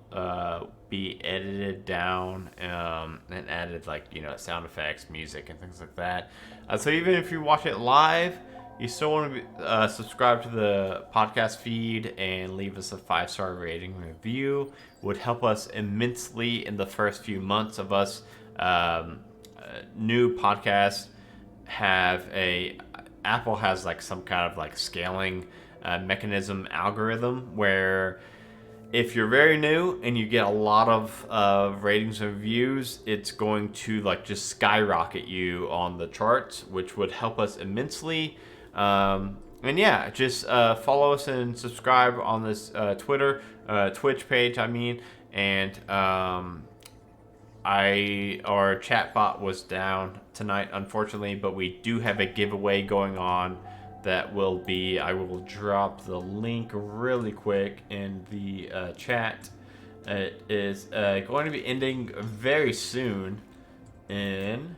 be edited down and added, like, sound effects, music, and things like that. So even if you watch it live, you still want to subscribe to the podcast feed and leave us a 5-star rating review. Would help us immensely in the first few months of us. New podcasts have Apple has like some kind of like scaling mechanism algorithm where if you're very new and you get a lot of ratings and reviews, it's going to like just skyrocket you on the charts, which would help us immensely. And yeah, just follow us and subscribe on this Twitch page, I mean. And our chat bot was down tonight, unfortunately, but we do have a giveaway going on that will be, I will drop the link really quick in the chat. It is going to be ending very soon in,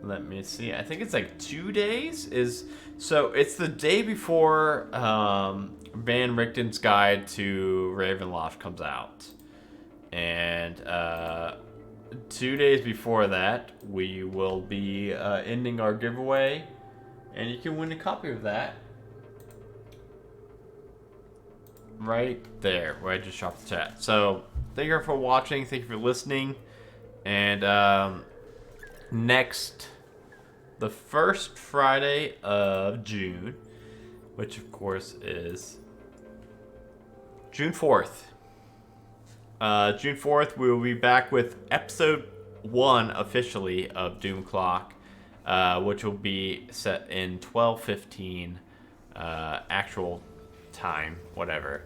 let me see, I think it's like 2 days. So it's the day before Van Richten's Guide to Ravenloft comes out. And 2 days before that, we will be ending our giveaway, and you can win a copy of that right there, where I just dropped the chat. So thank you for watching, thank you for listening, and the first Friday of June, which of course is June 4th. June 4th, we will be back with episode 1 officially of Doom Clock, which will be set in 12:15 actual time, whatever.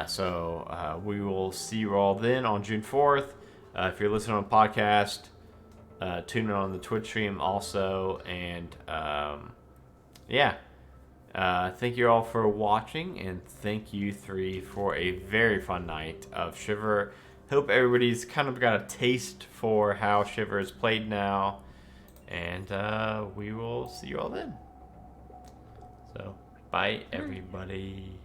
So we will see you all then on June 4th. If you're listening on podcast, tune in on the Twitch stream also. And yeah. Thank you all for watching, and thank you 3 for a very fun night of Shiver. Hope everybody's kind of got a taste for how Shiver is played now, and we will see you all then. So, bye everybody.